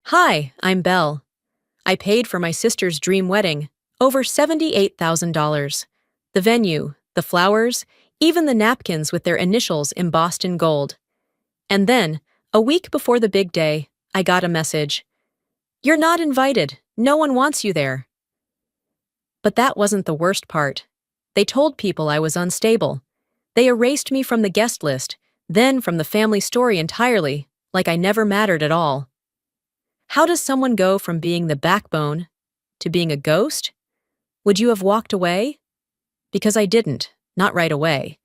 Hi, I'm Belle. I paid for my sister's dream wedding, over $78,000. The venue, the flowers, even the napkins with their initials embossed in gold. And then, a week before the big day, I got a message. You're not invited. No one wants you there. But that wasn't the worst part. They told people I was unstable. They erased me from the guest list, then from the family story entirely, like I never mattered at all. How does someone go from being the backbone to being a ghost? Would you have walked away? Because I didn't, not right away.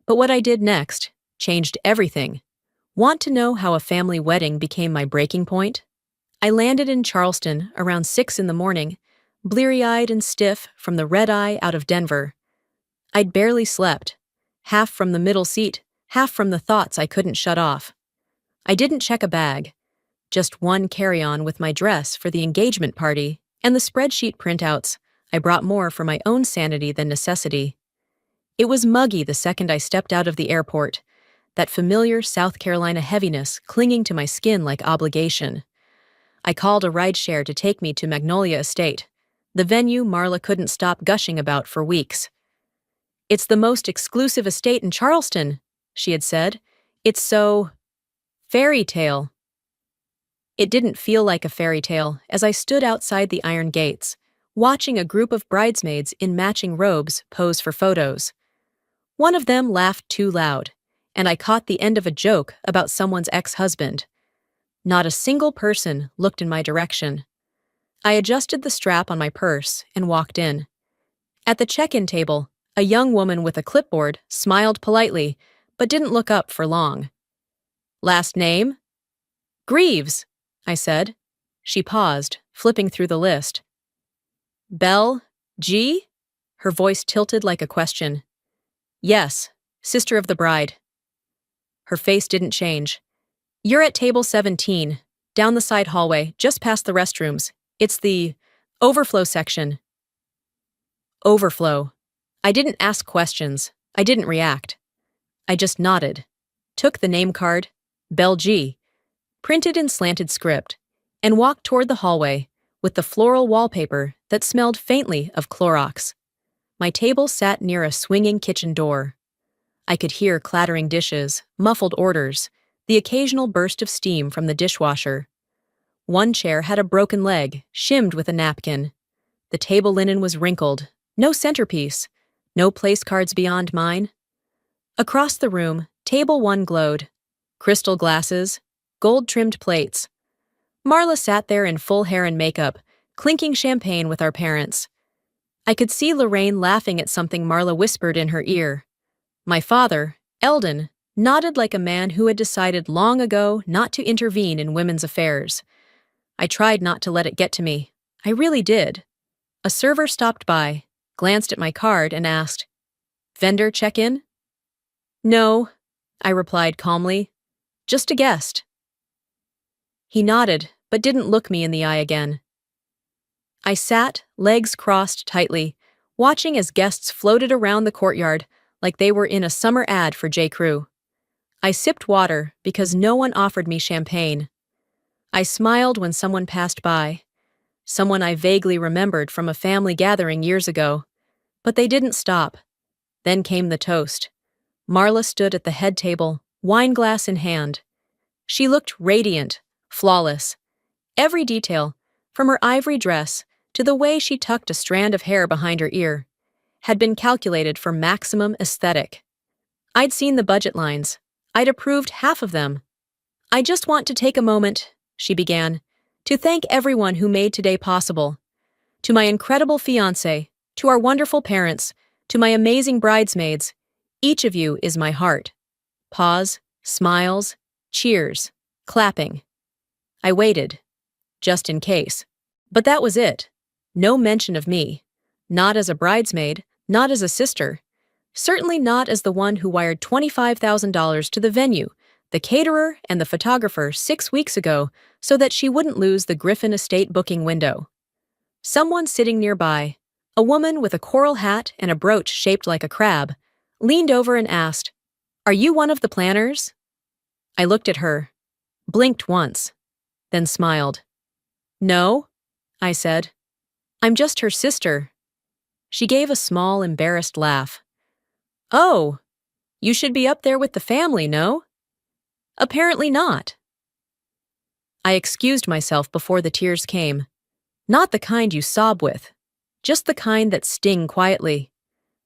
But what I did next changed everything. Want to know how a family wedding became my breaking point? I landed in Charleston around 6 in the morning, bleary-eyed and stiff from the red-eye out of Denver. I'd barely slept, half from the middle seat, half from the thoughts I couldn't shut off. I didn't check a bag, just one carry-on with my dress for the engagement party and the spreadsheet printouts. I brought more for my own sanity than necessity. It was muggy the second I stepped out of the airport, that familiar South Carolina heaviness clinging to my skin like obligation. I called a rideshare to take me to Magnolia Estate, the venue Marla couldn't stop gushing about for weeks. It's the most exclusive estate in Charleston, she had said. It's so fairy tale. It didn't feel like a fairy tale as I stood outside the iron gates, watching a group of bridesmaids in matching robes pose for photos. One of them laughed too loud, and I caught the end of a joke about someone's ex-husband. Not a single person looked in my direction. I adjusted the strap on my purse and walked in. At the check-in table, a young woman with a clipboard smiled politely, but didn't look up for long. Last name? Greaves, I said. She paused, flipping through the list. Belle G? Her voice tilted like a question. Yes, sister of the bride. Her face didn't change. You're at table 17, down the side hallway, just past the restrooms. It's the overflow section. Overflow. I didn't ask questions. I didn't react. I just nodded, took the name card, Belle G, printed in slanted script, and walked toward the hallway with the floral wallpaper that smelled faintly of Clorox. My table sat near a swinging kitchen door. I could hear clattering dishes, muffled orders, the occasional burst of steam from the dishwasher. One chair had a broken leg, shimmed with a napkin. The table linen was wrinkled, no centerpiece, no place cards beyond mine. Across the room, table 1 glowed. Crystal glasses, gold-trimmed plates. Marla sat there in full hair and makeup, clinking champagne with our parents. I could see Lorraine laughing at something Marla whispered in her ear. My father, Eldon, nodded like a man who had decided long ago not to intervene in women's affairs. I tried not to let it get to me. I really did. A server stopped by, glanced at my card, and asked, "Vendor check-in?" "No," I replied calmly. "Just a guest." He nodded, but didn't look me in the eye again. I sat, legs crossed tightly, watching as guests floated around the courtyard like they were in a summer ad for J.Crew. I sipped water because no one offered me champagne. I smiled when someone passed by, someone I vaguely remembered from a family gathering years ago. But they didn't stop. Then came the toast. Marla stood at the head table, wine glass in hand. She looked radiant, flawless. Every detail, from her ivory dress to the way she tucked a strand of hair behind her ear, had been calculated for maximum aesthetic. I'd seen the budget lines. I'd approved half of them. "I just want to take a moment," she began, "to thank everyone who made today possible. To my incredible fiancé, to our wonderful parents, to my amazing bridesmaids, each of you is my heart." Pause, smiles, cheers, clapping. I waited, just in case. But that was it. No mention of me. Not as a bridesmaid, not as a sister. Certainly not as the one who wired $25,000 to the venue, the caterer, and the photographer 6 weeks ago so that she wouldn't lose the Griffin Estate booking window. Someone sitting nearby, a woman with a coral hat and a brooch shaped like a crab, leaned over and asked, "Are you one of the planners?" I looked at her, blinked once, then smiled. No, I said. I'm just her sister. She gave a small, embarrassed laugh. Oh, you should be up there with the family, no? Apparently not. I excused myself before the tears came. Not the kind you sob with, just the kind that sting quietly.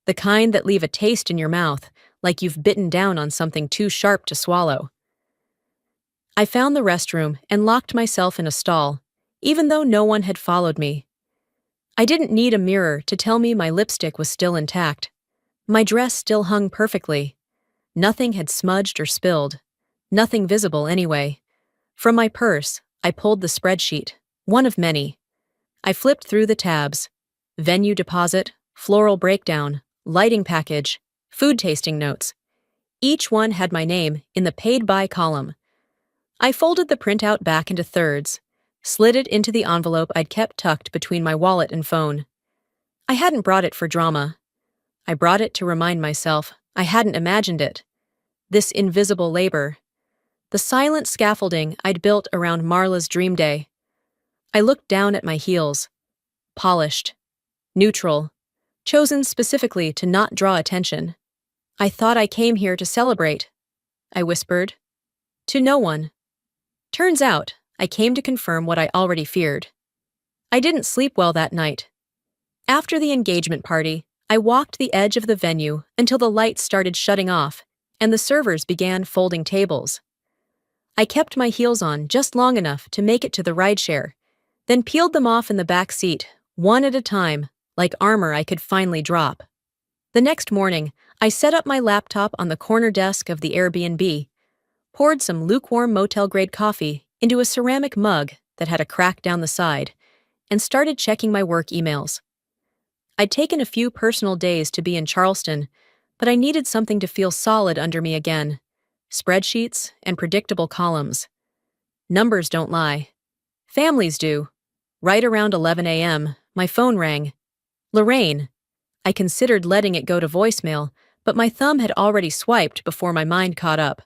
The kind that leave a taste in your mouth, like you've bitten down on something too sharp to swallow. I found the restroom and locked myself in a stall, even though no one had followed me. I didn't need a mirror to tell me my lipstick was still intact. My dress still hung perfectly. Nothing had smudged or spilled. Nothing visible anyway. From my purse, I pulled the spreadsheet, one of many. I flipped through the tabs. Venue deposit, floral breakdown, lighting package, food tasting notes. Each one had my name in the paid by column. I folded the printout back into thirds, slid it into the envelope I'd kept tucked between my wallet and phone. I hadn't brought it for drama. I brought it to remind myself I hadn't imagined it. This invisible labor. The silent scaffolding I'd built around Marla's dream day. I looked down at my heels. Polished. Neutral. Chosen specifically to not draw attention. I thought I came here to celebrate. I whispered. To no one. Turns out, I came to confirm what I already feared. I didn't sleep well that night. After the engagement party, I walked the edge of the venue until the lights started shutting off and the servers began folding tables. I kept my heels on just long enough to make it to the rideshare, then peeled them off in the back seat, one at a time, like armor I could finally drop. The next morning, I set up my laptop on the corner desk of the Airbnb, poured some lukewarm motel-grade coffee into a ceramic mug that had a crack down the side, and started checking my work emails. I'd taken a few personal days to be in Charleston, but I needed something to feel solid under me again. Spreadsheets and predictable columns. Numbers don't lie. Families do. Right around 11 a.m., my phone rang. Lorraine. I considered letting it go to voicemail, but my thumb had already swiped before my mind caught up.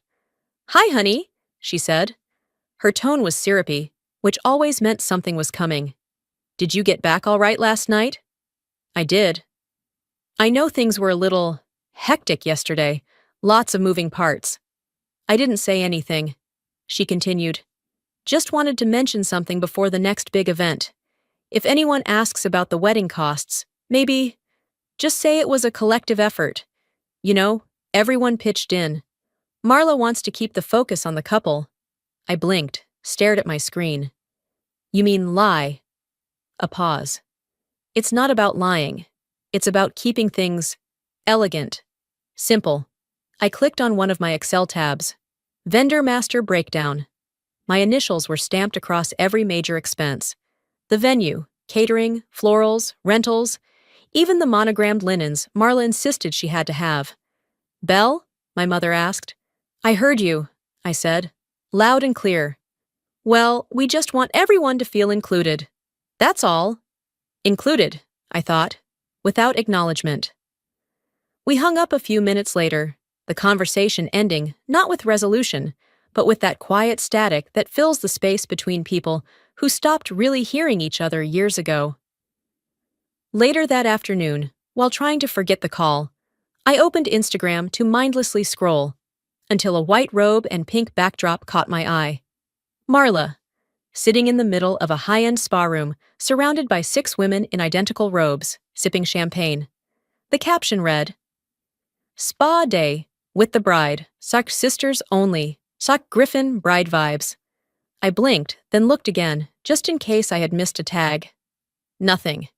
Hi, honey, she said. Her tone was syrupy, which always meant something was coming. Did you get back all right last night? I did. I know things were a little hectic yesterday, lots of moving parts. I didn't say anything. She continued. Just wanted to mention something before the next big event. If anyone asks about the wedding costs, maybe just say it was a collective effort. You know, everyone pitched in. Marla wants to keep the focus on the couple. I blinked, stared at my screen. You mean lie? A pause. It's not about lying. It's about keeping things elegant, simple. I clicked on one of my Excel tabs. Vendor Master Breakdown. My initials were stamped across every major expense. The venue, catering, florals, rentals, even the monogrammed linens Marla insisted she had to have. Belle? My mother asked. I heard you, I said, loud and clear. Well, we just want everyone to feel included. That's all. Included, I thought, without acknowledgement. We hung up a few minutes later, the conversation ending not with resolution, but with that quiet static that fills the space between people who stopped really hearing each other years ago. Later that afternoon, while trying to forget the call, I opened Instagram to mindlessly scroll, until a white robe and pink backdrop caught my eye. Marla, sitting in the middle of a high-end spa room, surrounded by 6 women in identical robes, sipping champagne. The caption read, Spa Day, with the bride, Sark sisters only, Sark Griffin bride vibes. I blinked, then looked again, just in case I had missed a tag. Nothing.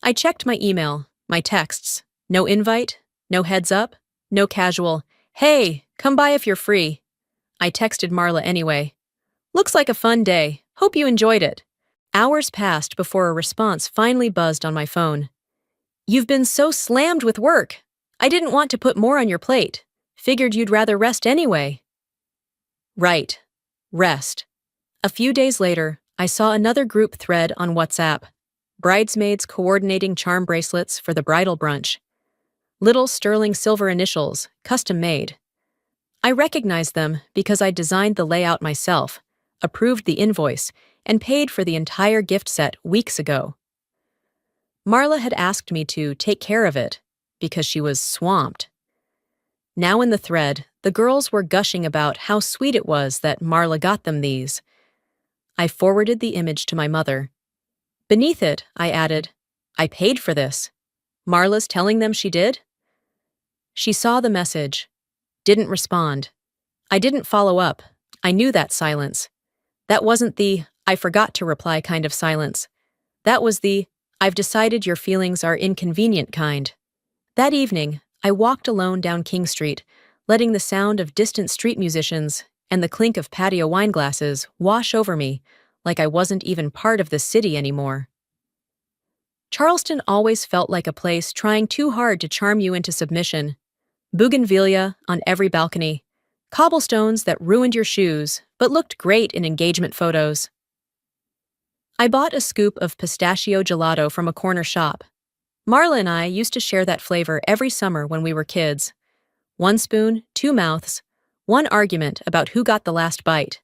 I checked my email, my texts. No invite, no heads up, no casual, hey, come by if you're free. I texted Marla anyway. Looks like a fun day. Hope you enjoyed it. Hours passed before a response finally buzzed on my phone. You've been so slammed with work. I didn't want to put more on your plate. Figured you'd rather rest anyway. Right. Rest. A few days later, I saw another group thread on WhatsApp. Bridesmaids coordinating charm bracelets for the bridal brunch. Little sterling silver initials, custom made. I recognized them because I designed the layout myself, approved the invoice, and paid for the entire gift set weeks ago. Marla had asked me to take care of it because she was swamped. Now in the thread, the girls were gushing about how sweet it was that Marla got them these. I forwarded the image to my mother. Beneath it, I added, "I paid for this. Marla's telling them she did?" She saw the message. Didn't respond. I didn't follow up. I knew that silence. That wasn't the "I forgot to reply" kind of silence. That was the "I've decided your feelings are inconvenient" kind. That evening, I walked alone down King Street, letting the sound of distant street musicians and the clink of patio wine glasses wash over me like I wasn't even part of the city anymore. Charleston always felt like a place trying too hard to charm you into submission. Bougainvillea on every balcony, cobblestones that ruined your shoes but looked great in engagement photos. I bought a scoop of pistachio gelato from a corner shop. Marla and I used to share that flavor every summer when we were kids. One spoon, two mouths, one argument about who got the last bite.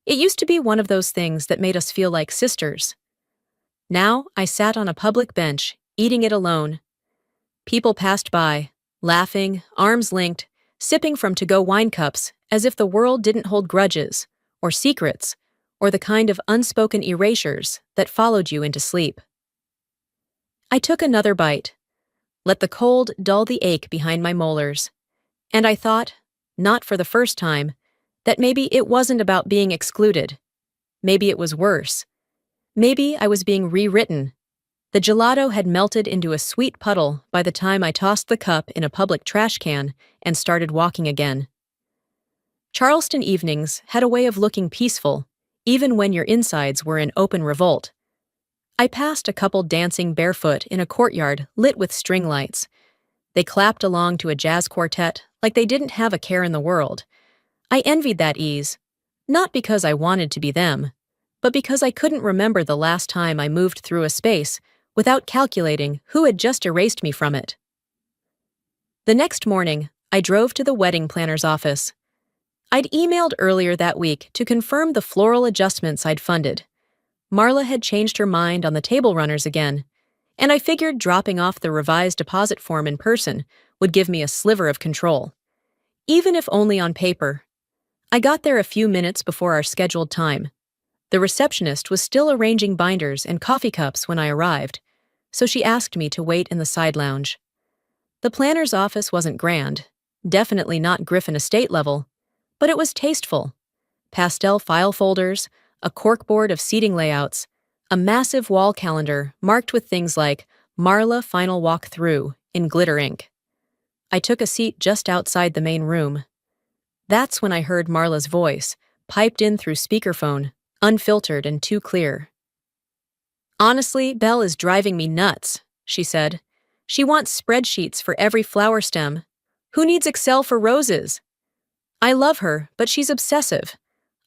It used to be one of those things that made us feel like sisters. Now I sat on a public bench, eating it alone. People passed by, laughing, arms linked, sipping from to-go wine cups as if the world didn't hold grudges, or secrets, or the kind of unspoken erasures that followed you into sleep. I took another bite, let the cold dull the ache behind my molars, and I thought, not for the first time, that maybe it wasn't about being excluded. Maybe it was worse. Maybe I was being rewritten. The gelato had melted into a sweet puddle by the time I tossed the cup in a public trash can and started walking again. Charleston evenings had a way of looking peaceful, even when your insides were in open revolt. I passed a couple dancing barefoot in a courtyard lit with string lights. They clapped along to a jazz quartet like they didn't have a care in the world. I envied that ease, not because I wanted to be them, but because I couldn't remember the last time I moved through a space without calculating who had just erased me from it. The next morning, I drove to the wedding planner's office. I'd emailed earlier that week to confirm the floral adjustments I'd funded. Marla had changed her mind on the table runners again, and I figured dropping off the revised deposit form in person would give me a sliver of control, even if only on paper. I got there a few minutes before our scheduled time. The receptionist was still arranging binders and coffee cups when I arrived, so she asked me to wait in the side lounge. The planner's office wasn't grand, definitely not Griffin Estate level, but it was tasteful. Pastel file folders, a corkboard of seating layouts, a massive wall calendar marked with things like Marla Final Walk Through in glitter ink. I took a seat just outside the main room. That's when I heard Marla's voice, piped in through speakerphone, unfiltered and too clear. "Honestly, Belle is driving me nuts," she said. "She wants spreadsheets for every flower stem. Who needs Excel for roses? I love her, but she's obsessive.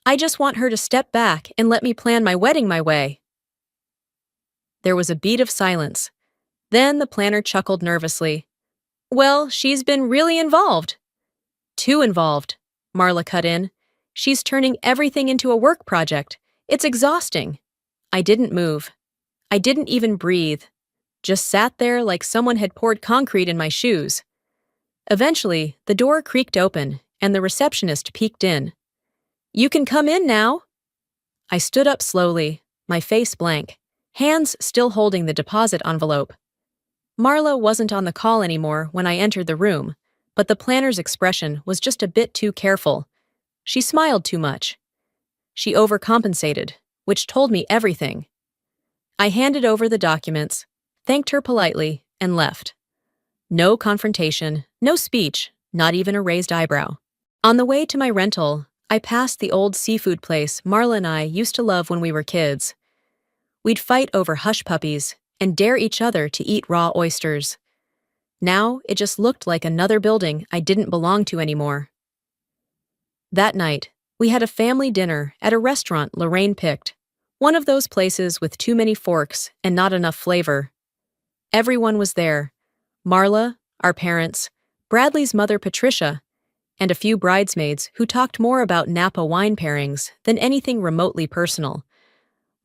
I just want her to step back and let me plan my wedding my way." There was a beat of silence. Then the planner chuckled nervously. "Well, she's been really involved." "Too involved," Marla cut in. "She's turning everything into a work project. It's exhausting." I didn't move. I didn't even breathe. Just sat there like someone had poured concrete in my shoes. Eventually, the door creaked open and the receptionist peeked in. "You can come in now." I stood up slowly, my face blank, hands still holding the deposit envelope. Marla wasn't on the call anymore when I entered the room, but the planner's expression was just a bit too careful. She smiled too much. She overcompensated, which told me everything. I handed over the documents, thanked her politely, and left. No confrontation, no speech, not even a raised eyebrow. On the way to my rental, I passed the old seafood place Marla and I used to love when we were kids. We'd fight over hush puppies and dare each other to eat raw oysters. Now it just looked like another building I didn't belong to anymore. That night, we had a family dinner at a restaurant Lorraine picked, one of those places with too many forks and not enough flavor. Everyone was there: Marla, our parents, Bradley's mother Patricia, and a few bridesmaids who talked more about Napa wine pairings than anything remotely personal,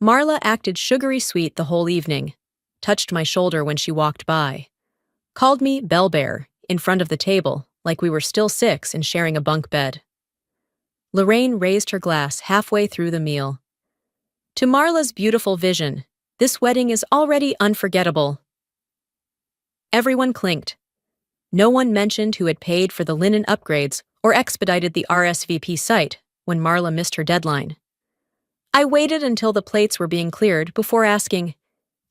Marla acted sugary sweet the whole evening, touched my shoulder when she walked by, called me Belle Bear in front of the table like we were still 6 and sharing a bunk bed. Lorraine raised her glass halfway through the meal. To Marla's beautiful vision, this wedding is already unforgettable. Everyone clinked. No one mentioned who had paid for the linen upgrades or expedited the RSVP site when Marla missed her deadline. I waited until the plates were being cleared before asking,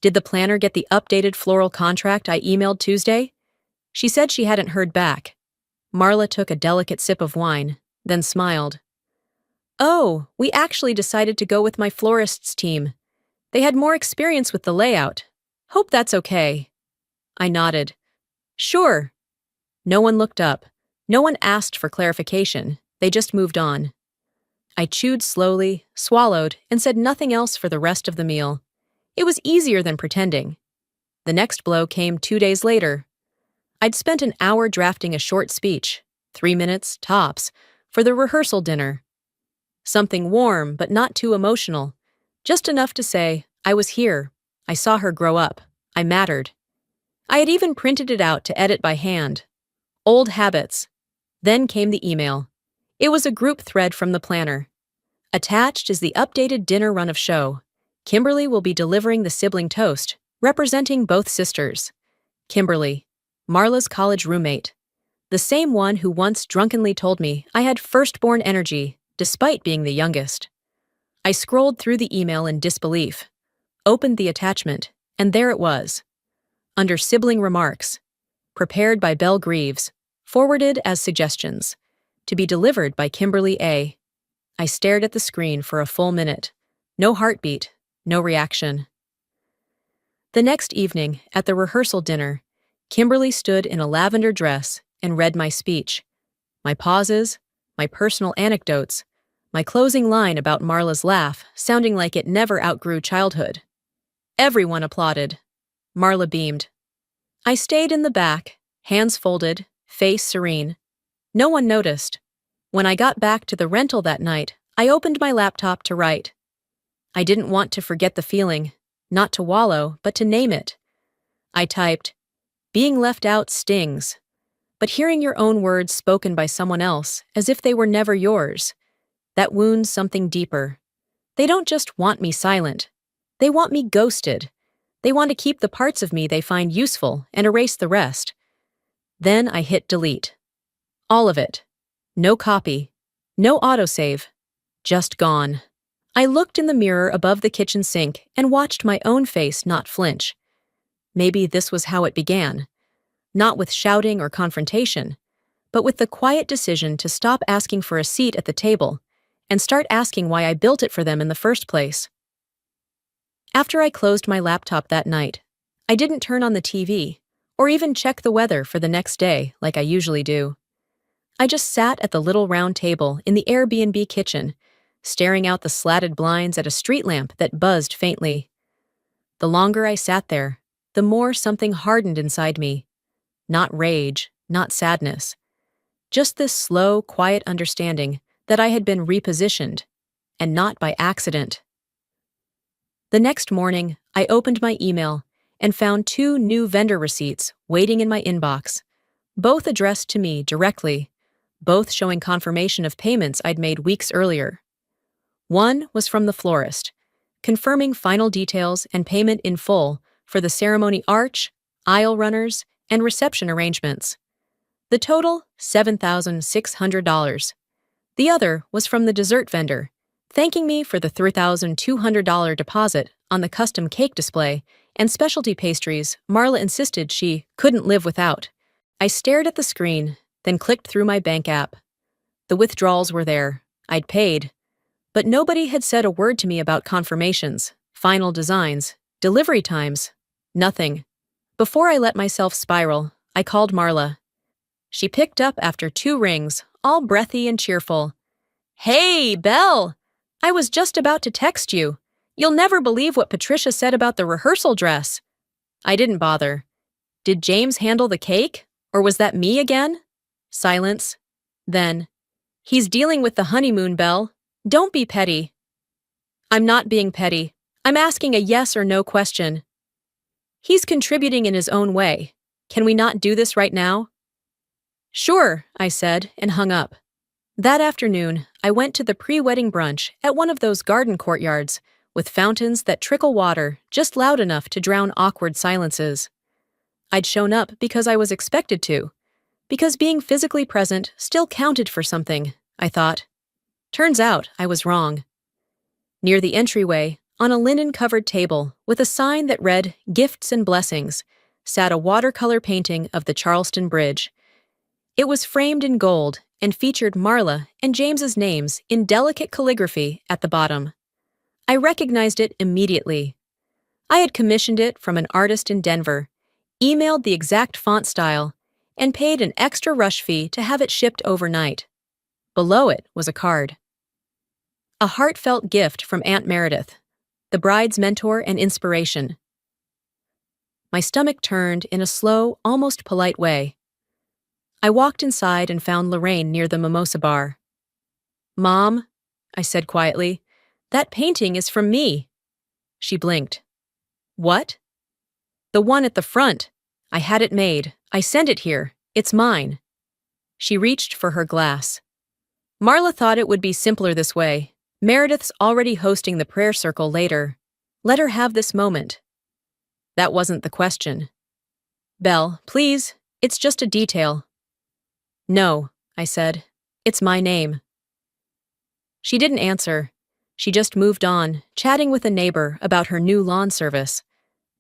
"Did the planner get the updated floral contract I emailed Tuesday?" She said she hadn't heard back. Marla took a delicate sip of wine, then smiled. "Oh, we actually decided to go with my florist's team. They had more experience with the layout. Hope that's okay." I nodded. "Sure." No one looked up. No one asked for clarification. They just moved on. I chewed slowly, swallowed, and said nothing else for the rest of the meal. It was easier than pretending. The next blow came 2 days later. I'd spent an hour drafting a short speech, 3 minutes, tops, for the rehearsal dinner. Something warm but not too emotional, just enough to say, I was here, I saw her grow up, I mattered. I had even printed it out to edit by hand. Old habits. Then came the email. It was a group thread from the planner. Attached is the updated dinner run of show. Kimberly will be delivering the sibling toast, representing both sisters. Kimberly, Marla's college roommate. The same one who once drunkenly told me I had firstborn energy, despite being the youngest. I scrolled through the email in disbelief, opened the attachment, and there it was. Under sibling remarks, prepared by Belle Greaves, forwarded as suggestions, to be delivered by Kimberly A. I stared at the screen for a full minute. No heartbeat, no reaction. The next evening, at the rehearsal dinner, Kimberly stood in a lavender dress and read my speech. My pauses, my personal anecdotes, my closing line about Marla's laugh sounding like it never outgrew childhood. Everyone applauded. Marla beamed. I stayed in the back, hands folded, face serene. No one noticed. When I got back to the rental that night, I opened my laptop to write. I didn't want to forget the feeling, not to wallow, but to name it. I typed, "Being left out stings," but hearing your own words spoken by someone else, as if they were never yours, that wounds something deeper. They don't just want me silent. They want me ghosted. They want to keep the parts of me they find useful and erase the rest. Then I hit delete. All of it. No copy. No autosave. Just gone. I looked in the mirror above the kitchen sink and watched my own face not flinch. Maybe this was how it began. Not with shouting or confrontation, but with the quiet decision to stop asking for a seat at the table and start asking why I built it for them in the first place. After I closed my laptop that night, I didn't turn on the TV or even check the weather for the next day like I usually do. I just sat at the little round table in the Airbnb kitchen, staring out the slatted blinds at a street lamp that buzzed faintly. The longer I sat there, the more something hardened inside me. Not rage, not sadness. Just this slow, quiet understanding that I had been repositioned, and not by accident. The next morning, I opened my email and found 2 new vendor receipts waiting in my inbox, both addressed to me directly, both showing confirmation of payments I'd made weeks earlier. One was from the florist, confirming final details and payment in full for the ceremony arch, aisle runners, and reception arrangements. The total, $7,600. The other was from the dessert vendor, thanking me for the $3,200 deposit on the custom cake display and specialty pastries Marla insisted she couldn't live without. I stared at the screen, then clicked through my bank app. The withdrawals were there. I'd paid. But nobody had said a word to me about confirmations, final designs, delivery times. Nothing. Before I let myself spiral, I called Marla. She picked up after 2 rings, all breathy and cheerful. "Hey, Belle! I was just about to text you. You'll never believe what Patricia said about the rehearsal dress." I didn't bother. Did James handle the cake? Or was that me again? Silence. Then, "He's dealing with the honeymoon, Belle. Don't be petty." "I'm not being petty. I'm asking a yes or no question. He's contributing in his own way. Can we not do this right now? Sure, I said, and hung up. That afternoon, I went to the pre-wedding brunch at one of those garden courtyards, with fountains that trickle water just loud enough to drown awkward silences. I'd shown up because I was expected to, because being physically present still counted for something, I thought. Turns out I was wrong. Near the entryway, on a linen-covered table with a sign that read "Gifts and Blessings," sat a watercolor painting of the Charleston Bridge. It was framed in gold and featured Marla and James's names in delicate calligraphy at the bottom. I recognized it immediately. I had commissioned it from an artist in Denver, emailed the exact font style, and paid an extra rush fee to have it shipped overnight. Below it was a card. A heartfelt gift from Aunt Meredith, the bride's mentor and inspiration. My stomach turned in a slow, almost polite way. I walked inside and found Lorraine near the mimosa bar. "Mom," I said quietly, "that painting is from me." She blinked. "What?" "The one at the front. I had it made. I sent it here. It's mine." She reached for her glass. "Marla thought it would be simpler this way. Meredith's already hosting the prayer circle later. Let her have this moment." That wasn't the question. "Belle, please, it's just a detail." "No," I said. "It's my name." She didn't answer. She just moved on, chatting with a neighbor about her new lawn service.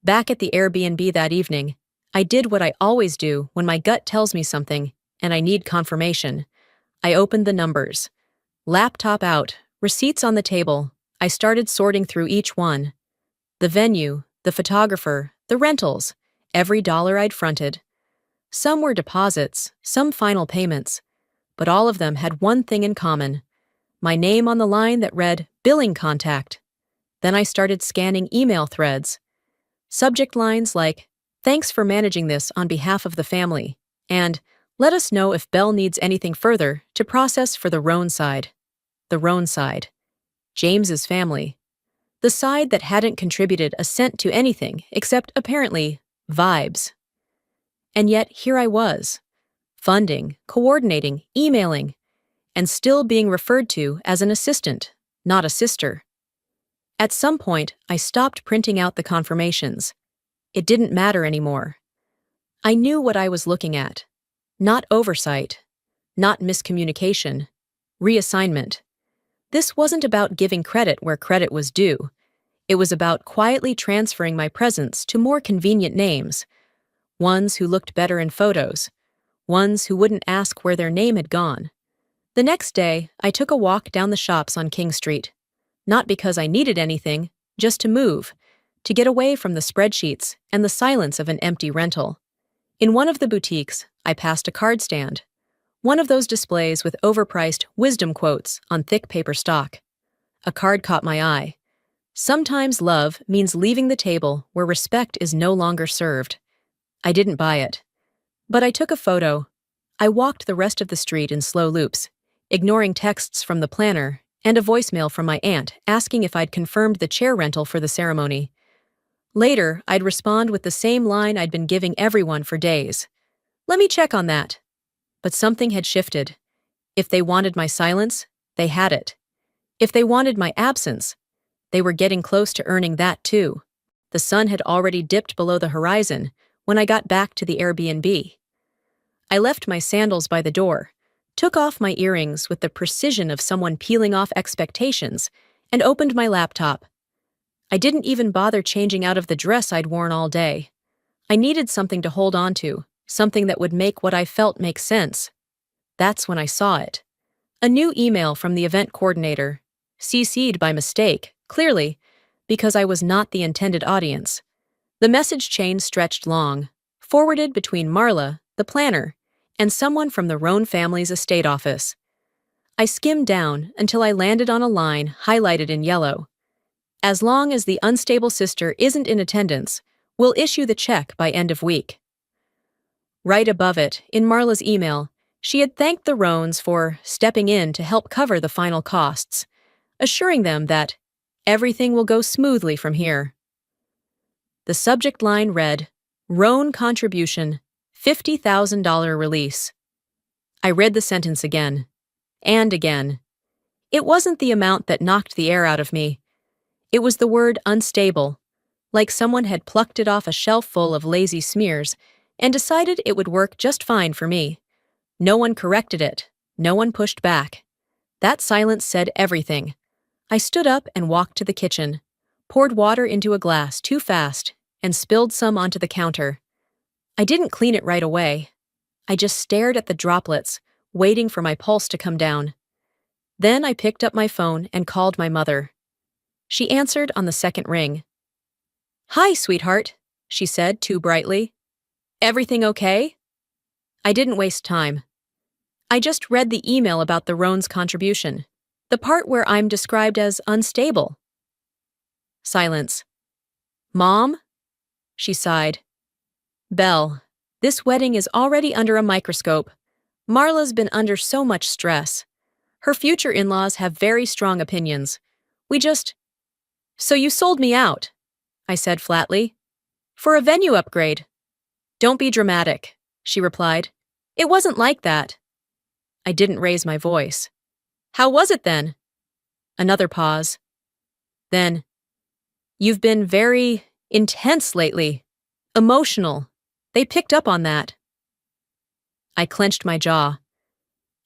Back at the Airbnb that evening, I did what I always do when my gut tells me something and I need confirmation. I opened the numbers. Laptop out, receipts on the table. I started sorting through each one. The venue, the photographer, the rentals, every dollar I'd fronted. Some were deposits, some final payments, but all of them had one thing in common: my name on the line that read "billing contact." Then I started scanning email threads. Subject lines like, "Thanks for managing this on behalf of the family," and "Let us know if Belle needs anything further to process for the Roan side." The Roan side. James's family. The side that hadn't contributed a cent to anything except, apparently, vibes. And yet here I was, funding, coordinating, emailing, and still being referred to as an assistant, not a sister. At some point, I stopped printing out the confirmations. It didn't matter anymore. I knew what I was looking at. Not oversight, not miscommunication, reassignment. This wasn't about giving credit where credit was due. It was about quietly transferring my presence to more convenient names, ones who looked better in photos, ones who wouldn't ask where their name had gone. The next day, I took a walk down the shops on King Street. Not because I needed anything, just to move, to get away from the spreadsheets and the silence of an empty rental. In one of the boutiques, I passed a card stand, one of those displays with overpriced wisdom quotes on thick paper stock. A card caught my eye. "Sometimes love means leaving the table where respect is no longer served." I didn't buy it. But I took a photo. I walked the rest of the street in slow loops, ignoring texts from the planner and a voicemail from my aunt asking if I'd confirmed the chair rental for the ceremony. Later, I'd respond with the same line I'd been giving everyone for days. "Let me check on that." But something had shifted. If they wanted my silence, they had it. If they wanted my absence, they were getting close to earning that too. The sun had already dipped below the horizon when I got back to the Airbnb. I left my sandals by the door, took off my earrings with the precision of someone peeling off expectations, and opened my laptop. I didn't even bother changing out of the dress I'd worn all day. I needed something to hold on to, something that would make what I felt make sense. That's when I saw it. A new email from the event coordinator, CC'd by mistake, clearly, because I was not the intended audience. The message chain stretched long, forwarded between Marla, the planner, and someone from the Roan family's estate office. I skimmed down until I landed on a line highlighted in yellow. "As long as the unstable sister isn't in attendance, we'll issue the check by end of week." Right above it, in Marla's email, she had thanked the Roans for stepping in to help cover the final costs, assuring them that Everything will go smoothly from here. The subject line read, Roan contribution, $50,000 release. I read the sentence again. And again. It wasn't the amount that knocked the air out of me. It was the word unstable, like someone had plucked it off a shelf full of lazy smears and decided it would work just fine for me. No one corrected it. No one pushed back. That silence said everything. I stood up and walked to the kitchen, poured water into a glass too fast, and spilled some onto the counter. I didn't clean it right away. I just stared at the droplets, waiting for my pulse to come down. Then I picked up my phone and called my mother. She answered on the second ring. "Hi, sweetheart," she said too brightly. "Everything okay?" I didn't waste time. I just read the email about the Roan's contribution, the part where I'm described as unstable. Silence. "Mom?" She sighed. "Belle, this wedding is already under a microscope. Marla's been under so much stress. Her future in-laws have very strong opinions. So you sold me out," I said flatly. "For a venue upgrade." "Don't be dramatic," she replied. "It wasn't like that." I didn't raise my voice. "How was it then?" Another pause. Then, "You've been very intense lately. Emotional. They picked up on that." I clenched my jaw.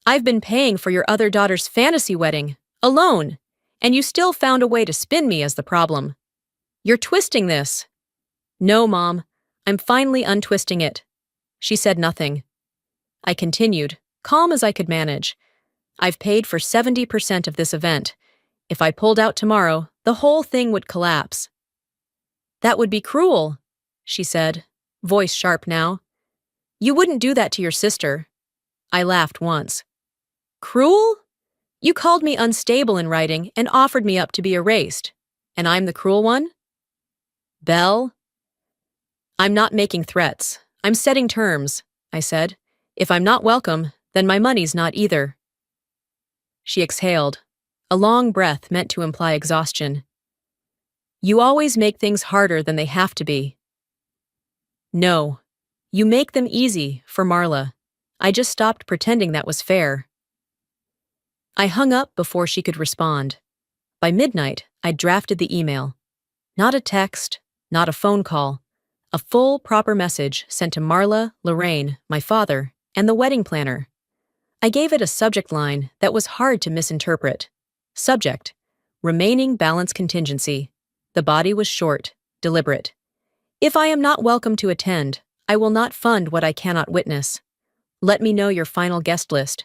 "I've been paying for your other daughter's fantasy wedding, alone, and you still found a way to spin me as the problem. You're twisting this." "No, Mom. I'm finally untwisting it." She said nothing. I continued, calm as I could manage. "I've paid for 70% of this event. If I pulled out tomorrow, the whole thing would collapse." "That would be cruel," she said, voice sharp now. "You wouldn't do that to your sister." I laughed once. "Cruel? You called me unstable in writing and offered me up to be erased. And I'm the cruel one?" "Belle?" "I'm not making threats. I'm setting terms," I said. "If I'm not welcome, then my money's not either." She exhaled, a long breath meant to imply exhaustion. "You always make things harder than they have to be." "No. You make them easy, for Marla. I just stopped pretending that was fair." I hung up before she could respond. By midnight, I'd drafted the email. Not a text, not a phone call. A full, proper message sent to Marla, Lorraine, my father, and the wedding planner. I gave it a subject line that was hard to misinterpret. Subject: remaining balance contingency. The body was short, deliberate. If I am not welcome to attend, I will not fund what I cannot witness. Let me know your final guest list.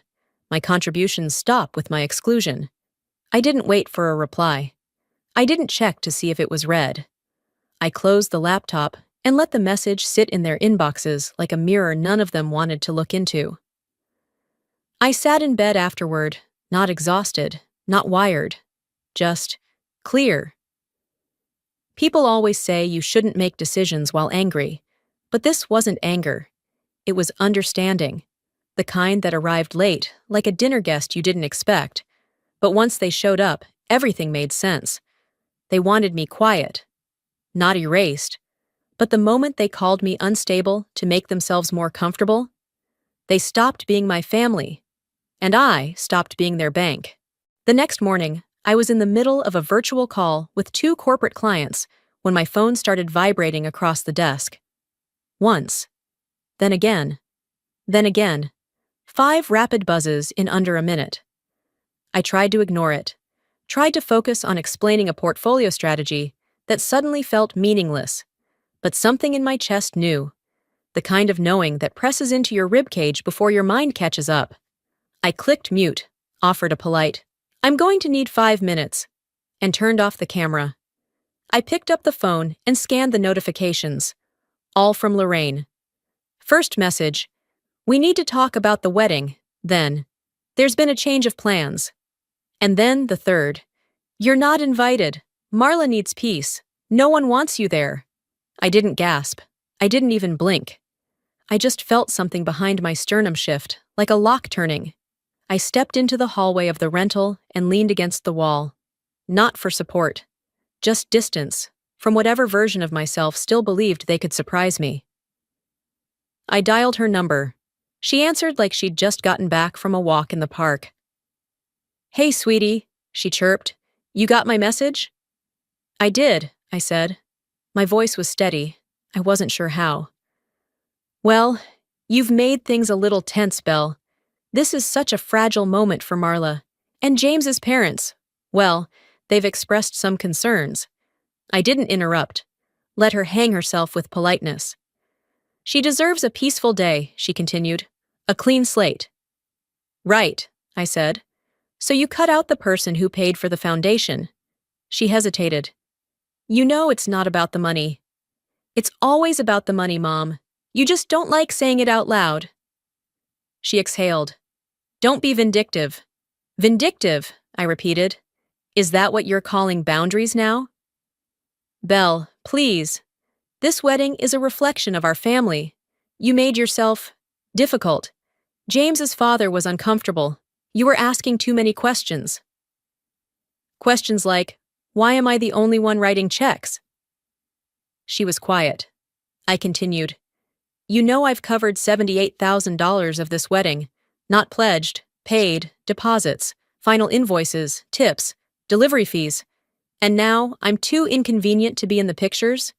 My contributions stop with my exclusion. I didn't wait for a reply. I didn't check to see if it was read. I closed the laptop and let the message sit in their inboxes like a mirror none of them wanted to look into. I sat in bed afterward, not exhausted, not wired, just clear. People always say you shouldn't make decisions while angry, but this wasn't anger. It was understanding, the kind that arrived late, like a dinner guest you didn't expect. But once they showed up, everything made sense. They wanted me quiet, not erased. But the moment they called me unstable to make themselves more comfortable, they stopped being my family, and I stopped being their bank. The next morning, I was in the middle of a virtual call with 2 corporate clients when my phone started vibrating across the desk. Once, then again, then again. 5 rapid buzzes in under a minute. I tried to ignore it, tried to focus on explaining a portfolio strategy that suddenly felt meaningless. But something in my chest knew, the kind of knowing that presses into your ribcage before your mind catches up. I clicked mute, offered a polite, "I'm going to need 5 minutes," and turned off the camera. I picked up the phone and scanned the notifications, all from Lorraine. First message: "We need to talk about the wedding." Then, "There's been a change of plans." And then the third: "You're not invited. Marla needs peace. No one wants you there." I didn't gasp. I didn't even blink. I just felt something behind my sternum shift, like a lock turning. I stepped into the hallway of the rental and leaned against the wall. Not for support, just distance, from whatever version of myself still believed they could surprise me. I dialed her number. She answered like she'd just gotten back from a walk in the park. "Hey, sweetie," she chirped. "You got my message?" "I did," I said. My voice was steady. I wasn't sure how. "Well, you've made things a little tense, Belle. This is such a fragile moment for Marla. And James's parents. Well, they've expressed some concerns." I didn't interrupt. Let her hang herself with politeness. "She deserves a peaceful day," she continued. "A clean slate." "Right," I said. "So you cut out the person who paid for the foundation." She hesitated. "You know it's not about the money." "It's always about the money, Mom. You just don't like saying it out loud." She exhaled. "Don't be vindictive." "Vindictive," I repeated. "Is that what you're calling boundaries now?" "Belle, please. This wedding is a reflection of our family. You made yourself difficult. James's father was uncomfortable. You were asking too many questions." Questions like, "Why am I the only one writing checks?" She was quiet. I continued, "You know I've covered $78,000 of this wedding. Not pledged, paid, deposits, final invoices, tips, delivery fees. And now I'm too inconvenient to be in the pictures?"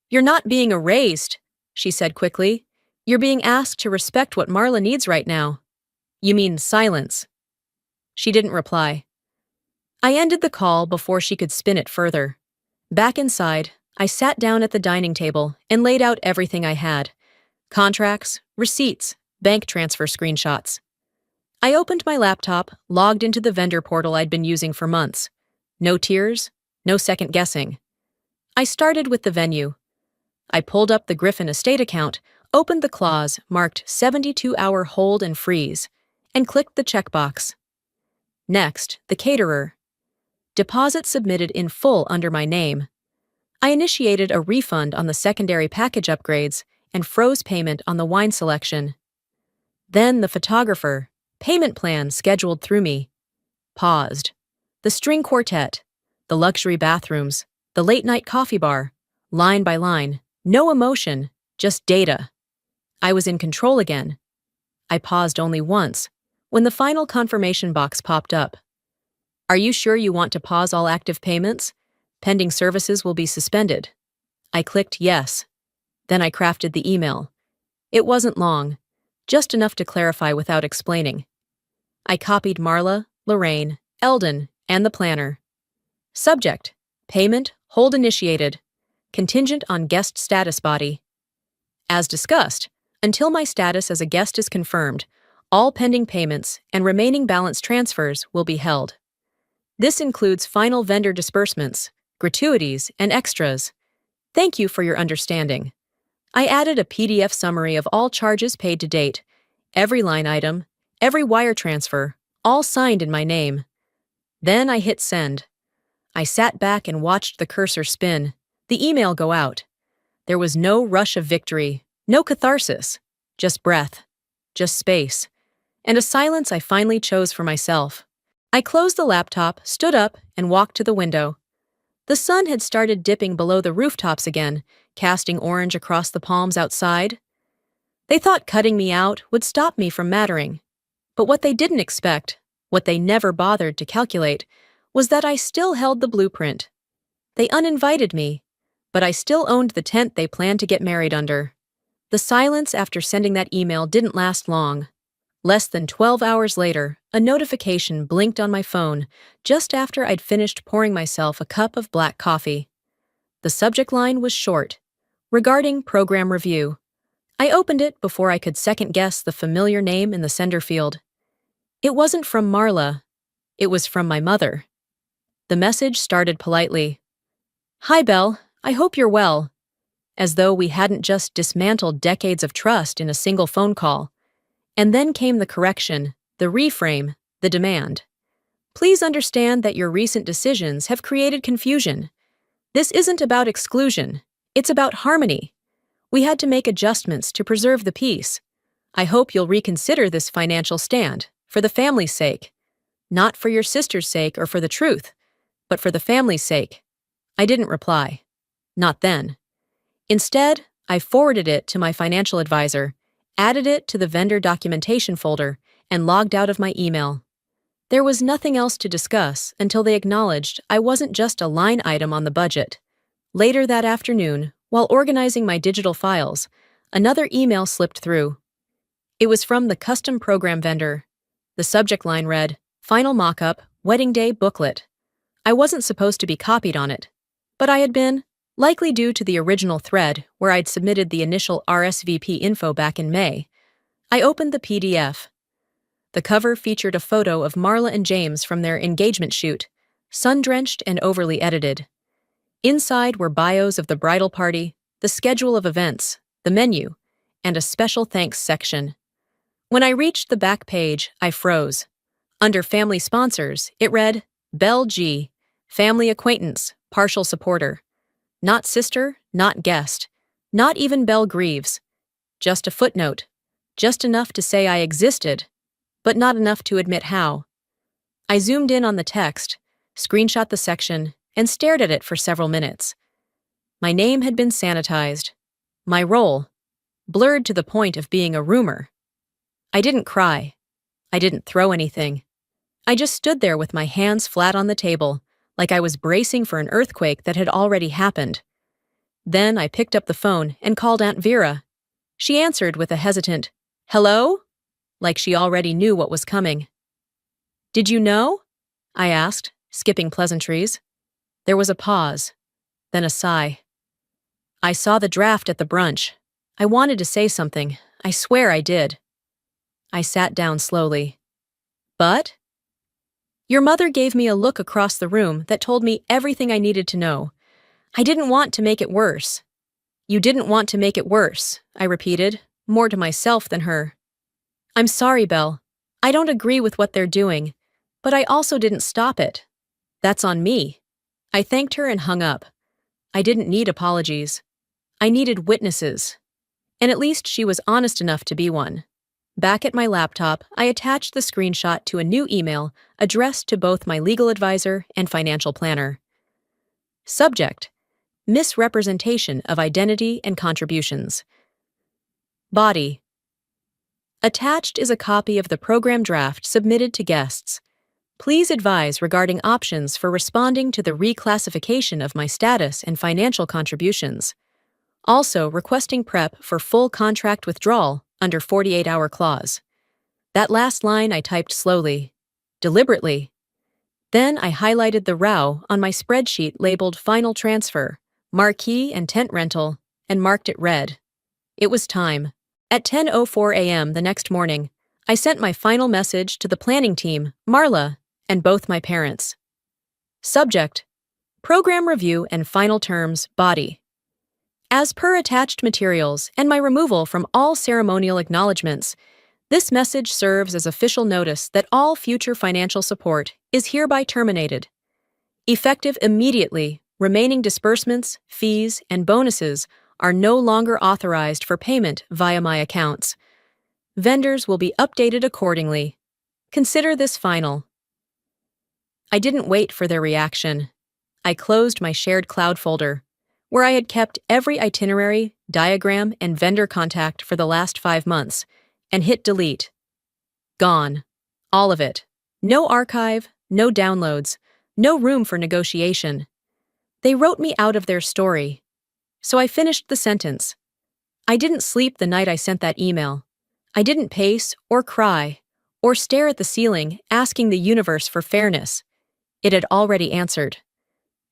"You're not being erased," she said quickly. "You're being asked to respect what Marla needs right now." "You mean silence?" She didn't reply. I ended the call before she could spin it further. Back inside, I sat down at the dining table and laid out everything I had. Contracts, receipts, bank transfer screenshots. I opened my laptop, logged into the vendor portal I'd been using for months. No tears, no second guessing. I started with the venue. I pulled up the Griffin Estate account, opened the clause marked 72-hour hold and freeze, and clicked the checkbox. Next, the caterer. Deposit submitted in full under my name. I initiated a refund on the secondary package upgrades and froze payment on the wine selection. Then the photographer, payment plan scheduled through me. Paused. The string quartet, the luxury bathrooms, the late-night coffee bar, line by line, no emotion, just data. I was in control again. I paused only once, when the final confirmation box popped up. "Are you sure you want to pause all active payments? Pending services will be suspended." I clicked yes. Then I crafted the email. It wasn't long, just enough to clarify without explaining. I copied Marla, Lorraine, Eldon, and the planner. Subject: payment, hold initiated. Contingent on guest status body. As discussed, until my status as a guest is confirmed, all pending payments and remaining balance transfers will be held. This includes final vendor disbursements, gratuities, and extras. Thank you for your understanding. I added a PDF summary of all charges paid to date, every line item, every wire transfer, all signed in my name. Then I hit send. I sat back and watched the cursor spin, the email go out. There was no rush of victory, no catharsis, just breath, just space, and a silence I finally chose for myself. I closed the laptop, stood up, and walked to the window. The sun had started dipping below the rooftops again, casting orange across the palms outside. They thought cutting me out would stop me from mattering. But what they didn't expect, what they never bothered to calculate, was that I still held the blueprint. They uninvited me, but I still owned the tent they planned to get married under. The silence after sending that email didn't last long. Less than 12 hours later, a notification blinked on my phone just after I'd finished pouring myself a cup of black coffee. The subject line was short, regarding program review. I opened it before I could second-guess the familiar name in the sender field. It wasn't from Marla. It was from my mother. The message started politely. "Hi, Belle. I hope you're well." As though we hadn't just dismantled decades of trust in a single phone call. And then came the correction, the reframe, the demand. "Please understand that your recent decisions have created confusion. This isn't about exclusion. It's about harmony. We had to make adjustments to preserve the peace. I hope you'll reconsider this financial stand, for the family's sake. Not for your sister's sake or for the truth, but for the family's sake. I didn't reply. Not then. Instead, I forwarded it to my financial advisor, added it to the vendor documentation folder, and logged out of my email. There was nothing else to discuss until they acknowledged I wasn't just a line item on the budget. Later that afternoon, while organizing my digital files, another email slipped through. It was from the custom program vendor. The subject line read, "Final Mockup, Wedding Day Booklet." I wasn't supposed to be copied on it, but I had been, likely due to the original thread where I'd submitted the initial RSVP info back in May. I opened the PDF. The cover featured a photo of Marla and James from their engagement shoot, sun-drenched and overly edited. Inside were bios of the bridal party, the schedule of events, the menu, and a special thanks section. When I reached the back page, I froze. Under Family Sponsors, it read, Belle G., Family Acquaintance, Partial Supporter. Not sister, not guest, not even Belle Greaves. Just a footnote, just enough to say I existed, but not enough to admit how. I zoomed in on the text, screenshot the section, and stared at it for several minutes. My name had been sanitized. My role, blurred to the point of being a rumor. I didn't cry. I didn't throw anything. I just stood there with my hands flat on the table, like I was bracing for an earthquake that had already happened. Then I picked up the phone and called Aunt Vera. She answered with a hesitant, "Hello?" like she already knew what was coming. "Did you know?" I asked, skipping pleasantries. There was a pause, then a sigh. "I saw the draft at the brunch. I wanted to say something. I swear I did." I sat down slowly. "But?" "Your mother gave me a look across the room that told me everything I needed to know. I didn't want to make it worse." "You didn't want to make it worse," I repeated, more to myself than her. "I'm sorry, Belle. I don't agree with what they're doing, but I also didn't stop it. That's on me." I thanked her and hung up. I didn't need apologies. I needed witnesses. And at least she was honest enough to be one. Back at my laptop, I attached the screenshot to a new email addressed to both my legal advisor and financial planner. Subject: Misrepresentation of Identity and Contributions. Body: Attached is a copy of the program draft submitted to guests. Please advise regarding options for responding to the reclassification of my status and financial contributions. Also requesting prep for full contract withdrawal under 48-hour clause. That last line I typed slowly, deliberately. Then I highlighted the ROW on my spreadsheet labeled Final Transfer, Marquee and Tent Rental, and marked it red. It was time. At 10:04 a.m. the next morning, I sent my final message to the planning team, Marla, and both my parents. Subject: Program Review and Final Terms, Body. As per attached materials and my removal from all ceremonial acknowledgments, this message serves as official notice that all future financial support is hereby terminated. Effective immediately, remaining disbursements, fees, and bonuses are no longer authorized for payment via my accounts. Vendors will be updated accordingly. Consider this final. I didn't wait for their reaction. I closed my shared cloud folder, where I had kept every itinerary, diagram, and vendor contact for the last 5 months, and hit delete. Gone. All of it. No archive, no downloads, no room for negotiation. They wrote me out of their story. So I finished the sentence. I didn't sleep the night I sent that email. I didn't pace or cry or stare at the ceiling asking the universe for fairness. It had already answered.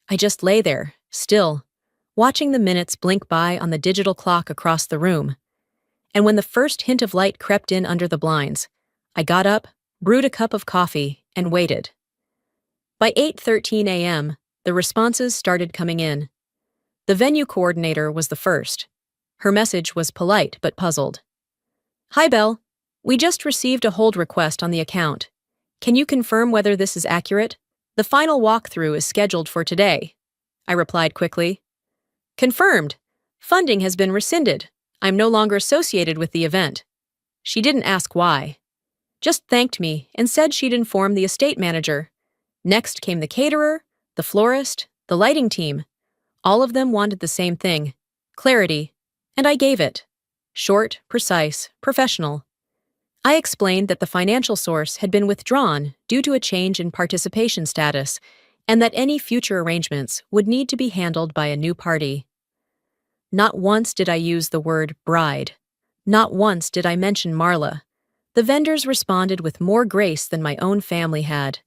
I just lay there, still, watching the minutes blink by on the digital clock across the room. And when the first hint of light crept in under the blinds, I got up, brewed a cup of coffee, and waited. By 8:13 a.m., the responses started coming in. The venue coordinator was the first. Her message was polite but puzzled. "Hi, Belle. We just received a hold request on the account. Can you confirm whether this is accurate? The final walkthrough is scheduled for today." I replied quickly. "Confirmed. Funding has been rescinded. I'm no longer associated with the event." She didn't ask why. Just thanked me and said she'd inform the estate manager. Next came the caterer, the florist, the lighting team, All of them wanted the same thing: clarity, and I gave it. Short, precise, professional. I explained that the financial source had been withdrawn due to a change in participation status, and that any future arrangements would need to be handled by a new party. Not once did I use the word bride. Not once did I mention Marla. The vendors responded with more grace than my own family had.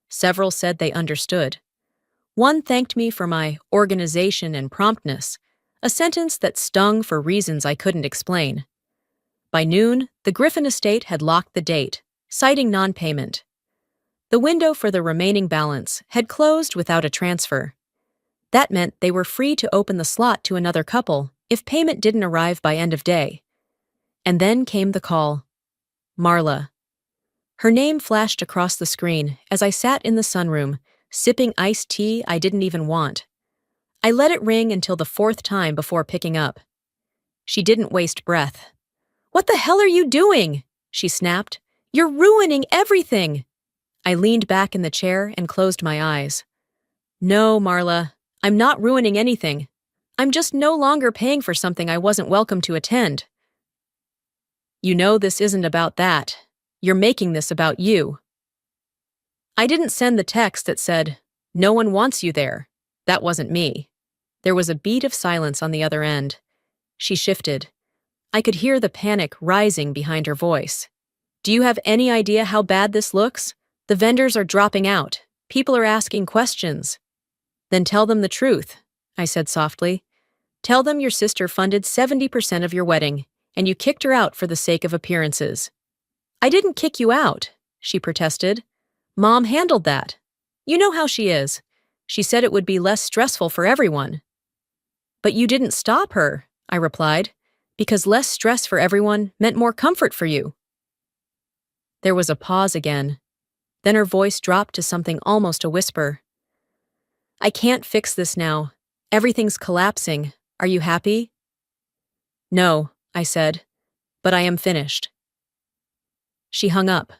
Several said they understood. One thanked me for my organization and promptness, a sentence that stung for reasons I couldn't explain. By noon, the Griffin estate had locked the date, citing non-payment. The window for the remaining balance had closed without a transfer. That meant they were free to open the slot to another couple if payment didn't arrive by end of day. And then came the call. Marla. Her name flashed across the screen as I sat in the sunroom, sipping iced tea I didn't even want. I let it ring until the fourth time before picking up. She didn't waste breath. "What the hell are you doing?" she snapped. "You're ruining everything." I leaned back in the chair and closed my eyes. "No, Marla, I'm not ruining anything. I'm just no longer paying for something I wasn't welcome to attend." "You know this isn't about that. You're making this about you." I didn't send the text that said, "No one wants you there." That wasn't me. There was a beat of silence on the other end. She shifted. I could hear the panic rising behind her voice. "Do you have any idea how bad this looks? The vendors are dropping out. People are asking questions." "Then tell them the truth," I said softly. "Tell them your sister funded 70% of your wedding, and you kicked her out for the sake of appearances." "I didn't kick you out," she protested. "Mom handled that. You know how she is. She said it would be less stressful for everyone." "But you didn't stop her," I replied, "because less stress for everyone meant more comfort for you." There was a pause again. Then her voice dropped to something almost a whisper. "I can't fix this now. Everything's collapsing. Are you happy?" "No," I said, "but I am finished." She hung up.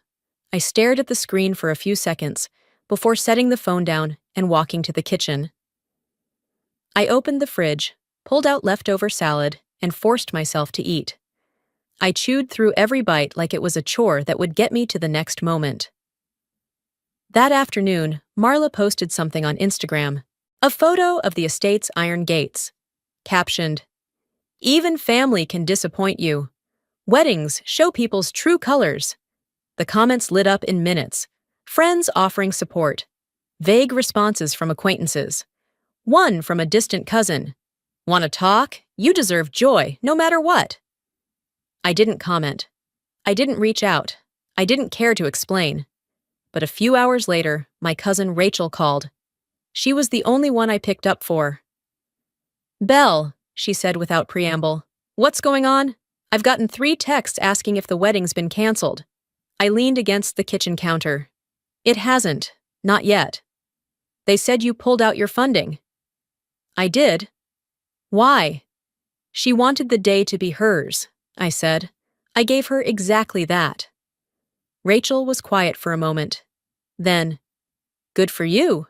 I stared at the screen for a few seconds before setting the phone down and walking to the kitchen. I opened the fridge, pulled out leftover salad, and forced myself to eat. I chewed through every bite like it was a chore that would get me to the next moment. That afternoon, Marla posted something on Instagram, a photo of the estate's iron gates. Captioned, "Even family can disappoint you. Weddings show people's true colors." The comments lit up in minutes. Friends offering support. Vague responses from acquaintances. One from a distant cousin. "Want to talk? You deserve joy, no matter what." I didn't comment. I didn't reach out. I didn't care to explain. But a few hours later, my cousin Rachel called. She was the only one I picked up for. "Belle," she said without preamble. "What's going on? I've gotten 3 texts asking if the wedding's been canceled." I leaned against the kitchen counter. "It hasn't. Not yet." "They said you pulled out your funding." "I did." "Why?" "She wanted the day to be hers," I said. "I gave her exactly that." Rachel was quiet for a moment. Then, "Good for you."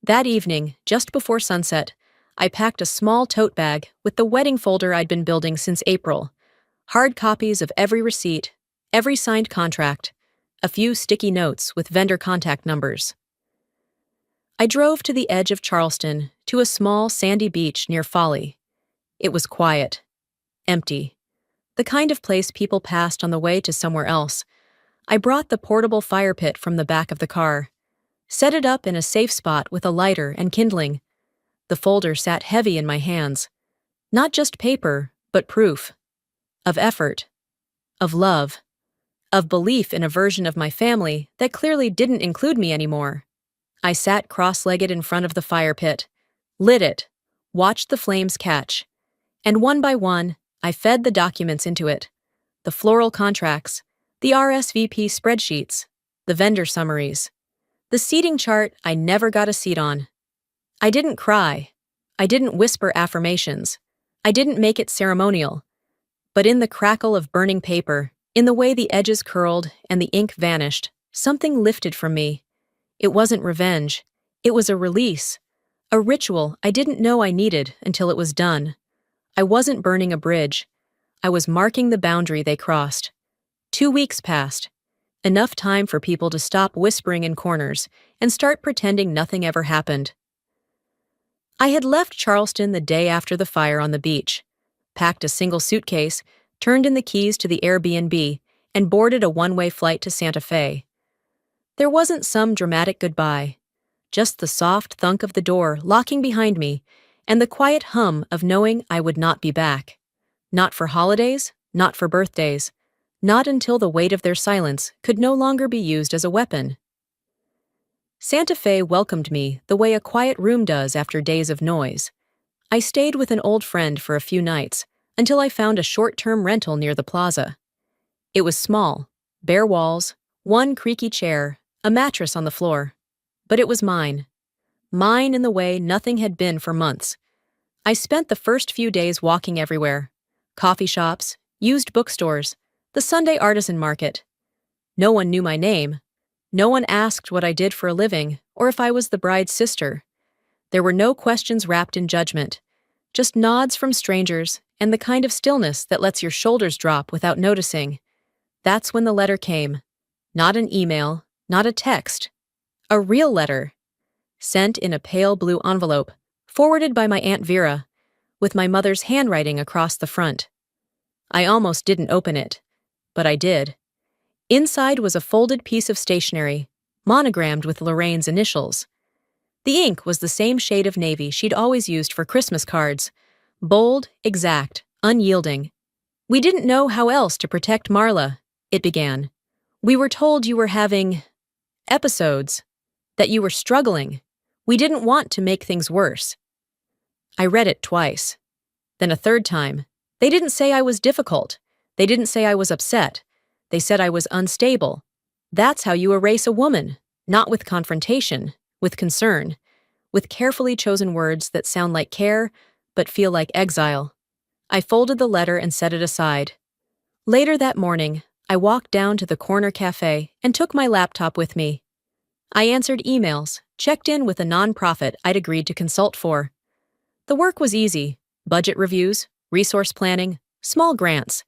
That evening, just before sunset, I packed a small tote bag with the wedding folder I'd been building since April. Hard copies of every receipt, every signed contract, a few sticky notes with vendor contact numbers. I drove to the edge of Charleston, to a small sandy beach near Folly. It was quiet, empty, the kind of place people passed on the way to somewhere else. I brought the portable fire pit from the back of the car, set it up in a safe spot with a lighter and kindling. The folder sat heavy in my hands. Not just paper, but proof. Of effort. Of love. Of belief in a version of my family that clearly didn't include me anymore. I sat cross-legged in front of the fire pit, lit it, watched the flames catch, and one by one, I fed the documents into it. The floral contracts, the RSVP spreadsheets, the vendor summaries, the seating chart I never got a seat on. I didn't cry. I didn't whisper affirmations. I didn't make it ceremonial. But in the crackle of burning paper, in the way the edges curled and the ink vanished, something lifted from me. It wasn't revenge. It was a release A ritual I didn't know I needed until it was done. I wasn't burning a bridge. I was marking the boundary they crossed. 2 weeks passed. Enough time for people to stop whispering in corners and start pretending nothing ever happened. I had left Charleston the day after the fire on the beach, packed a single suitcase, turned in the keys to the Airbnb, and boarded a one-way flight to Santa Fe. There wasn't some dramatic goodbye, just the soft thunk of the door locking behind me and the quiet hum of knowing I would not be back. Not for holidays, not for birthdays, not until the weight of their silence could no longer be used as a weapon. Santa Fe welcomed me the way a quiet room does after days of noise. I stayed with an old friend for a few nights until I found a short-term rental near the plaza. It was small, bare walls, one creaky chair, a mattress on the floor. But it was mine. Mine in the way nothing had been for months. I spent the first few days walking everywhere. Coffee shops, used bookstores, the Sunday artisan market. No one knew my name. No one asked what I did for a living or if I was the bride's sister. There were no questions wrapped in judgment, just nods from strangers and the kind of stillness that lets your shoulders drop without noticing. That's when the letter came. Not an email, not a text. A real letter. Sent in a pale blue envelope, forwarded by my Aunt Vera, with my mother's handwriting across the front. I almost didn't open it, but I did. Inside was a folded piece of stationery, monogrammed with Lorraine's initials. The ink was the same shade of navy she'd always used for Christmas cards. Bold, exact, unyielding. "We didn't know how else to protect Marla," it began. "We were told you were having episodes, that you were struggling. We didn't want to make things worse." I read it twice. Then a third time. They didn't say I was difficult. They didn't say I was upset. They said I was unstable. That's how you erase a woman, not with confrontation, with concern, with carefully chosen words that sound like care but feel like exile. I folded the letter and set it aside. Later that morning, I walked down to the corner cafe and took my laptop with me. I answered emails, checked in with a nonprofit I'd agreed to consult for. The work was easy: budget reviews, resource planning, small grants.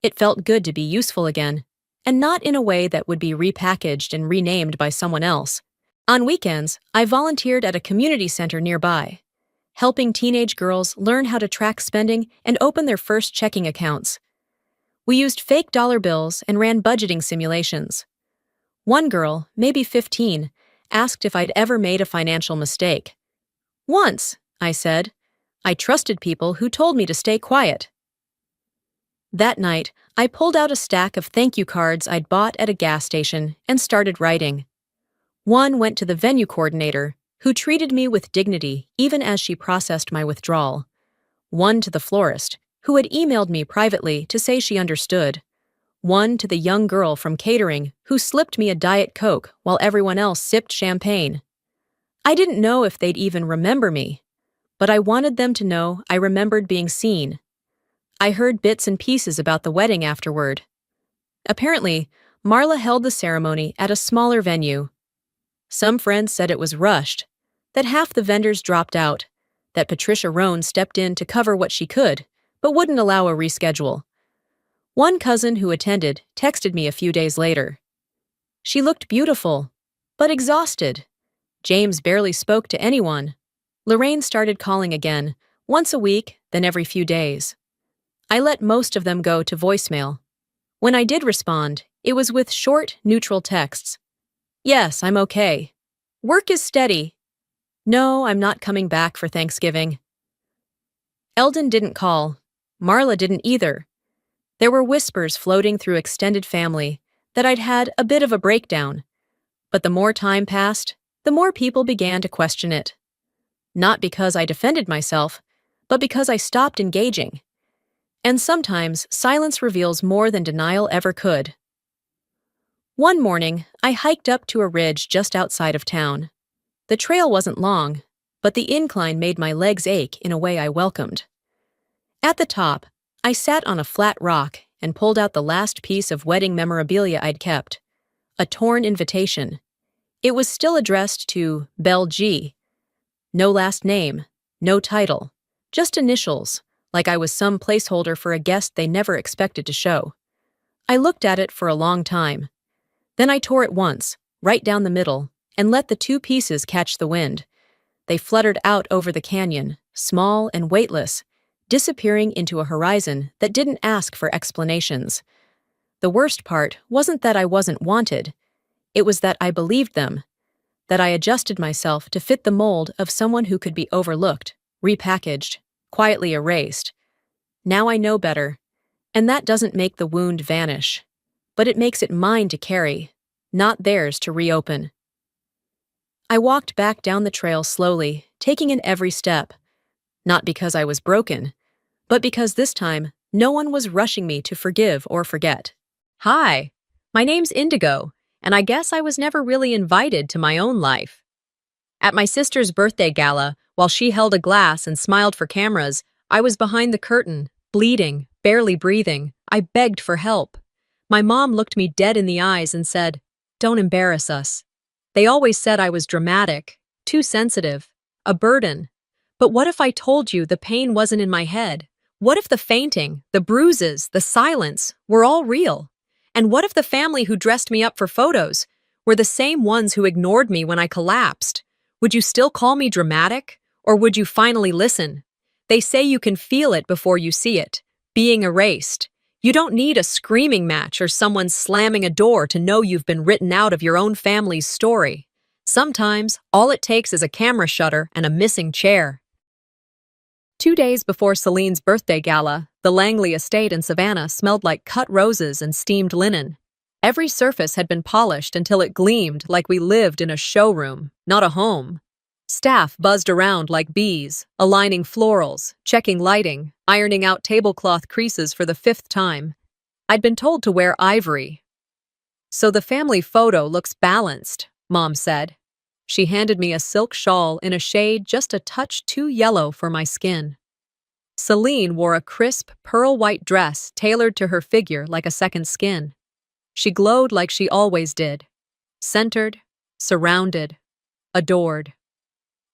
It felt good to be useful again, and not in a way that would be repackaged and renamed by someone else. On weekends, I volunteered at a community center nearby, helping teenage girls learn how to track spending and open their first checking accounts. We used fake dollar bills and ran budgeting simulations. One girl, maybe 15, asked if I'd ever made a financial mistake. "Once," I said. "I trusted people who told me to stay quiet." That night, I pulled out a stack of thank you cards I'd bought at a gas station and started writing. One went to the venue coordinator, who treated me with dignity even as she processed my withdrawal. One to the florist, who had emailed me privately to say she understood. One to the young girl from catering who slipped me a Diet Coke while everyone else sipped champagne. I didn't know if they'd even remember me, but I wanted them to know I remembered being seen. I heard bits and pieces about the wedding afterward. Apparently, Marla held the ceremony at a smaller venue. Some friends said it was rushed, that half the vendors dropped out, that Patricia Roan stepped in to cover what she could, but wouldn't allow a reschedule. One cousin who attended texted me a few days later. She looked beautiful, but exhausted. James barely spoke to anyone. Lorraine started calling again, once a week, then every few days. I let most of them go to voicemail. When I did respond, it was with short, neutral texts. "Yes, I'm okay. Work is steady. No, I'm not coming back for Thanksgiving." Eldon didn't call. Marla didn't either. There were whispers floating through extended family that I'd had a bit of a breakdown. But the more time passed, the more people began to question it. Not because I defended myself, but because I stopped engaging. And sometimes silence reveals more than denial ever could. One morning, I hiked up to a ridge just outside of town. The trail wasn't long, but the incline made my legs ache in a way I welcomed. At the top, I sat on a flat rock and pulled out the last piece of wedding memorabilia I'd kept, a torn invitation. It was still addressed to Belle G. No last name, no title, just initials, like I was some placeholder for a guest they never expected to show. I looked at it for a long time. Then I tore it once, right down the middle, and let the two pieces catch the wind. They fluttered out over the canyon, small and weightless, disappearing into a horizon that didn't ask for explanations. The worst part wasn't that I wasn't wanted. It was that I believed them, that I adjusted myself to fit the mold of someone who could be overlooked, repackaged, quietly erased. Now I know better, and that doesn't make the wound vanish, but it makes it mine to carry, not theirs to reopen. I walked back down the trail slowly, taking in every step, not because I was broken, but because this time no one was rushing me to forgive or forget. Hi, my name's Indigo, and I guess I was never really invited to my own life. At my sister's birthday gala, while she held a glass and smiled for cameras, I was behind the curtain, bleeding, barely breathing. I begged for help. My mom looked me dead in the eyes and said, "Don't embarrass us." They always said I was dramatic, too sensitive, a burden. But what if I told you the pain wasn't in my head? What if the fainting, the bruises, the silence were all real? And what if the family who dressed me up for photos were the same ones who ignored me when I collapsed? Would you still call me dramatic? Or would you finally listen? They say you can feel it before you see it, being erased. You don't need a screaming match or someone slamming a door to know you've been written out of your own family's story. Sometimes, all it takes is a camera shutter and a missing chair. 2 days before Celine's birthday gala, the Langley estate in Savannah smelled like cut roses and steamed linen. Every surface had been polished until it gleamed like we lived in a showroom, not a home. Staff buzzed around like bees, aligning florals, checking lighting, ironing out tablecloth creases for the 5th time. I'd been told to wear ivory. "So the family photo looks balanced," Mom said. She handed me a silk shawl in a shade just a touch too yellow for my skin. Celine wore a crisp, pearl-white dress tailored to her figure like a second skin. She glowed like she always did. Centered, surrounded, adored.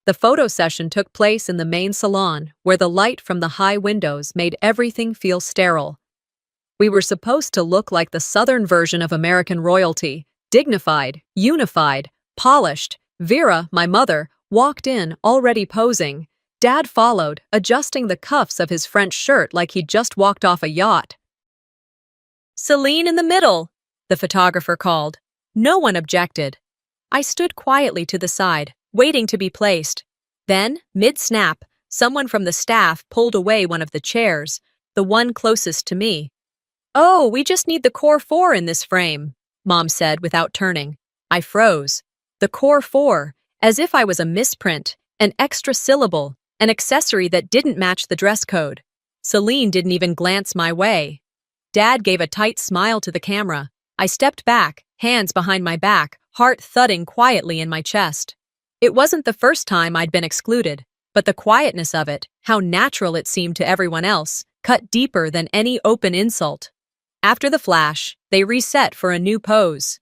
The photo session took place in the main salon, where the light from the high windows made everything feel sterile. We were supposed to look like the southern version of American royalty, dignified, unified, polished. Vera, my mother, walked in, already posing. Dad followed, adjusting the cuffs of his French shirt like he'd just walked off a yacht. "Celine in the middle," the photographer called. No one objected. I stood quietly to the side, waiting to be placed. Then, mid-snap, someone from the staff pulled away one of the chairs, the one closest to me. "Oh, we just need the core 4 in this frame," Mom said without turning. I froze. The core 4, as if I was a misprint, an extra syllable, an accessory that didn't match the dress code. Celine didn't even glance my way. Dad gave a tight smile to the camera. I stepped back, hands behind my back, heart thudding quietly in my chest. It wasn't the first time I'd been excluded, but the quietness of it, how natural it seemed to everyone else, cut deeper than any open insult. After the flash, they reset for a new pose.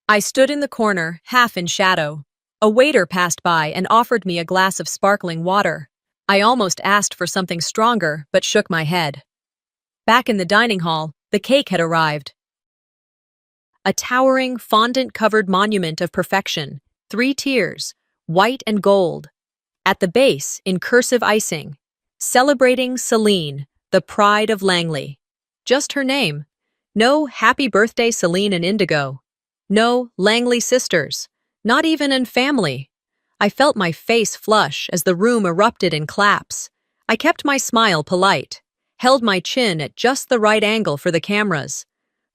I stood in the corner, half in shadow. A waiter passed by and offered me a glass of sparkling water. I almost asked for something stronger, but shook my head. Back in the dining hall, the cake had arrived. A towering, fondant-covered monument of perfection, 3 tiers, white and gold. At the base, in cursive icing, celebrating Celine, the pride of Langley. Just her name. No "Happy Birthday Celine and Indigo." No Langley sisters. Not even in family. I felt my face flush as the room erupted in claps. I kept my smile polite, held my chin at just the right angle for the cameras.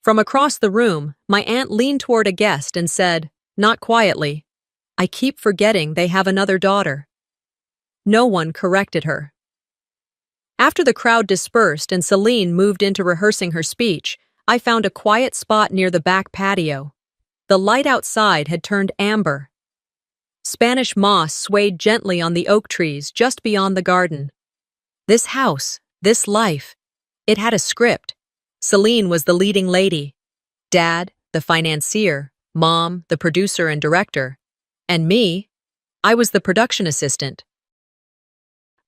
From across the room, my aunt leaned toward a guest and said, not quietly, "I keep forgetting they have another daughter." No one corrected her. After the crowd dispersed and Celine moved into rehearsing her speech, I found a quiet spot near the back patio. The light outside had turned amber. Spanish moss swayed gently on the oak trees just beyond the garden. This house, this life, it had a script. Celine was the leading lady. Dad, the financier. Mom, the producer and director. And me, I was the production assistant.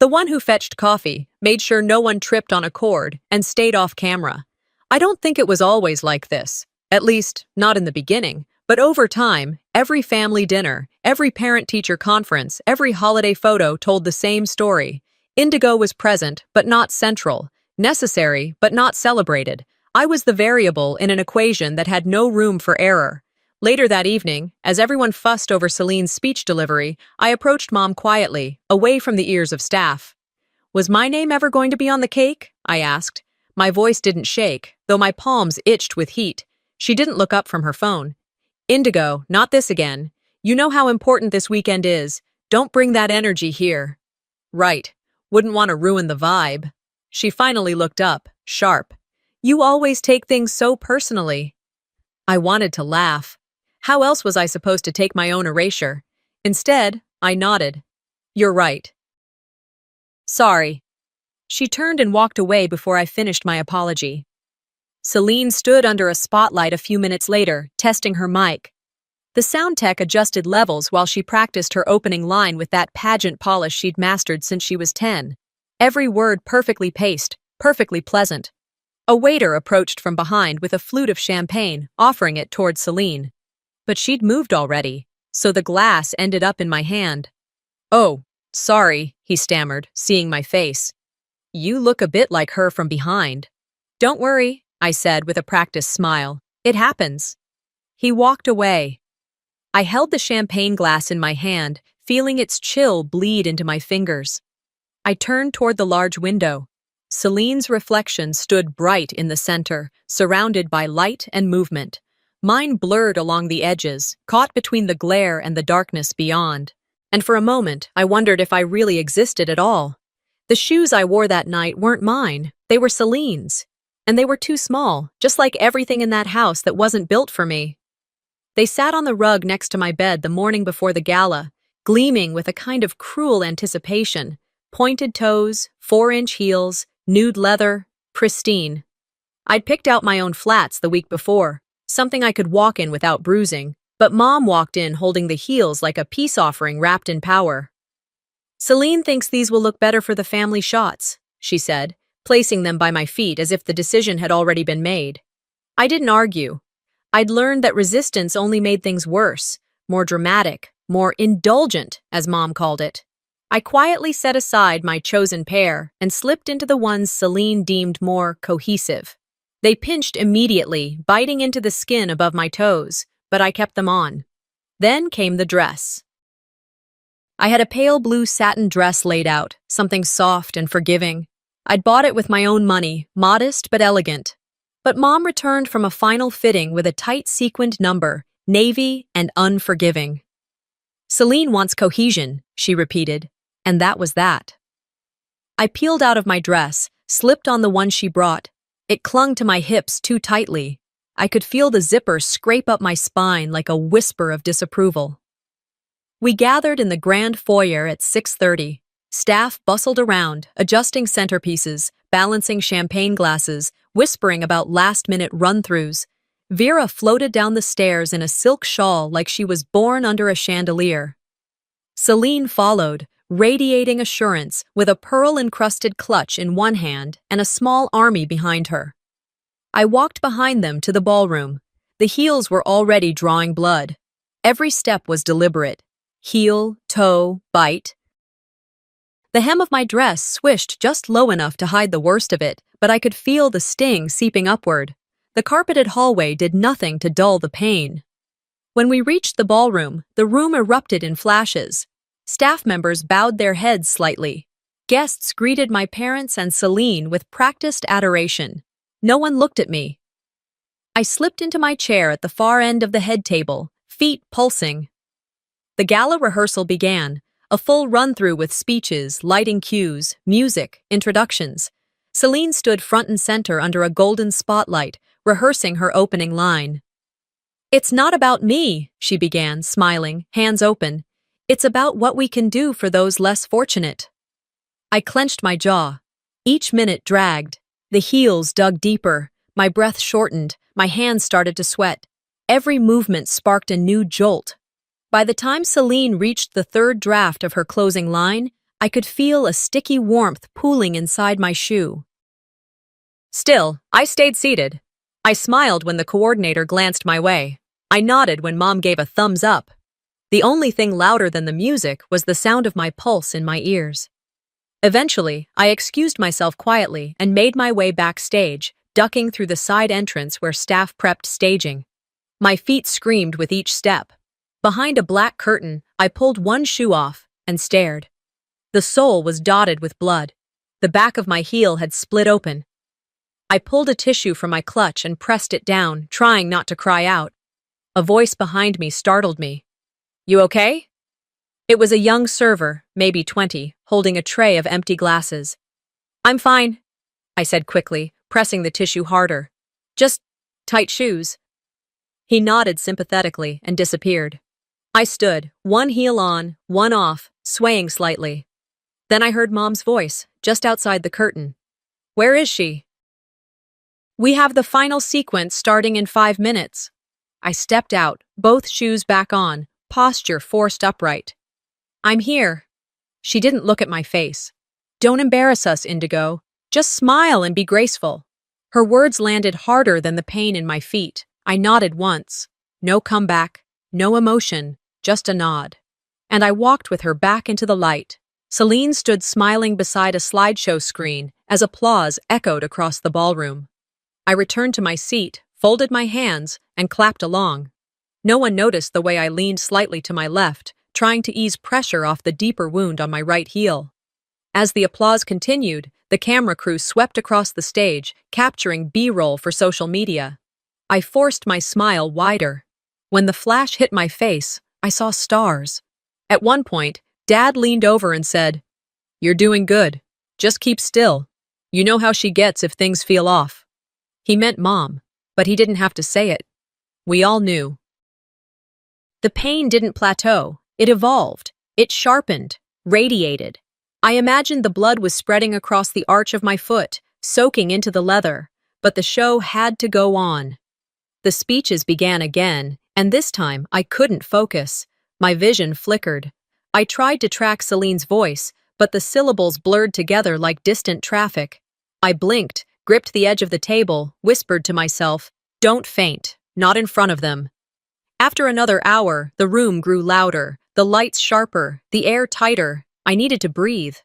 The one who fetched coffee, made sure no one tripped on a cord, and stayed off camera. I don't think it was always like this. At least, not in the beginning. But over time, every family dinner, every parent-teacher conference, every holiday photo told the same story. Indigo was present, but not central. Necessary, but not celebrated. I was the variable in an equation that had no room for error. Later that evening, as everyone fussed over Celine's speech delivery, I approached Mom quietly, away from the ears of staff. "Was my name ever going to be on the cake?" I asked. My voice didn't shake, though my palms itched with heat. She didn't look up from her phone. "Indigo, not this again. You know how important this weekend is. Don't bring that energy here." "Right. Wouldn't want to ruin the vibe." She finally looked up, sharp. "You always take things so personally." I wanted to laugh. How else was I supposed to take my own erasure? Instead, I nodded. "You're right." "Sorry." She turned and walked away before I finished my apology. Celine stood under a spotlight a few minutes later, testing her mic. The sound tech adjusted levels while she practiced her opening line with that pageant polish she'd mastered since she was 10. Every word perfectly paced, perfectly pleasant. A waiter approached from behind with a flute of champagne, offering it toward Celine. But she'd moved already, so the glass ended up in my hand. "Oh, sorry," he stammered, seeing my face. "You look a bit like her from behind." "Don't worry," I said with a practiced smile. "It happens." He walked away. I held the champagne glass in my hand, feeling its chill bleed into my fingers. I turned toward the large window. Celine's reflection stood bright in the center, surrounded by light and movement. Mine blurred along the edges, caught between the glare and the darkness beyond. And for a moment, I wondered if I really existed at all. The shoes I wore that night weren't mine. They were Celine's. And they were too small, just like everything in that house that wasn't built for me. They sat on the rug next to my bed the morning before the gala, gleaming with a kind of cruel anticipation. Pointed toes, 4-inch heels, nude leather, pristine. I'd picked out my own flats the week before, something I could walk in without bruising, but Mom walked in holding the heels like a peace offering wrapped in power. "Celine thinks these will look better for the family shots," she said, placing them by my feet as if the decision had already been made. I didn't argue. I'd learned that resistance only made things worse, more dramatic, more indulgent, as Mom called it. I quietly set aside my chosen pair and slipped into the ones Celine deemed more cohesive. They pinched immediately, biting into the skin above my toes, but I kept them on. Then came the dress. I had a pale blue satin dress laid out, something soft and forgiving. I'd bought it with my own money, modest but elegant. But Mom returned from a final fitting with a tight sequined number, navy and unforgiving. "Celine wants cohesion," she repeated, and that was that. I peeled out of my dress, slipped on the one she brought. It clung to my hips too tightly. I could feel the zipper scrape up my spine like a whisper of disapproval. We gathered in the grand foyer at 6:30. Staff bustled around, adjusting centerpieces, balancing champagne glasses, whispering about last-minute run-throughs. Vera floated down the stairs in a silk shawl like she was born under a chandelier. Celine followed, radiating assurance, with a pearl-encrusted clutch in one hand and a small army behind her. I walked behind them to the ballroom. The heels were already drawing blood. Every step was deliberate. Heel, toe, bite. The hem of my dress swished just low enough to hide the worst of it, but I could feel the sting seeping upward. The carpeted hallway did nothing to dull the pain. When we reached the ballroom, the room erupted in flashes. Staff members bowed their heads slightly. Guests greeted my parents and Celine with practiced adoration. No one looked at me. I slipped into my chair at the far end of the head table, feet pulsing. The gala rehearsal began, a full run-through with speeches, lighting cues, music, introductions. Celine stood front and center under a golden spotlight, rehearsing her opening line. "It's not about me," she began, smiling, hands open. "It's about what we can do for those less fortunate." I clenched my jaw. Each minute dragged. The heels dug deeper. My breath shortened. My hands started to sweat. Every movement sparked a new jolt. By the time Celine reached the third draft of her closing line, I could feel a sticky warmth pooling inside my shoe. Still, I stayed seated. I smiled when the coordinator glanced my way. I nodded when Mom gave a thumbs up. The only thing louder than the music was the sound of my pulse in my ears. Eventually, I excused myself quietly and made my way backstage, ducking through the side entrance where staff prepped staging. My feet screamed with each step. Behind a black curtain, I pulled one shoe off and stared. The sole was dotted with blood. The back of my heel had split open. I pulled a tissue from my clutch and pressed it down, trying not to cry out. A voice behind me startled me. "You okay?" It was a young server, maybe 20, holding a tray of empty glasses. "I'm fine," I said quickly, pressing the tissue harder. "Just tight shoes." He nodded sympathetically and disappeared. I stood, one heel on, one off, swaying slightly. Then I heard Mom's voice, just outside the curtain. "Where is she?" "We have the final sequence starting in 5 minutes." I stepped out, both shoes back on, posture forced upright. "I'm here." She didn't look at my face. "Don't embarrass us, Indigo. Just smile and be graceful." Her words landed harder than the pain in my feet. I nodded once. No comeback, no emotion, just a nod. And I walked with her back into the light. Celine stood smiling beside a slideshow screen as applause echoed across the ballroom. I returned to my seat, folded my hands, and clapped along. No one noticed the way I leaned slightly to my left, trying to ease pressure off the deeper wound on my right heel. As the applause continued, the camera crew swept across the stage, capturing B-roll for social media. I forced my smile wider. When the flash hit my face, I saw stars. At one point, Dad leaned over and said, "You're doing good. Just keep still. You know how she gets if things feel off." He meant Mom, but he didn't have to say it. We all knew. The pain didn't plateau. It evolved. It sharpened, radiated. I imagined the blood was spreading across the arch of my foot, soaking into the leather, but the show had to go on. The speeches began again, and this time I couldn't focus. My vision flickered. I tried to track Celine's voice, but the syllables blurred together like distant traffic. I blinked, gripped the edge of the table, whispered to myself, "Don't faint, not in front of them." After another hour, the room grew louder, the lights sharper, the air tighter. I needed to breathe.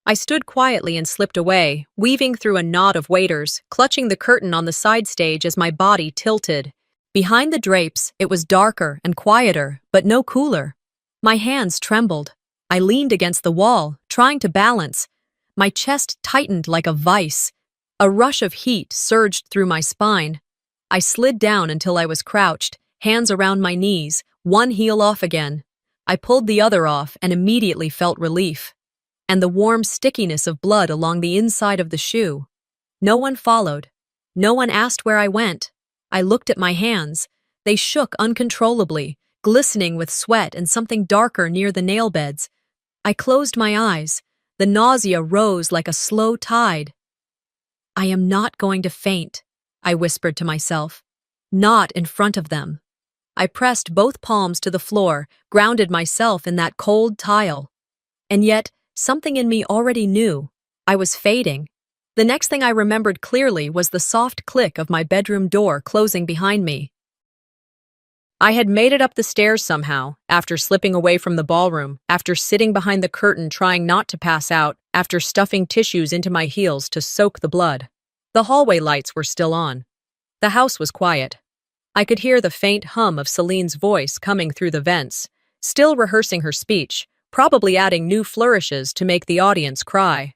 I stood quietly and slipped away, weaving through a knot of waiters, clutching the curtain on the side stage as my body tilted. Behind the drapes, it was darker and quieter, but no cooler. My hands trembled. I leaned against the wall, trying to balance. My chest tightened like a vice. A rush of heat surged through my spine. I slid down until I was crouched, hands around my knees, one heel off again. I pulled the other off and immediately felt relief. And the warm stickiness of blood along the inside of the shoe. No one followed. No one asked where I went. I looked at my hands. They shook uncontrollably, glistening with sweat and something darker near the nail beds. I closed my eyes. The nausea rose like a slow tide. "I am not going to faint," I whispered to myself. "Not in front of them." I pressed both palms to the floor, grounded myself in that cold tile. And yet, something in me already knew. I was fading. The next thing I remembered clearly was the soft click of my bedroom door closing behind me. I had made it up the stairs somehow, after slipping away from the ballroom, after sitting behind the curtain trying not to pass out, after stuffing tissues into my heels to soak the blood. The hallway lights were still on. The house was quiet. I could hear the faint hum of Celine's voice coming through the vents, still rehearsing her speech, probably adding new flourishes to make the audience cry.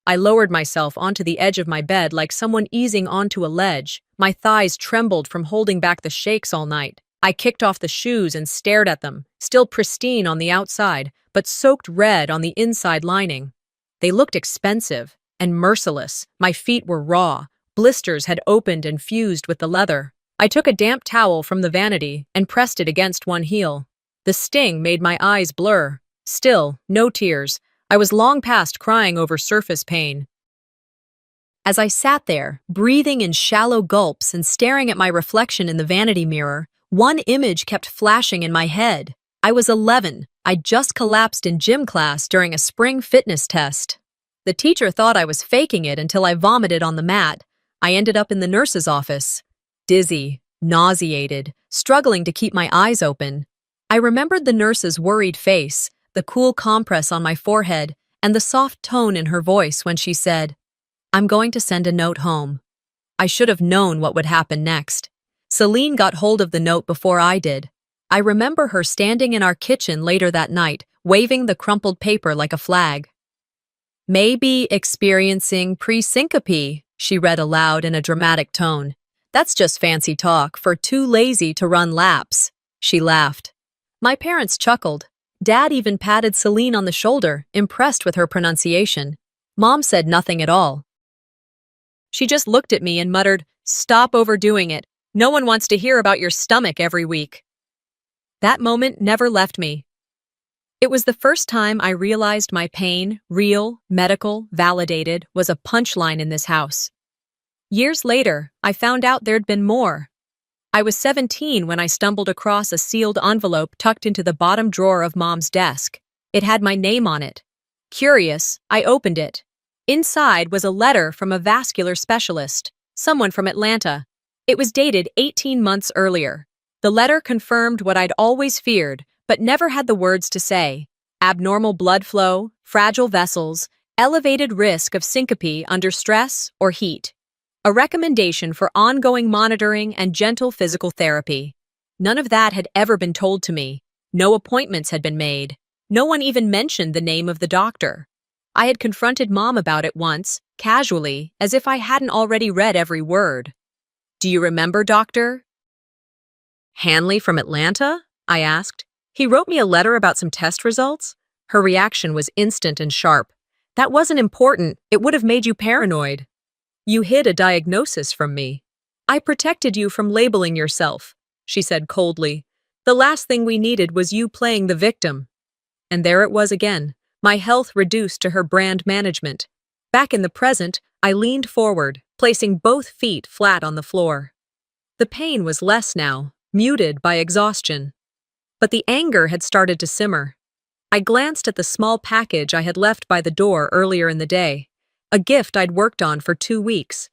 I lowered myself onto the edge of my bed like someone easing onto a ledge. My thighs trembled from holding back the shakes all night. I kicked off the shoes and stared at them, still pristine on the outside, but soaked red on the inside lining. They looked expensive and merciless. My feet were raw. Blisters had opened and fused with the leather. I took a damp towel from the vanity and pressed it against one heel. The sting made my eyes blur. Still, no tears. I was long past crying over surface pain. As I sat there, breathing in shallow gulps and staring at my reflection in the vanity mirror, one image kept flashing in my head. I was 11. I just collapsed in gym class during a spring fitness test. The teacher thought I was faking it until I vomited on the mat. I ended up in the nurse's office, dizzy, nauseated, struggling to keep my eyes open. I remembered the nurse's worried face, the cool compress on my forehead, and the soft tone in her voice when she said, "I'm going to send a note home." I should have known what would happen next. Celine got hold of the note before I did. I remember her standing in our kitchen later that night, waving the crumpled paper like a flag. "Maybe experiencing pre-syncope," she read aloud in a dramatic tone. "That's just fancy talk for too lazy to run laps." She laughed. My parents chuckled. Dad even patted Celine on the shoulder, impressed with her pronunciation. Mom said nothing at all. She just looked at me and muttered, "Stop overdoing it. No one wants to hear about your stomach every week." That moment never left me. It was the first time I realized my pain, real, medical, validated, was a punchline in this house. Years later, I found out there'd been more. I was 17 when I stumbled across a sealed envelope tucked into the bottom drawer of Mom's desk. It had my name on it. Curious, I opened it. Inside was a letter from a vascular specialist, someone from Atlanta. It was dated 18 months earlier. The letter confirmed what I'd always feared, but never had the words to say: abnormal blood flow, fragile vessels, elevated risk of syncope under stress or heat. A recommendation for ongoing monitoring and gentle physical therapy. None of that had ever been told to me. No appointments had been made. No one even mentioned the name of the doctor. I had confronted Mom about it once, casually, as if I hadn't already read every word. "Do you remember, Doctor Hanley from Atlanta?" I asked. "He wrote me a letter about some test results." Her reaction was instant and sharp. "That wasn't important. It would have made you paranoid." "You hid a diagnosis from me." "I protected you from labeling yourself," she said coldly. "The last thing we needed was you playing the victim." And there it was again, my health reduced to her brand management. Back in the present, I leaned forward, placing both feet flat on the floor. The pain was less now, muted by exhaustion. But the anger had started to simmer. I glanced at the small package I had left by the door earlier in the day, a gift I'd worked on for 2 weeks.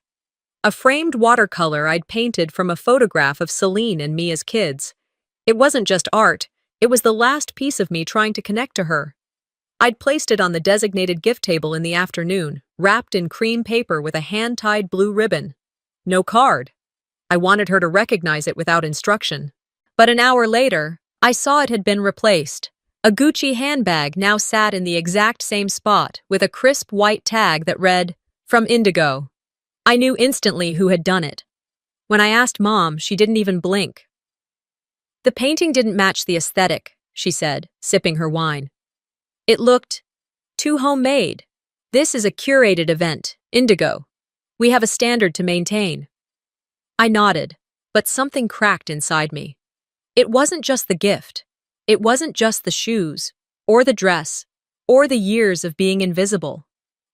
A framed watercolor I'd painted from a photograph of Celine and me as kids. It wasn't just art, it was the last piece of me trying to connect to her. I'd placed it on the designated gift table in the afternoon, wrapped in cream paper with a hand-tied blue ribbon. No card. I wanted her to recognize it without instruction. But an hour later, I saw it had been replaced. A Gucci handbag now sat in the exact same spot, with a crisp white tag that read, "From Indigo." I knew instantly who had done it. When I asked Mom, she didn't even blink. "The painting didn't match the aesthetic," she said, sipping her wine. "It looked too homemade. This is a curated event, Indigo. We have a standard to maintain." I nodded, but something cracked inside me. It wasn't just the gift. It wasn't just the shoes, or the dress, or the years of being invisible.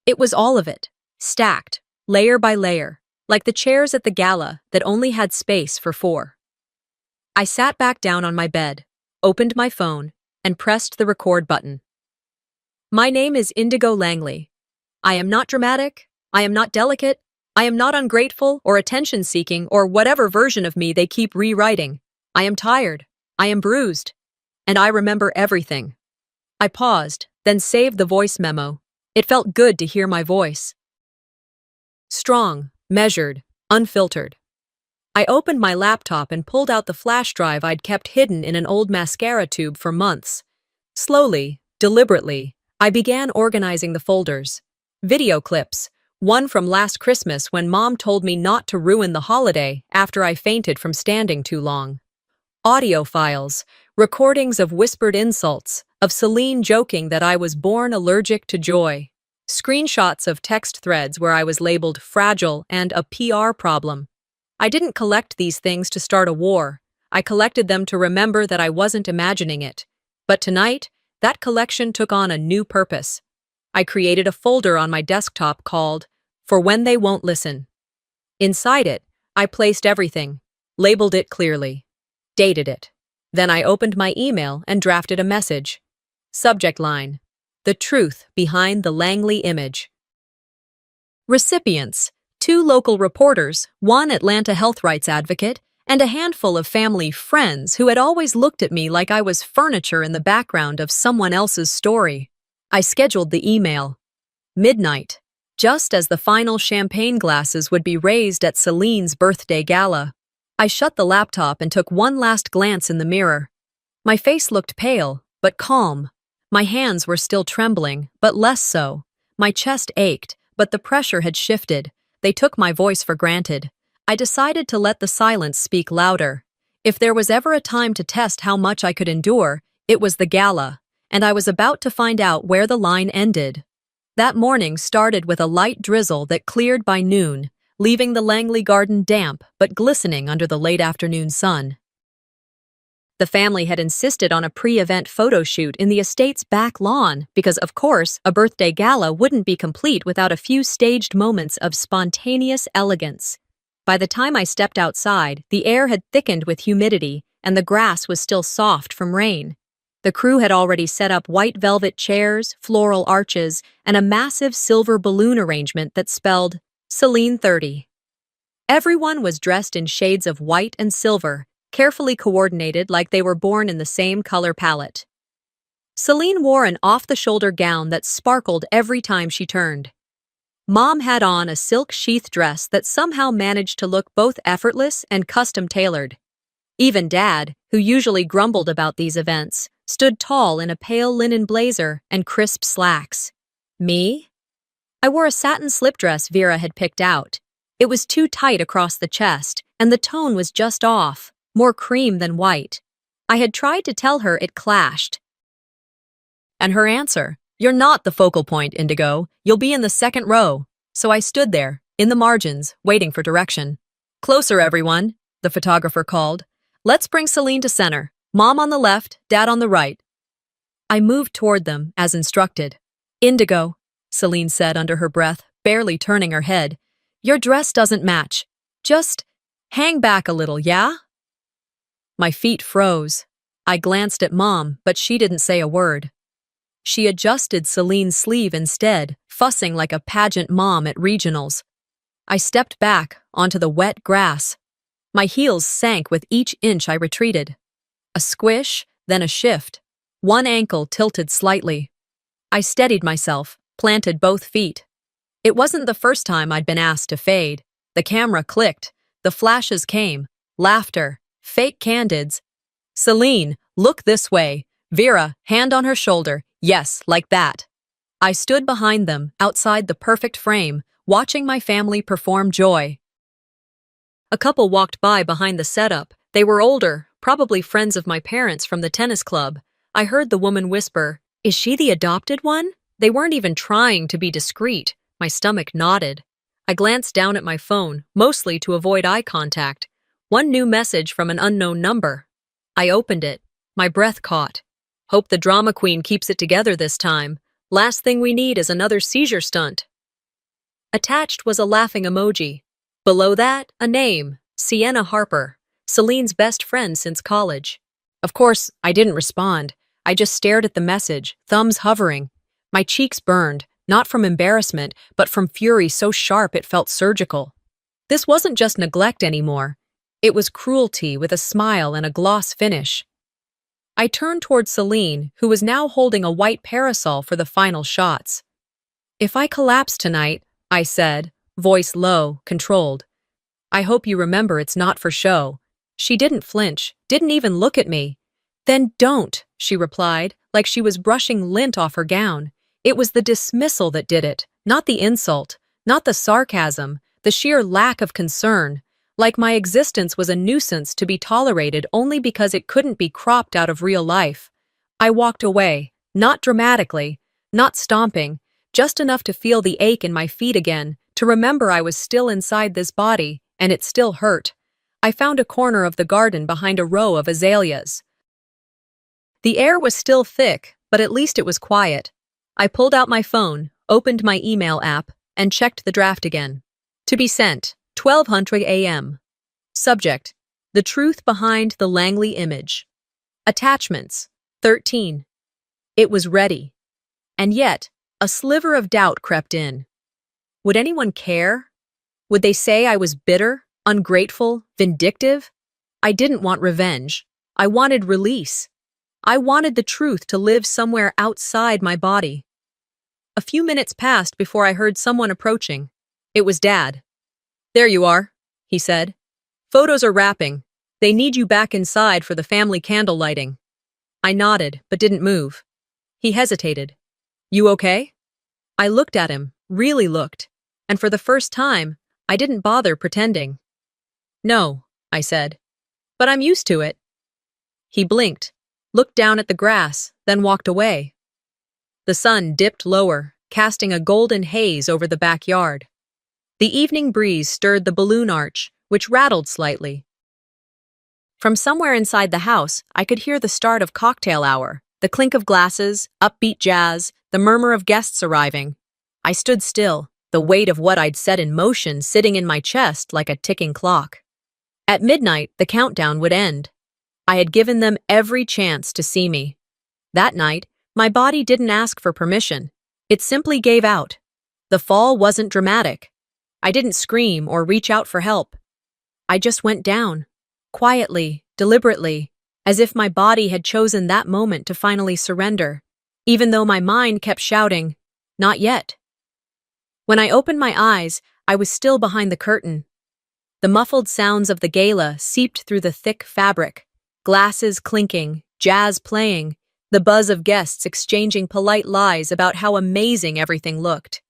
It was all of it, stacked, layer by layer, like the chairs at the gala that only had space for 4. I sat back down on my bed, opened my phone, and pressed the record button. "My name is Indigo Langley. I am not dramatic, I am not delicate, I am not ungrateful or attention-seeking or whatever version of me they keep rewriting. I am tired, I am bruised, and I remember everything." I paused, then saved the voice memo. It felt good to hear my voice. Strong, measured, unfiltered. I opened my laptop and pulled out the flash drive I'd kept hidden in an old mascara tube for months. Slowly, deliberately, I began organizing the folders. Video clips, one from last Christmas when Mom told me not to ruin the holiday after I fainted from standing too long. Audio files, recordings of whispered insults, of Celine joking that I was born allergic to joy. Screenshots of text threads where I was labeled fragile and a PR problem. I didn't collect these things to start a war. I collected them to remember that I wasn't imagining it. But tonight, that collection took on a new purpose. I created a folder on my desktop called "For When They Won't Listen." Inside it, I placed everything, labeled it clearly, dated it. Then I opened my email and drafted a message. Subject line: The truth behind the Langley image. Recipients: 2 local reporters, 1 Atlanta health rights advocate, and a handful of family friends who had always looked at me like I was furniture in the background of someone else's story. I scheduled the email. Midnight, just as the final champagne glasses would be raised at Celine's birthday gala. I shut the laptop and took one last glance in the mirror. My face looked pale, but calm. My hands were still trembling, but less so. My chest ached, but the pressure had shifted. They took my voice for granted. I decided to let the silence speak louder. If there was ever a time to test how much I could endure, it was the gala, and I was about to find out where the line ended. That morning started with a light drizzle that cleared by noon, leaving the Langley garden damp but glistening under the late afternoon sun. The family had insisted on a pre-event photo shoot in the estate's back lawn because, of course, a birthday gala wouldn't be complete without a few staged moments of spontaneous elegance. By the time I stepped outside, the air had thickened with humidity, and the grass was still soft from rain. The crew had already set up white velvet chairs, floral arches, and a massive silver balloon arrangement that spelled Celine 30. Everyone was dressed in shades of white and silver, carefully coordinated like they were born in the same color palette. Celine wore an off-the-shoulder gown that sparkled every time she turned. Mom had on a silk sheath dress that somehow managed to look both effortless and custom-tailored. Even Dad, who usually grumbled about these events, stood tall in a pale linen blazer and crisp slacks. Me? I wore a satin slip dress Vera had picked out. It was too tight across the chest, and the tone was just off, more cream than white. I had tried to tell her it clashed. And her answer: "You're not the focal point, Indigo. You'll be in the second row." So I stood there, in the margins, waiting for direction. "Closer, everyone," the photographer called. "Let's bring Celine to center. Mom on the left, Dad on the right." I moved toward them, as instructed. "Indigo," Celine said under her breath, barely turning her head. "Your dress doesn't match. Just hang back a little, yeah?" My feet froze. I glanced at Mom, but she didn't say a word. She adjusted Celine's sleeve instead, fussing like a pageant mom at regionals. I stepped back onto the wet grass. My heels sank with each inch I retreated. A squish, then a shift. One ankle tilted slightly. I steadied myself, planted both feet. It wasn't the first time I'd been asked to fade. The camera clicked. The flashes came. Laughter. Fake candids. "Celine, look this way." Vera, hand on her shoulder. "Yes, like that." I stood behind them, outside the perfect frame, watching my family perform joy. A couple walked by behind the setup. They were older, probably friends of my parents from the tennis club. I heard the woman whisper, "Is she the adopted one?" They weren't even trying to be discreet. My stomach knotted. I glanced down at my phone, mostly to avoid eye contact. One new message from an unknown number. I opened it. My breath caught. "Hope the drama queen keeps it together this time. Last thing we need is another seizure stunt." Attached was a laughing emoji. Below that, a name, Sienna Harper, Celine's best friend since college. Of course, I didn't respond. I just stared at the message, thumbs hovering. My cheeks burned, not from embarrassment, but from fury so sharp it felt surgical. This wasn't just neglect anymore. It was cruelty with a smile and a gloss finish. I turned toward Celine, who was now holding a white parasol for the final shots. "If I collapse tonight," I said, voice low, controlled, "I hope you remember it's not for show." She didn't flinch, didn't even look at me. "Then don't," she replied, like she was brushing lint off her gown. It was the dismissal that did it, not the insult, not the sarcasm, the sheer lack of concern. Like my existence was a nuisance to be tolerated only because it couldn't be cropped out of real life. I walked away, not dramatically, not stomping, just enough to feel the ache in my feet again, to remember I was still inside this body, and it still hurt. I found a corner of the garden behind a row of azaleas. The air was still thick, but at least it was quiet. I pulled out my phone, opened my email app, and checked the draft again. To be sent, 1200 a.m. Subject: The truth behind the Langley image. Attachments. 13. It was ready. And yet, a sliver of doubt crept in. Would anyone care? Would they say I was bitter, ungrateful, vindictive? I didn't want revenge. I wanted release. I wanted the truth to live somewhere outside my body. A few minutes passed before I heard someone approaching. It was Dad. "There you are," he said. "Photos are wrapping. They need you back inside for the family candle lighting." I nodded, but didn't move. He hesitated. "You okay?" I looked at him, really looked, and for the first time, I didn't bother pretending. "No," I said, "but I'm used to it." He blinked, looked down at the grass, then walked away. The sun dipped lower, casting a golden haze over the backyard. The evening breeze stirred the balloon arch, which rattled slightly. From somewhere inside the house, I could hear the start of cocktail hour, the clink of glasses, upbeat jazz, the murmur of guests arriving. I stood still, the weight of what I'd set in motion sitting in my chest like a ticking clock. At midnight, the countdown would end. I had given them every chance to see me. That night, my body didn't ask for permission. It simply gave out. The fall wasn't dramatic. I didn't scream or reach out for help. I just went down, quietly, deliberately, as if my body had chosen that moment to finally surrender, even though my mind kept shouting, "Not yet." When I opened my eyes, I was still behind the curtain. The muffled sounds of the gala seeped through the thick fabric, glasses clinking, jazz playing, the buzz of guests exchanging polite lies about how amazing everything looked.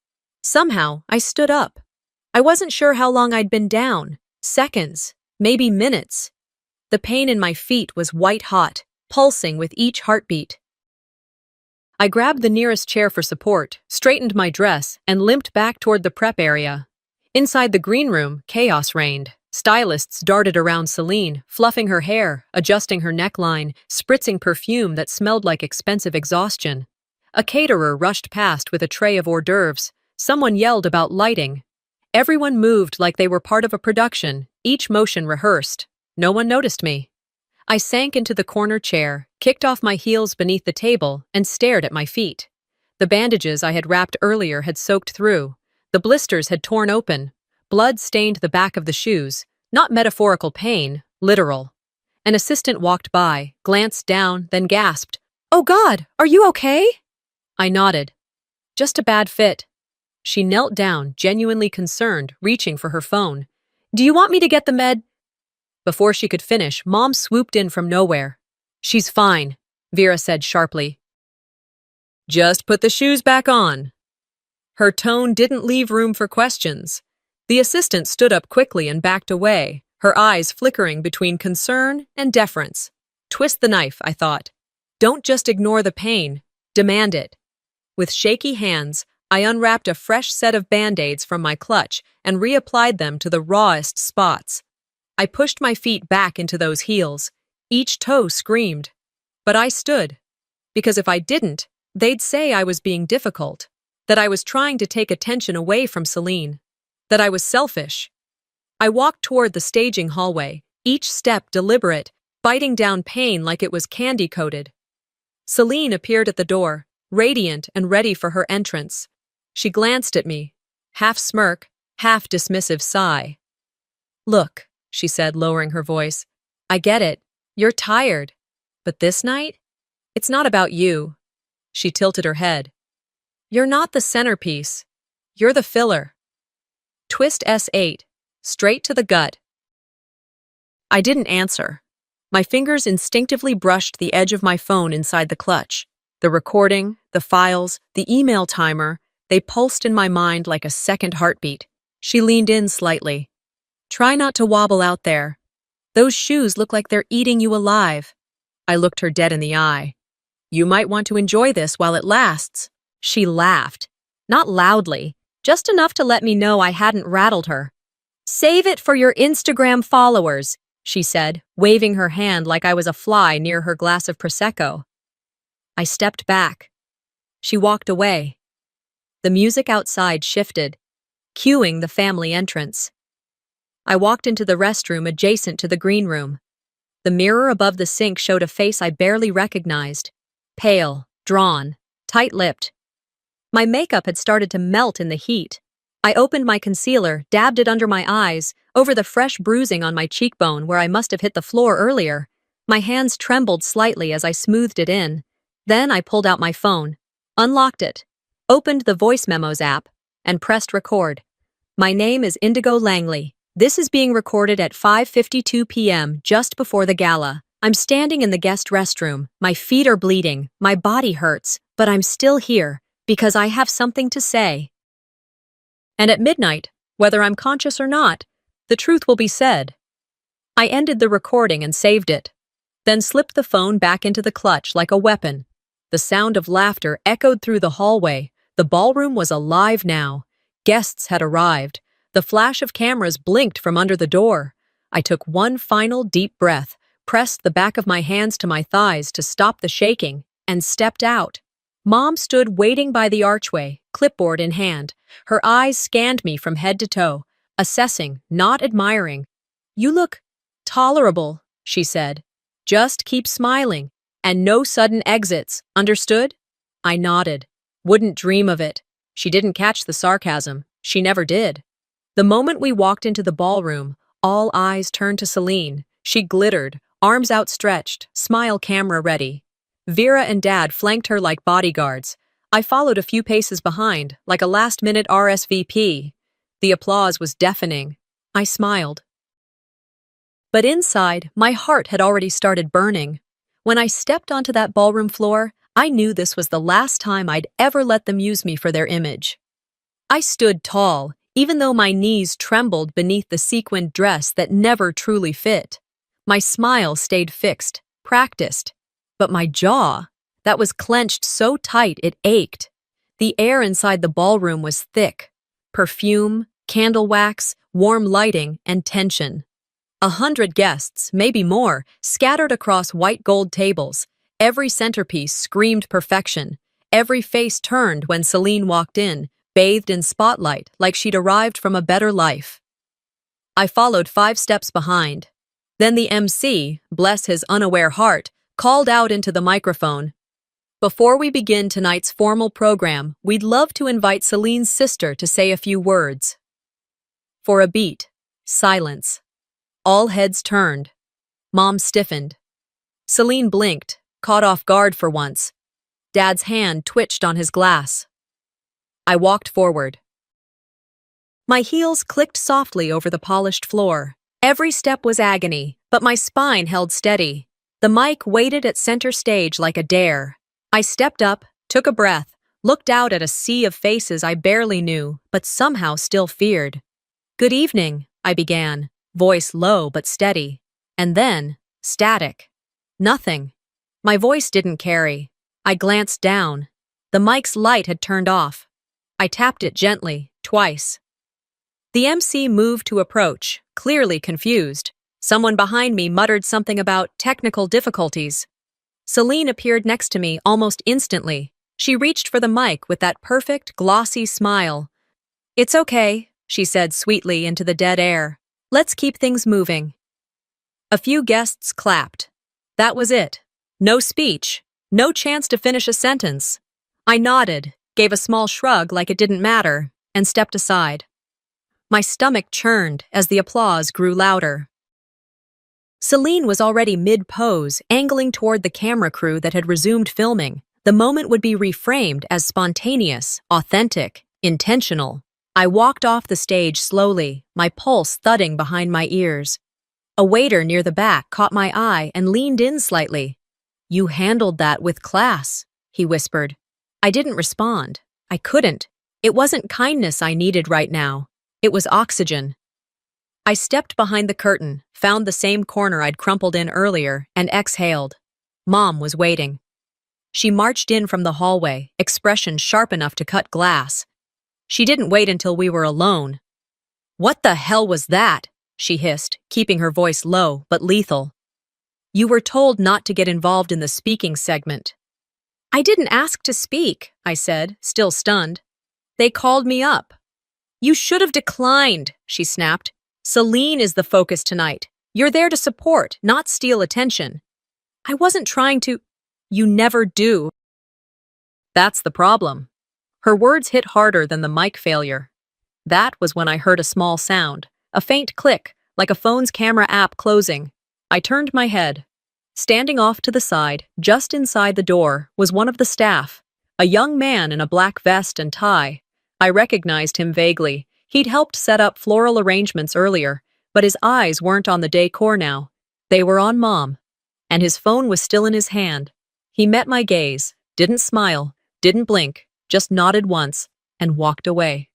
Somehow, I stood up. I wasn't sure how long I'd been down, seconds, maybe minutes. The pain in my feet was white-hot, pulsing with each heartbeat. I grabbed the nearest chair for support, straightened my dress, and limped back toward the prep area. Inside the green room, chaos reigned. Stylists darted around Celine, fluffing her hair, adjusting her neckline, spritzing perfume that smelled like expensive exhaustion. A caterer rushed past with a tray of hors d'oeuvres. Someone yelled about lighting. Everyone moved like they were part of a production, each motion rehearsed. No one noticed me. I sank into the corner chair, kicked off my heels beneath the table, and stared at my feet. The bandages I had wrapped earlier had soaked through. The blisters had torn open. Blood stained the back of the shoes. Not metaphorical pain, literal. An assistant walked by, glanced down, then gasped, "Oh God, are you okay?" I nodded. "Just a bad fit." She knelt down, genuinely concerned, reaching for her phone. "Do you want me to get the med?" Before she could finish, Mom swooped in from nowhere. "She's fine," Vera said sharply. "Just put the shoes back on." Her tone didn't leave room for questions. The assistant stood up quickly and backed away, her eyes flickering between concern and deference. Twist the knife, I thought. Don't just ignore the pain, demand it. With shaky hands, I unwrapped a fresh set of Band-Aids from my clutch and reapplied them to the rawest spots. I pushed my feet back into those heels. Each toe screamed. But I stood. Because if I didn't, they'd say I was being difficult, that I was trying to take attention away from Celine, that I was selfish. I walked toward the staging hallway, each step deliberate, biting down pain like it was candy-coated. Celine appeared at the door, radiant and ready for her entrance. She glanced at me, half smirk, half dismissive sigh. "Look," she said, lowering her voice, "I get it. You're tired. But this night? It's not about you." She tilted her head. "You're not the centerpiece. You're the filler. Twist S8, straight to the gut." I didn't answer. My fingers instinctively brushed the edge of my phone inside the clutch. The recording, the files, the email timer, they pulsed in my mind like a second heartbeat. She leaned in slightly. "Try not to wobble out there. Those shoes look like they're eating you alive." I looked her dead in the eye. "You might want to enjoy this while it lasts." She laughed. Not loudly, just enough to let me know I hadn't rattled her. "Save it for your Instagram followers," she said, waving her hand like I was a fly near her glass of Prosecco. I stepped back. She walked away. The music outside shifted, cueing the family entrance. I walked into the restroom adjacent to the green room. The mirror above the sink showed a face I barely recognized. Pale, drawn, tight-lipped. My makeup had started to melt in the heat. I opened my concealer, dabbed it under my eyes, over the fresh bruising on my cheekbone where I must have hit the floor earlier. My hands trembled slightly as I smoothed it in. Then I pulled out my phone, unlocked it, opened the voice memos app, and pressed record. My name is Indigo Langley. This is being recorded at 5:52 p.m. just before the gala. I'm standing in the guest restroom. My feet are bleeding. My body hurts. But I'm still here because I have something to say. And at midnight, whether I'm conscious or not, the truth will be said. I ended the recording and saved it, then slipped the phone back into the clutch like a weapon. The sound of laughter echoed through the hallway. The ballroom was alive now. Guests had arrived. The flash of cameras blinked from under the door. I took one final deep breath, pressed the back of my hands to my thighs to stop the shaking, and stepped out. Mom stood waiting by the archway, clipboard in hand. Her eyes scanned me from head to toe, assessing, not admiring. "You look tolerable," she said. "Just keep smiling, and no sudden exits, understood?" I nodded. Wouldn't dream of it. She didn't catch the sarcasm. She never did. The moment we walked into the ballroom, all eyes turned to Celine. She glittered, arms outstretched, smile camera ready. Vera and Dad flanked her like bodyguards. I followed a few paces behind, like a last-minute RSVP. The applause was deafening. I smiled. But inside, my heart had already started burning. When I stepped onto that ballroom floor, I knew this was the last time I'd ever let them use me for their image. I stood tall, even though my knees trembled beneath the sequined dress that never truly fit. My smile stayed fixed, practiced. But my jaw, that was clenched so tight it ached. The air inside the ballroom was thick. Perfume, candle wax, warm lighting, and tension. 100 guests, maybe more, scattered across white gold tables. Every centerpiece screamed perfection. Every face turned when Celine walked in, bathed in spotlight like she'd arrived from a better life. I followed 5 steps behind. Then the MC, bless his unaware heart, called out into the microphone. "Before we begin tonight's formal program, we'd love to invite Celine's sister to say a few words." For a beat, silence. All heads turned. Mom stiffened. Celine blinked, caught off guard for once. Dad's hand twitched on his glass. I walked forward. My heels clicked softly over the polished floor. Every step was agony, but my spine held steady. The mic waited at center stage like a dare. I stepped up, took a breath, looked out at a sea of faces I barely knew, but somehow still feared. "Good evening," I began, voice low but steady. And then, static. Nothing. My voice didn't carry. I glanced down. The mic's light had turned off. I tapped it gently, twice. The MC moved to approach, clearly confused. Someone behind me muttered something about technical difficulties. Celine appeared next to me almost instantly. She reached for the mic with that perfect, glossy smile. "It's okay," she said sweetly into the dead air. "Let's keep things moving." A few guests clapped. That was it. No speech. No chance to finish a sentence. I nodded, gave a small shrug like it didn't matter, and stepped aside. My stomach churned as the applause grew louder. Celine was already mid-pose, angling toward the camera crew that had resumed filming. The moment would be reframed as spontaneous, authentic, intentional. I walked off the stage slowly, my pulse thudding behind my ears. A waiter near the back caught my eye and leaned in slightly. "You handled that with class," he whispered. I didn't respond. I couldn't. It wasn't kindness I needed right now. It was oxygen. I stepped behind the curtain, found the same corner I'd crumpled in earlier, and exhaled. Mom was waiting. She marched in from the hallway, expression sharp enough to cut glass. She didn't wait until we were alone. "What the hell was that?" she hissed, keeping her voice low but lethal. "You were told not to get involved in the speaking segment." "I didn't ask to speak," I said, still stunned. "They called me up." "You should have declined," she snapped. "Celine is the focus tonight. You're there to support, not steal attention. I wasn't trying to. You never do. That's the problem. Her words hit harder than the mic failure. That was when I heard a small sound, a faint click, like a phone's camera app closing. I turned my head. Standing off to the side, just inside the door, was one of the staff, a young man in a black vest and tie. I recognized him vaguely. He'd helped set up floral arrangements earlier, but his eyes weren't on the decor now. They were on Mom. And his phone was still in his hand. He met my gaze, didn't smile, didn't blink, just nodded once, and walked away.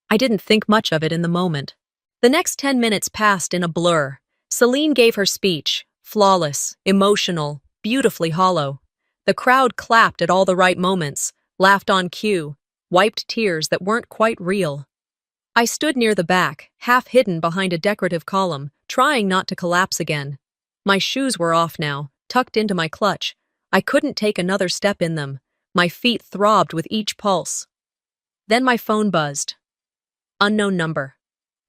I didn't think much of it in the moment. The next 10 minutes passed in a blur. Celine gave her speech, flawless, emotional, beautifully hollow. The crowd clapped at all the right moments, laughed on cue, wiped tears that weren't quite real. I stood near the back, half hidden behind a decorative column, trying not to collapse again. My shoes were off now, tucked into my clutch. I couldn't take another step in them. My feet throbbed with each pulse. Then my phone buzzed. Unknown number.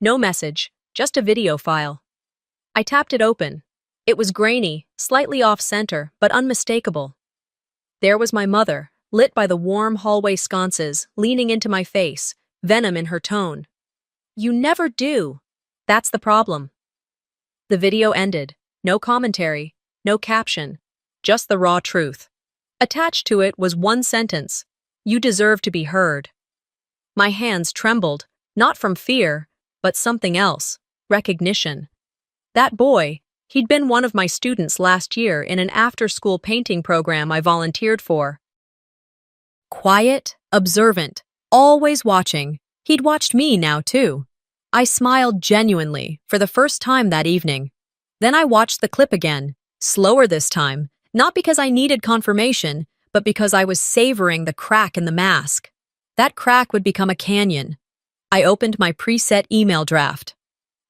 No message, just a video file. I tapped it open. It was grainy, slightly off-center, but unmistakable. There was my mother, lit by the warm hallway sconces, leaning into my face, venom in her tone. You never do. That's the problem. The video ended. No commentary, no caption, just the raw truth. Attached to it was one sentence: you deserve to be heard. My hands trembled, not from fear, but something else, recognition. That boy, he'd been one of my students last year in an after-school painting program I volunteered for. Quiet, observant, always watching. He'd watched me now, too. I smiled genuinely, for the first time that evening. Then I watched the clip again, slower this time, not because I needed confirmation, but because I was savoring the crack in the mask. That crack would become a canyon. I opened my preset email draft.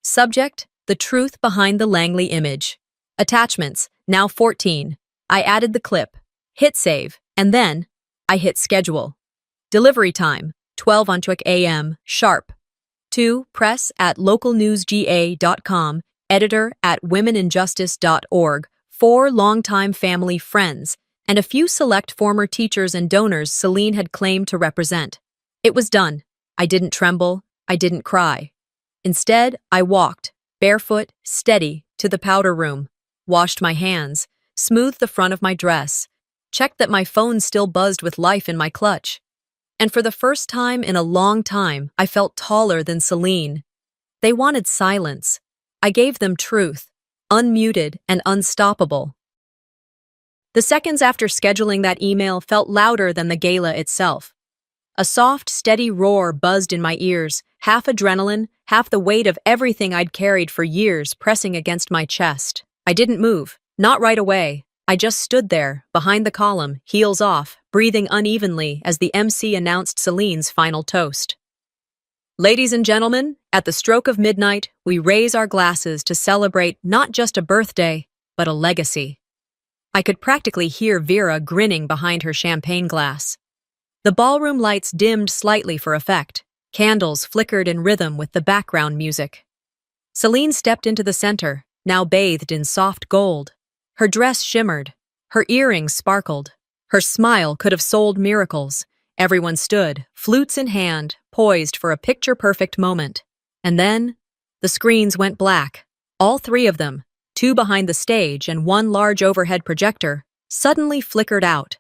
Subject: the truth behind the Langley image. Attachments: now 14. I added the clip, hit save, and then I hit schedule. Delivery time: 12 a.m. sharp. To press@localnewsga.com, editor@womeninjustice.org, 4 longtime family friends, and a few select former teachers and donors Celine had claimed to represent. It was done. I didn't tremble. I didn't cry. Instead, I walked, barefoot, steady, to the powder room, washed my hands, smoothed the front of my dress, checked that my phone still buzzed with life in my clutch. And for the first time in a long time, I felt taller than Celine. They wanted silence. I gave them truth, unmuted and unstoppable. The seconds after scheduling that email felt louder than the gala itself. A soft, steady roar buzzed in my ears, half adrenaline, half the weight of everything I'd carried for years pressing against my chest. I didn't move, not right away. I just stood there, behind the column, heels off, breathing unevenly as the MC announced Celine's final toast. Ladies and gentlemen, at the stroke of midnight, we raise our glasses to celebrate not just a birthday, but a legacy. I could practically hear Vera grinning behind her champagne glass. The ballroom lights dimmed slightly for effect. Candles flickered in rhythm with the background music. Celine stepped into the center, now bathed in soft gold. Her dress shimmered. Her earrings sparkled. Her smile could have sold miracles. Everyone stood, flutes in hand, poised for a picture-perfect moment. And then, the screens went black. All 3 of them, 2 behind the stage and 1 large overhead projector, suddenly flickered out.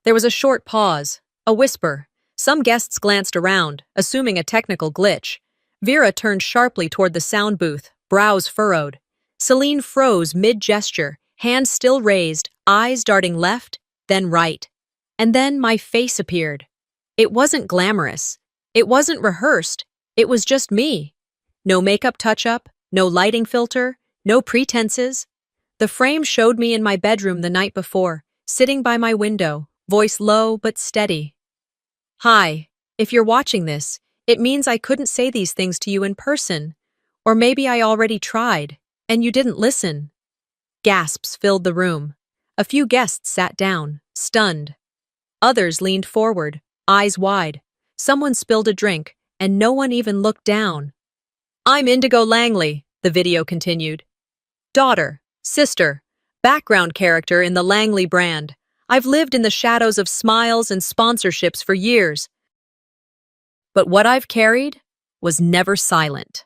There was a short pause, a whisper. Some guests glanced around, assuming a technical glitch. Vera turned sharply toward the sound booth, brows furrowed. Celine froze mid-gesture, hands still raised, eyes darting left, then right. And then my face appeared. It wasn't glamorous. It wasn't rehearsed. It was just me. No makeup touch-up, no lighting filter, no pretenses. The frame showed me in my bedroom the night before, sitting by my window, voice low but steady. Hi, if you're watching this, it means I couldn't say these things to you in person. Or maybe I already tried, and you didn't listen. Gasps filled the room. A few guests sat down, stunned. Others leaned forward, eyes wide. Someone spilled a drink, and no one even looked down. I'm Indigo Langley, The video continued. Daughter, sister, background character in the Langley brand. I've lived in the shadows of smiles and sponsorships for years. But what I've carried was never silent.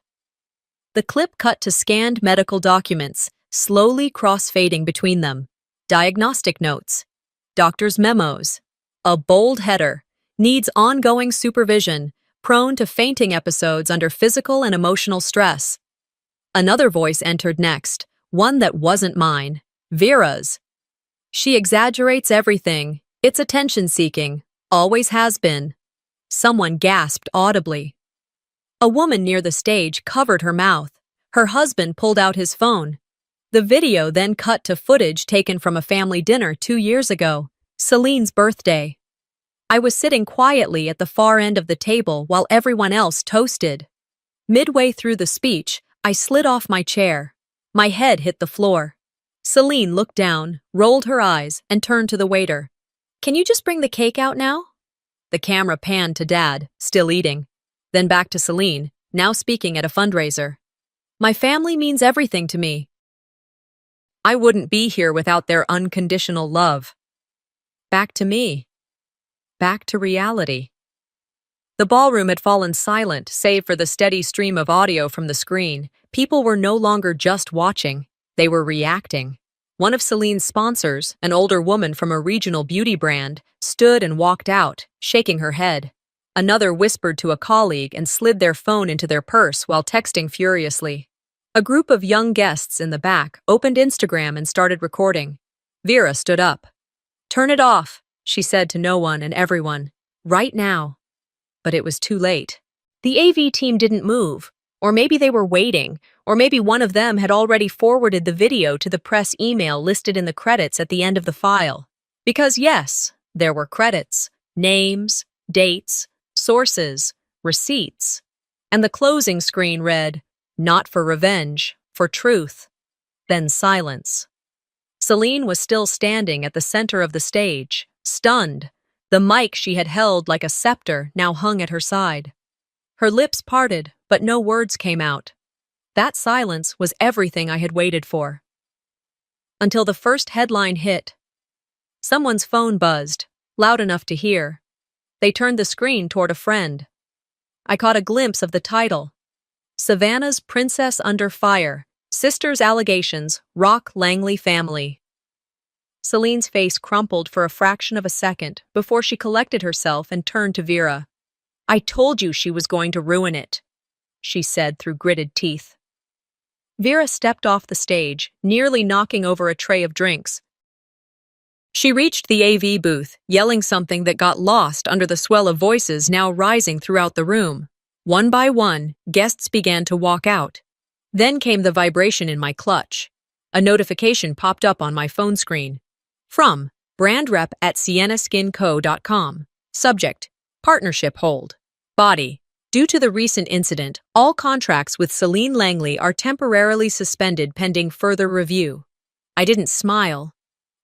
The clip cut to scanned medical documents, slowly cross-fading between them. Diagnostic notes, doctor's memos. A bold header, needs ongoing supervision, prone to fainting episodes under physical and emotional stress. Another voice entered next, one that wasn't mine, Vera's. She exaggerates everything. It's attention-seeking. Always has been. Someone gasped audibly. A woman near the stage covered her mouth. Her husband pulled out his phone. The video then cut to footage taken from a family dinner 2 years ago, Celine's birthday. I was sitting quietly at the far end of the table while everyone else toasted. Midway through the speech, I slid off my chair. My head hit the floor. Celine looked down, rolled her eyes, and turned to the waiter. Can you just bring the cake out now? The camera panned to Dad, still eating. Then back to Celine, now speaking at a fundraiser. My family means everything to me. I wouldn't be here without their unconditional love. Back to me. Back to reality. The ballroom had fallen silent, save for the steady stream of audio from the screen. People were no longer just watching, they were reacting. One of Celine's sponsors, an older woman from a regional beauty brand, stood and walked out, shaking her head. Another whispered to a colleague and slid their phone into their purse while texting furiously. A group of young guests in the back opened Instagram and started recording. Vera stood up. Turn it off, she said to no one and everyone. Right now. But it was too late. The AV team didn't move. Or maybe they were waiting. Or maybe one of them had already forwarded the video to the press email listed in the credits at the end of the file. Because yes, there were credits, names, dates, sources, receipts. And the closing screen read, not for revenge, for truth. Then silence. Celine was still standing at the center of the stage, stunned. The mic she had held like a scepter now hung at her side. Her lips parted, but no words came out. That silence was everything I had waited for. Until the first headline hit. Someone's phone buzzed, loud enough to hear. They turned the screen toward a friend. I caught a glimpse of the title. Savannah's Princess Under Fire, Sisters Allegations, Rock Langley Family. Celine's face crumpled for a fraction of a second before she collected herself and turned to Vera. I told you she was going to ruin it, she said through gritted teeth. Vera stepped off the stage, nearly knocking over a tray of drinks. She reached the AV booth, yelling something that got lost under the swell of voices now rising throughout the room. One by one, guests began to walk out. Then came the vibration in my clutch. A notification popped up on my phone screen. From brand rep at siennaskinco.com. Subject, partnership hold. Body, due to the recent incident, all contracts with Celine Langley are temporarily suspended pending further review. I didn't smile,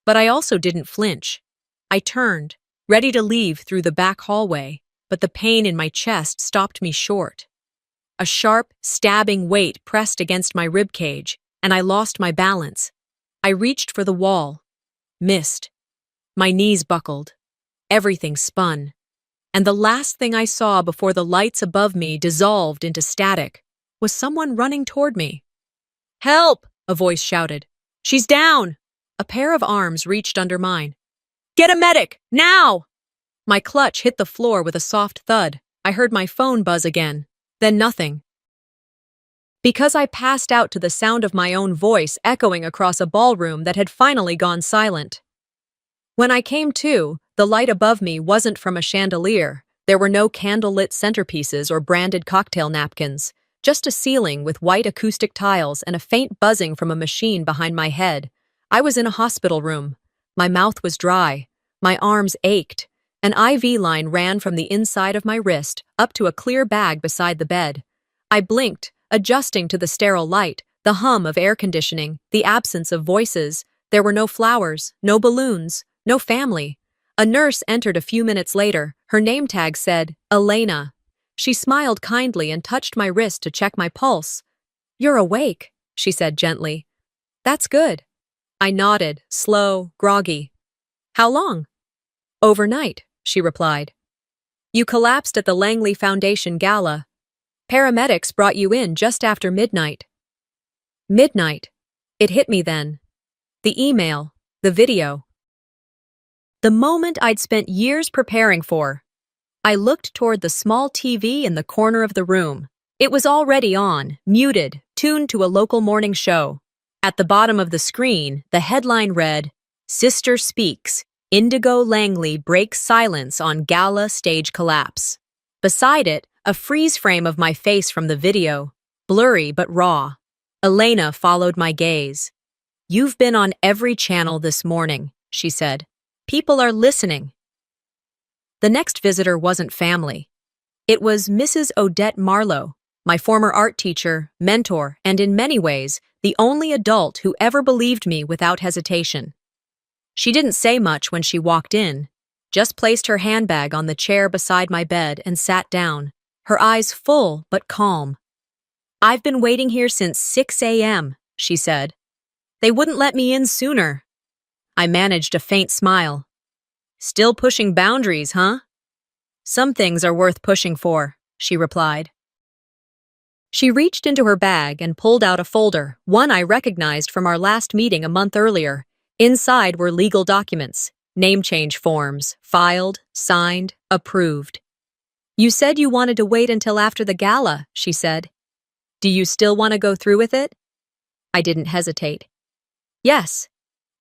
but I also didn't flinch. I turned, ready to leave through the back hallway, but the pain in my chest stopped me short. A sharp, stabbing weight pressed against my ribcage, and I lost my balance. I reached for the wall. Missed. My knees buckled. Everything spun. And the last thing I saw before the lights above me dissolved into static was someone running toward me. Help! A voice shouted. She's down! A pair of arms reached under mine. Get a medic! Now! My clutch hit the floor with a soft thud. I heard my phone buzz again. Then nothing. Because I passed out to the sound of my own voice echoing across a ballroom that had finally gone silent. When I came to, the light above me wasn't from a chandelier. There were no candlelit centerpieces or branded cocktail napkins, just a ceiling with white acoustic tiles and a faint buzzing from a machine behind my head. I was in a hospital room. My mouth was dry. My arms ached. An IV line ran from the inside of my wrist up to a clear bag beside the bed. I blinked, adjusting to the sterile light, the hum of air conditioning, the absence of voices. There were no flowers, no balloons, no family. A nurse entered a few minutes later. Her name tag said, Elena. She smiled kindly and touched my wrist to check my pulse. "You're awake," she said gently. "That's good." I nodded, slow, groggy. "How long?" "Overnight," she replied. "You collapsed at the Langley Foundation Gala. Paramedics brought you in just after midnight." Midnight. It hit me then. The email, the video. The moment I'd spent years preparing for. I looked toward the small TV in the corner of the room. It was already on, muted, tuned to a local morning show. At the bottom of the screen, the headline read, "Sister Speaks, Indigo Langley Breaks Silence on Gala Stage Collapse." Beside it, a freeze frame of my face from the video, blurry but raw. Elena followed my gaze. "You've been on every channel this morning," she said. "People are listening." The next visitor wasn't family. It was Mrs. Odette Marlowe, my former art teacher, mentor, and in many ways, the only adult who ever believed me without hesitation. She didn't say much when she walked in, just placed her handbag on the chair beside my bed and sat down, her eyes full but calm. "I've been waiting here since 6 a.m., she said. "They wouldn't let me in sooner." I managed a faint smile. "Still pushing boundaries, huh?" "Some things are worth pushing for," she replied. She reached into her bag and pulled out a folder, one I recognized from our last meeting a month earlier. Inside were legal documents, name change forms, filed, signed, approved. "You said you wanted to wait until after the gala," she said. "Do you still want to go through with it?" I didn't hesitate. "Yes."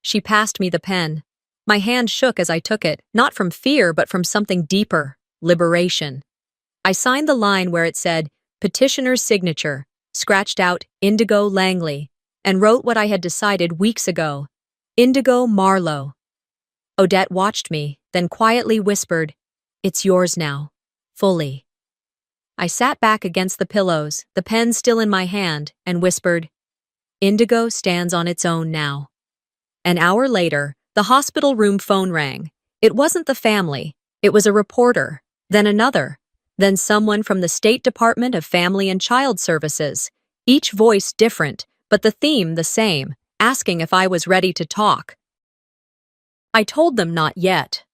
She passed me the pen. My hand shook as I took it, not from fear but from something deeper, liberation. I signed the line where it said, "Petitioner's signature," scratched out Indigo Langley, and wrote what I had decided weeks ago, Indigo Marlowe. Odette watched me, then quietly whispered, "It's yours now, fully." I sat back against the pillows, the pen still in my hand, and whispered, "Indigo stands on its own now." An hour later, the hospital room phone rang. It wasn't the family. It was a reporter, then another, then someone from the State Department of Family and Child Services. Each voice different, but the theme the same, asking if I was ready to talk. I told them not yet.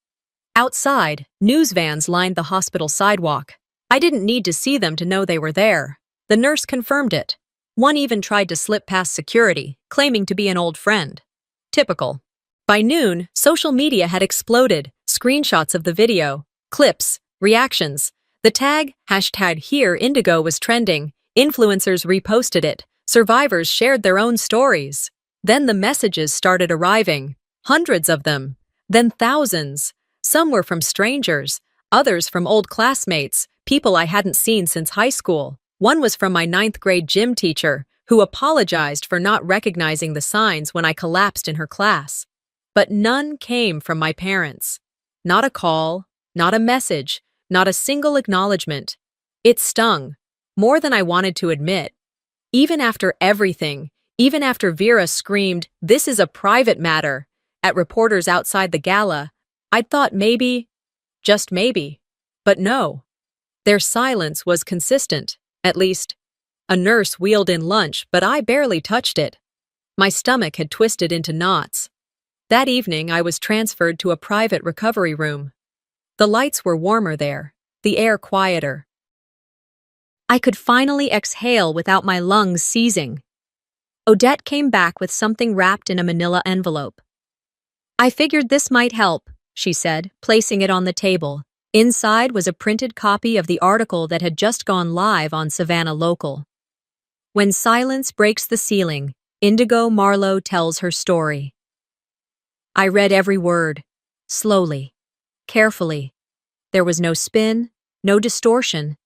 Outside, news vans lined the hospital sidewalk. I didn't need to see them to know they were there. The nurse confirmed it. One even tried to slip past security, claiming to be an old friend. Typical. By noon, social media had exploded, screenshots of the video, clips, reactions. The tag, #HereIndigo was trending. Influencers reposted it. Survivors shared their own stories. Then the messages started arriving. Hundreds of them. Then thousands. Some were from strangers, others from old classmates, people I hadn't seen since high school. One was from my 9th grade gym teacher, who apologized for not recognizing the signs when I collapsed in her class. But none came from my parents. Not a call, not a message, not a single acknowledgement. It stung, more than I wanted to admit. Even after everything, even after Vera screamed, "This is a private matter," at reporters outside the gala, I'd thought maybe, just maybe. But no. Their silence was consistent, at least. A nurse wheeled in lunch, but I barely touched it. My stomach had twisted into knots. That evening, I was transferred to a private recovery room. The lights were warmer there, the air quieter. I could finally exhale without my lungs seizing. Odette came back with something wrapped in a manila envelope. "I figured this might help," she said, placing it on the table. Inside was a printed copy of the article that had just gone live on Savannah Local. "When silence breaks the ceiling, Indigo Marlowe tells her story." I read every word, slowly, carefully. There was no spin, no distortion,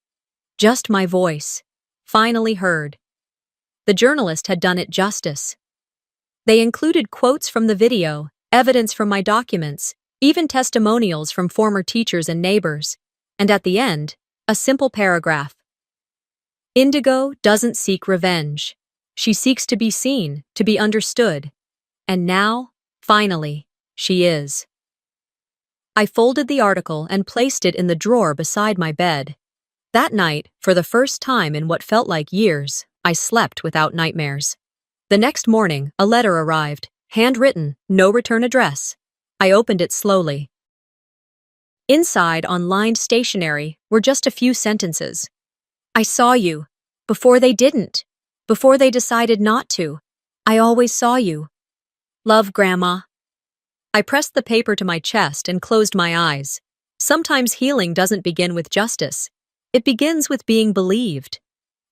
just my voice, finally heard. The journalist had done it justice. They included quotes from the video, evidence from my documents, even testimonials from former teachers and neighbors, and at the end, a simple paragraph. "Indigo doesn't seek revenge. She seeks to be seen, to be understood. And now, finally, she is." I folded the article and placed it in the drawer beside my bed. That night, for the first time in what felt like years, I slept without nightmares. The next morning, a letter arrived, handwritten, no return address. I opened it slowly. Inside, on lined stationery, were just a few sentences. I saw you. Before they didn't. Before they decided not to. I always saw you. Love, Grandma. I pressed the paper to my chest and closed my eyes. Sometimes healing doesn't begin with justice. It begins with being believed.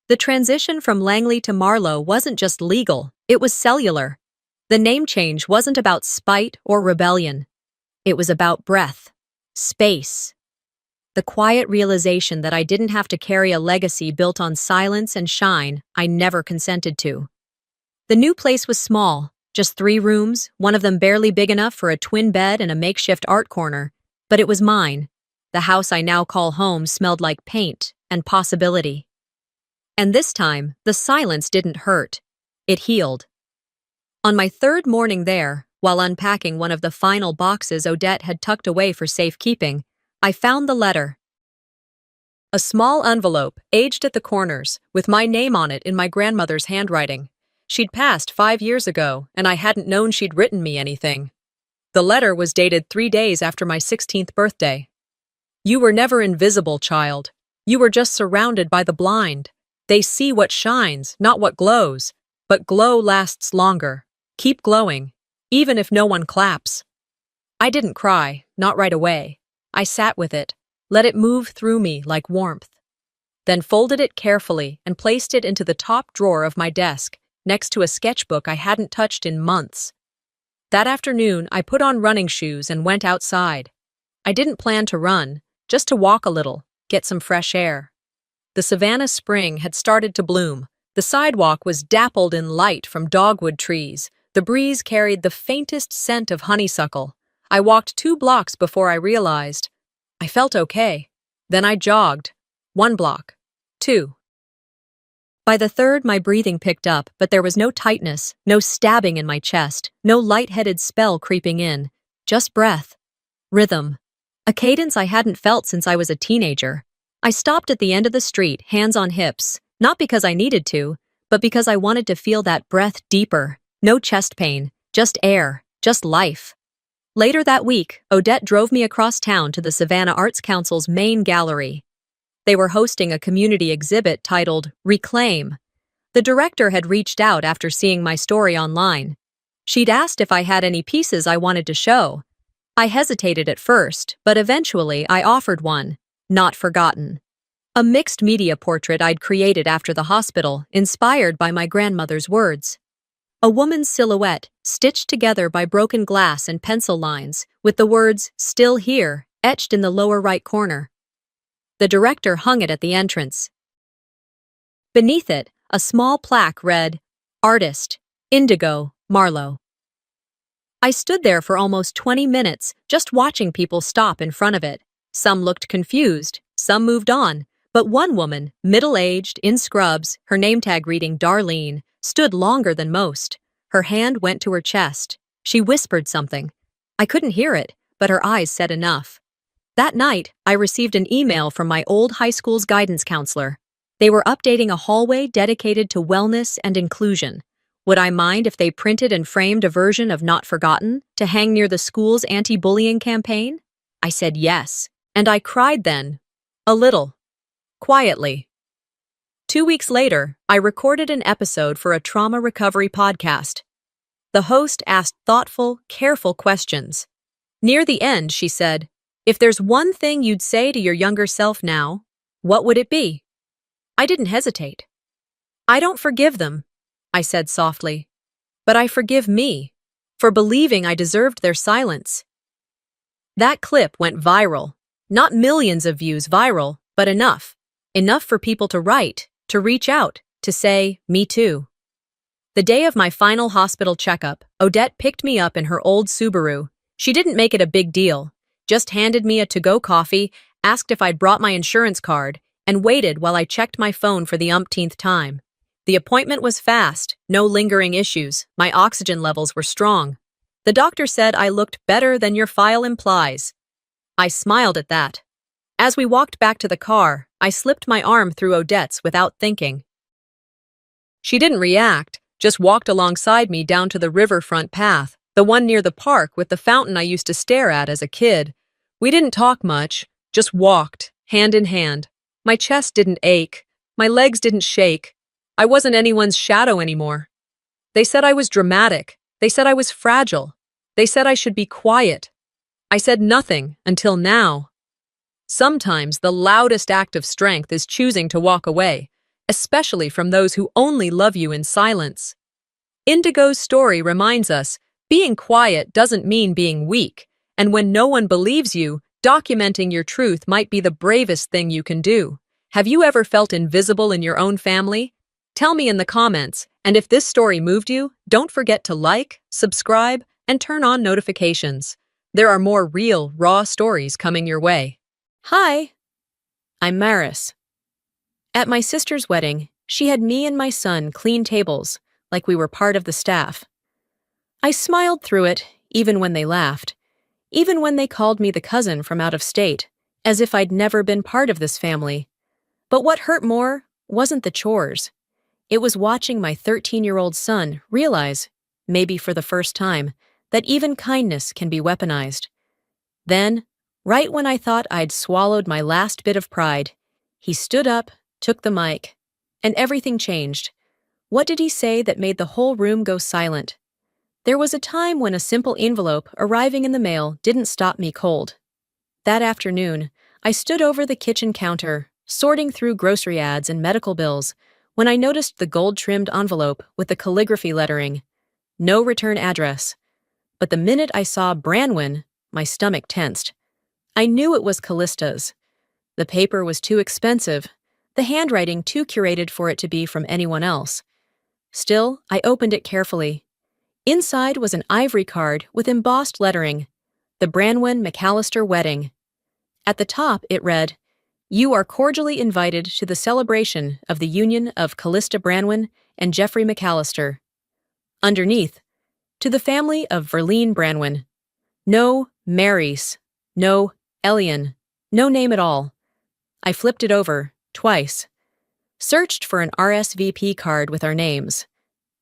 The transition from Langley to Marlowe wasn't just legal, it was cellular. The name change wasn't about spite or rebellion. It was about breath, space. The quiet realization that I didn't have to carry a legacy built on silence and shine I never consented to. The new place was small, just 3 rooms, one of them barely big enough for a twin bed and a makeshift art corner. But it was mine. The house I now call home smelled like paint and possibility. And this time, the silence didn't hurt. It healed. On my 3rd morning there, while unpacking one of the final boxes Odette had tucked away for safekeeping, I found the letter. A small envelope, aged at the corners, with my name on it in my grandmother's handwriting. She'd passed 5 years ago, and I hadn't known she'd written me anything. The letter was dated 3 days after my 16th birthday. You were never invisible, child. You were just surrounded by the blind. They see what shines, not what glows. But glow lasts longer. Keep glowing, even if no one claps. I didn't cry, not right away. I sat with it, let it move through me like warmth. Then folded it carefully and placed it into the top drawer of my desk, next to a sketchbook I hadn't touched in months. That afternoon, I put on running shoes and went outside. I didn't plan to run, just to walk a little, get some fresh air. The Savannah spring had started to bloom. The sidewalk was dappled in light from dogwood trees. The breeze carried the faintest scent of honeysuckle. I walked 2 blocks before I realized. I felt okay. Then I jogged. 1 block. 2. By the 3rd, my breathing picked up, but there was no tightness, no stabbing in my chest, no lightheaded spell creeping in. Just breath. Rhythm. A cadence I hadn't felt since I was a teenager. I stopped at the end of the street, hands on hips, not because I needed to, but because I wanted to feel that breath deeper. No chest pain, just air, just life. Later that week, Odette drove me across town to the Savannah Arts Council's main gallery. They were hosting a community exhibit titled Reclaim. The director had reached out after seeing my story online. She'd asked if I had any pieces I wanted to show. I hesitated at first, but eventually I offered one, Not Forgotten. A mixed media portrait I'd created after the hospital, inspired by my grandmother's words. A woman's silhouette, stitched together by broken glass and pencil lines, with the words, Still Here, etched in the lower right corner. The director hung it at the entrance. Beneath it, a small plaque read, Artist, Indigo, Marlowe. I stood there for almost 20 minutes, just watching people stop in front of it. Some looked confused, some moved on, but one woman, middle-aged, in scrubs, her name tag reading Darlene, stood longer than most. Her hand went to her chest. She whispered something. I couldn't hear it, but her eyes said enough. That night, I received an email from my old high school's guidance counselor. They were updating a hallway dedicated to wellness and inclusion. Would I mind if they printed and framed a version of Not Forgotten to hang near the school's anti-bullying campaign? I said yes, and I cried then. A little. Quietly. 2 weeks later, I recorded an episode for a trauma recovery podcast. The host asked thoughtful, careful questions. Near the end, she said, If there's one thing you'd say to your younger self now, what would it be? I didn't hesitate. I don't forgive them, I said softly, but I forgive me for believing I deserved their silence. That clip went viral. Not millions of views viral, but enough. Enough for people to write, to reach out, to say, me too. The day of my final hospital checkup, Odette picked me up in her old Subaru. She didn't make it a big deal, just handed me a to-go coffee, asked if I'd brought my insurance card, and waited while I checked my phone for the umpteenth time. The appointment was fast, no lingering issues, my oxygen levels were strong. The doctor said I looked better than your file implies. I smiled at that. As we walked back to the car, I slipped my arm through Odette's without thinking. She didn't react, just walked alongside me down to the riverfront path, the one near the park with the fountain I used to stare at as a kid. We didn't talk much, just walked, hand in hand. My chest didn't ache, my legs didn't shake. I wasn't anyone's shadow anymore. They said I was dramatic. They said I was fragile. They said I should be quiet. I said nothing until now. Sometimes the loudest act of strength is choosing to walk away, especially from those who only love you in silence. Indigo's story reminds us, being quiet doesn't mean being weak, and when no one believes you, documenting your truth might be the bravest thing you can do. Have you ever felt invisible in your own family? Tell me in the comments, and if this story moved you, don't forget to like, subscribe, and turn on notifications. There are more real, raw stories coming your way. Hi, I'm Maris. At my sister's wedding, she had me and my son clean tables, like we were part of the staff. I smiled through it, even when they laughed, even when they called me the cousin from out of state, as if I'd never been part of this family. But what hurt more wasn't the chores. It was watching my 13-year-old son realize, maybe for the first time, that even kindness can be weaponized. Then, right when I thought I'd swallowed my last bit of pride, he stood up, took the mic, and everything changed. What did he say that made the whole room go silent? There was a time when a simple envelope arriving in the mail didn't stop me cold. That afternoon, I stood over the kitchen counter, sorting through grocery ads and medical bills, when I noticed the gold-trimmed envelope with the calligraphy lettering, "No return address." But the minute I saw Branwen, my stomach tensed. I knew it was Callista's. The paper was too expensive, the handwriting too curated for it to be from anyone else. Still, I opened it carefully. Inside was an ivory card with embossed lettering, "The Branwen McAllister Wedding." At the top, it read, "You are cordially invited to the celebration of the union of Callista Branwen and Jeffrey McAllister." Underneath, "To the family of Verlene Branwen. No Mary's, no Elian, no name at all." I flipped it over, twice. Searched for an RSVP card with our names.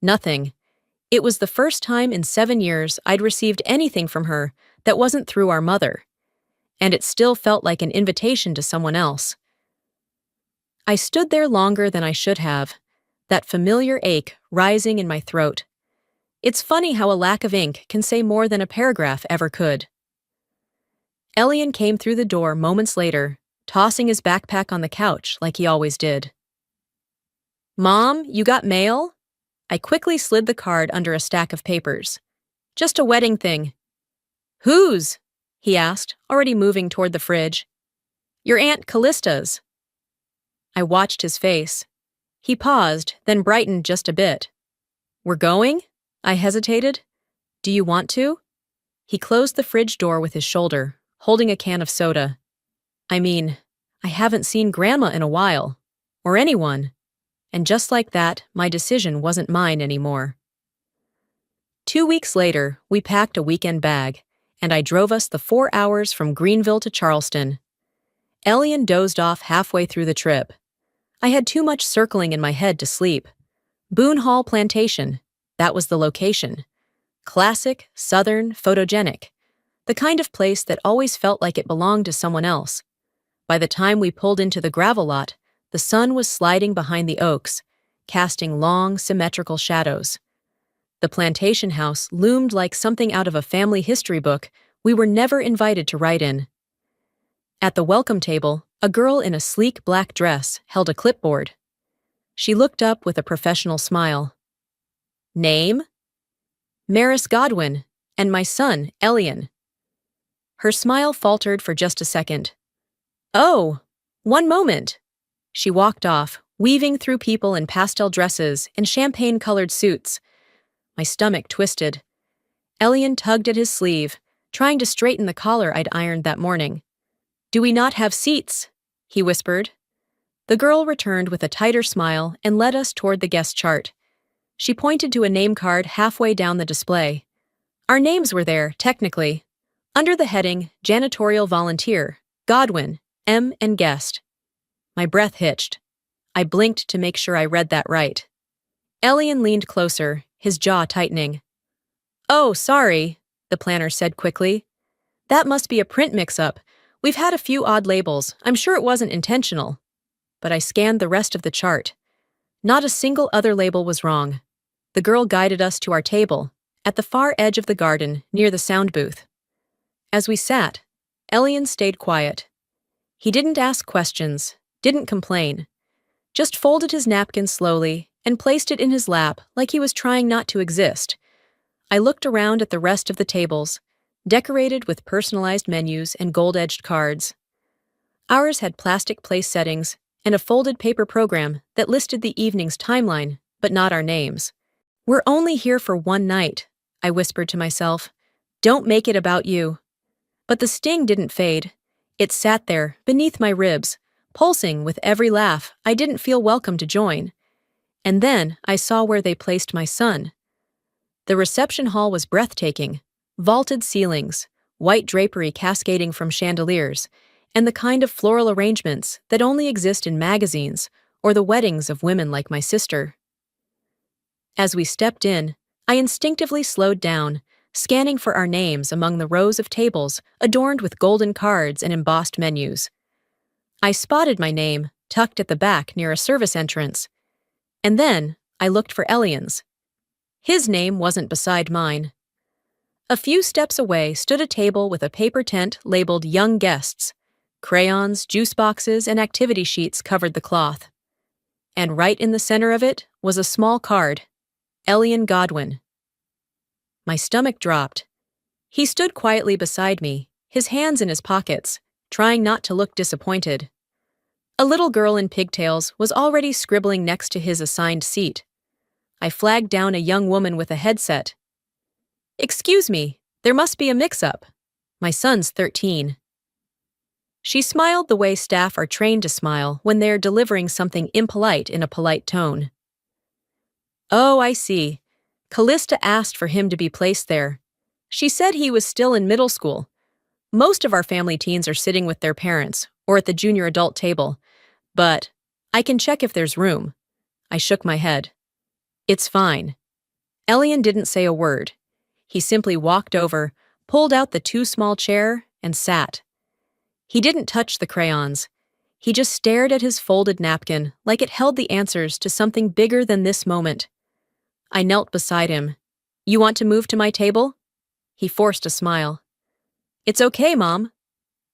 Nothing. It was the first time in 7 years I'd received anything from her that wasn't through our mother. And it still felt like an invitation to someone else. I stood there longer than I should have, that familiar ache rising in my throat. It's funny how a lack of ink can say more than a paragraph ever could. Elian came through the door moments later, tossing his backpack on the couch like he always did. "Mom, you got mail?" I quickly slid the card under a stack of papers. "Just a wedding thing." "Whose?" he asked, already moving toward the fridge. "Your Aunt Callista's." I watched his face. He paused, then brightened just a bit. "We're going?" I hesitated. "Do you want to?" He closed the fridge door with his shoulder, holding a can of soda. "I mean, I haven't seen Grandma in a while. Or anyone." And just like that, my decision wasn't mine anymore. 2 weeks later, we packed a weekend bag, and I drove us the 4 hours from Greenville to Charleston. Elian dozed off halfway through the trip. I had too much circling in my head to sleep. Boone Hall Plantation, that was the location. Classic, southern, photogenic. The kind of place that always felt like it belonged to someone else. By the time we pulled into the gravel lot, the sun was sliding behind the oaks, casting long, symmetrical shadows. The plantation house loomed like something out of a family history book we were never invited to write in. At the welcome table, a girl in a sleek black dress held a clipboard. She looked up with a professional smile. "Name?" "Maris Godwin, and my son, Elian." Her smile faltered for just a second. "Oh, one moment." She walked off, weaving through people in pastel dresses and champagne-colored suits. My stomach twisted. Elian tugged at his sleeve, trying to straighten the collar I'd ironed that morning. "Do we not have seats?" he whispered. The girl returned with a tighter smile and led us toward the guest chart. She pointed to a name card halfway down the display. Our names were there, technically. Under the heading, Janitorial Volunteer, Godwin, M. and Guest. My breath hitched. I blinked to make sure I read that right. Elian leaned closer, his jaw tightening. "Oh, sorry," the planner said quickly. "That must be a print mix-up. We've had a few odd labels. I'm sure it wasn't intentional." But I scanned the rest of the chart. Not a single other label was wrong. The girl guided us to our table, at the far edge of the garden, near the sound booth. As we sat, Elian stayed quiet. He didn't ask questions, didn't complain, just folded his napkin slowly and placed it in his lap like he was trying not to exist. I looked around at the rest of the tables, decorated with personalized menus and gold-edged cards. Ours had plastic place settings and a folded paper program that listed the evening's timeline, but not our names. "We're only here for one night," I whispered to myself. "Don't make it about you." But the sting didn't fade. It sat there, beneath my ribs, pulsing with every laugh I didn't feel welcome to join. And then I saw where they placed my son. The reception hall was breathtaking. Vaulted ceilings, white drapery cascading from chandeliers, and the kind of floral arrangements that only exist in magazines or the weddings of women like my sister. As we stepped in, I instinctively slowed down, scanning for our names among the rows of tables adorned with golden cards and embossed menus. I spotted my name, tucked at the back near a service entrance. And then I looked for Elian's. His name wasn't beside mine. A few steps away stood a table with a paper tent labeled Young Guests. Crayons, juice boxes, and activity sheets covered the cloth. And right in the center of it was a small card, Elian Godwin. My stomach dropped. He stood quietly beside me, his hands in his pockets, trying not to look disappointed. A little girl in pigtails was already scribbling next to his assigned seat. I flagged down a young woman with a headset. "Excuse me, there must be a mix-up. My son's 13. She smiled the way staff are trained to smile when they're delivering something impolite in a polite tone. "Oh, I see. Callista asked for him to be placed there. She said he was still in middle school. Most of our family teens are sitting with their parents or at the junior adult table. But I can check if there's room." I shook my head. "It's fine." Elian didn't say a word. He simply walked over, pulled out the too small chair, and sat. He didn't touch the crayons. He just stared at his folded napkin like it held the answers to something bigger than this moment. I knelt beside him. "You want to move to my table?" He forced a smile. "It's okay, Mom."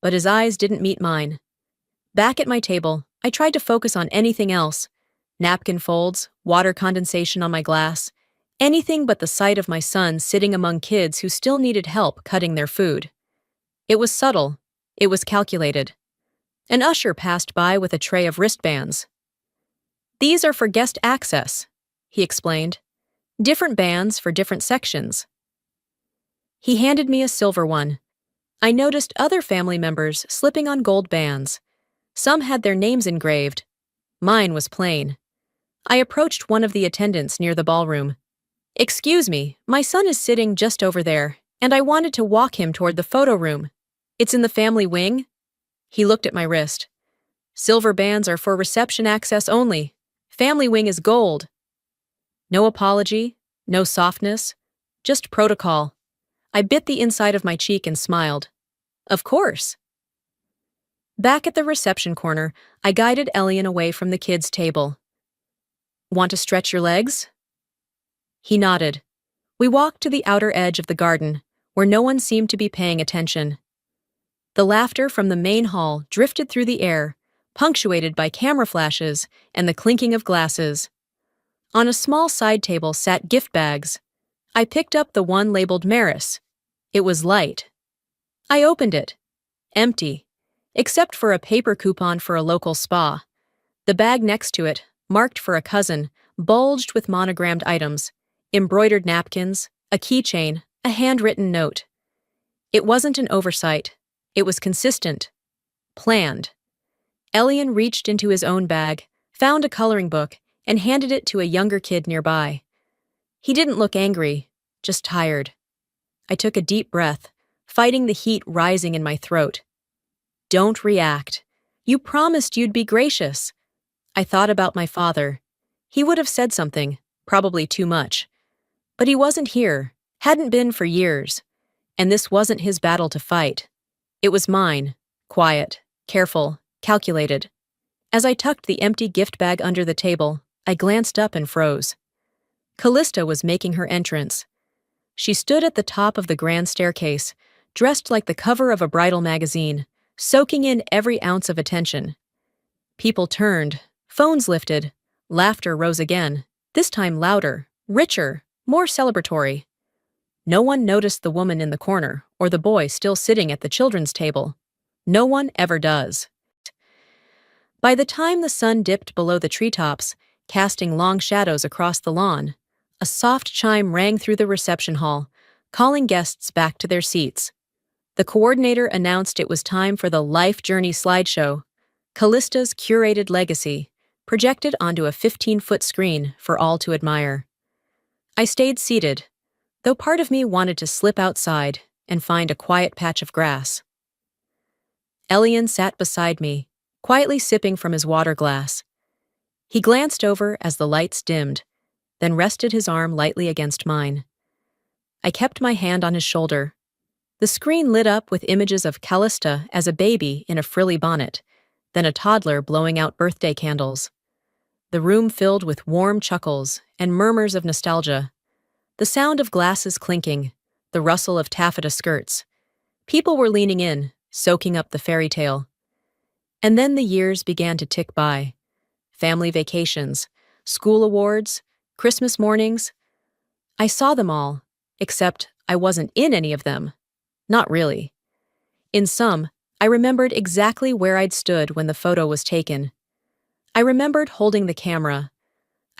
But his eyes didn't meet mine. Back at my table, I tried to focus on anything else. Napkin folds, water condensation on my glass, anything but the sight of my son sitting among kids who still needed help cutting their food. It was subtle. It was calculated. An usher passed by with a tray of wristbands. "These are for guest access," he explained. "Different bands for different sections." He handed me a silver one. I noticed other family members slipping on gold bands. Some had their names engraved. Mine was plain. I approached one of the attendants near the ballroom. "Excuse me, my son is sitting just over there, and I wanted to walk him toward the photo room. It's in the family wing?" He looked at my wrist. "Silver bands are for reception access only. Family wing is gold." No apology, no softness, just protocol. I bit the inside of my cheek and smiled. Of course. Back at the reception corner, I guided Elian away from the kids' table. "Want to stretch your legs?" He nodded. We walked to the outer edge of the garden, where no one seemed to be paying attention. The laughter from the main hall drifted through the air, punctuated by camera flashes and the clinking of glasses. On a small side table sat gift bags. I picked up the one labeled Maris. It was light. I opened it. Empty, except for a paper coupon for a local spa. The bag next to it, marked for a cousin, bulged with monogrammed items, embroidered napkins, a keychain, a handwritten note. It wasn't an oversight. It was consistent. Planned. Elian reached into his own bag, found a coloring book, and handed it to a younger kid nearby. He didn't look angry, just tired. I took a deep breath, fighting the heat rising in my throat. Don't react. You promised you'd be gracious. I thought about my father. He would have said something, probably too much. But he wasn't here, hadn't been for years, and this wasn't his battle to fight. It was mine, quiet, careful, calculated. As I tucked the empty gift bag under the table, I glanced up and froze. Callista was making her entrance. She stood at the top of the grand staircase, dressed like the cover of a bridal magazine, soaking in every ounce of attention. People turned, phones lifted, laughter rose again, this time louder, richer, more celebratory. No one noticed the woman in the corner or the boy still sitting at the children's table. No one ever does. By the time the sun dipped below the treetops, casting long shadows across the lawn, a soft chime rang through the reception hall, calling guests back to their seats. The coordinator announced it was time for the Life Journey slideshow, Callista's curated legacy, projected onto a 15-foot screen for all to admire. I stayed seated, though part of me wanted to slip outside and find a quiet patch of grass. Elian sat beside me, quietly sipping from his water glass. He glanced over as the lights dimmed, then rested his arm lightly against mine. I kept my hand on his shoulder. The screen lit up with images of Callista as a baby in a frilly bonnet, then a toddler blowing out birthday candles. The room filled with warm chuckles and murmurs of nostalgia. The sound of glasses clinking, the rustle of taffeta skirts. People were leaning in, soaking up the fairy tale. And then the years began to tick by. Family vacations, school awards, Christmas mornings. I saw them all, except I wasn't in any of them. Not really. In some, I remembered exactly where I'd stood when the photo was taken. I remembered holding the camera.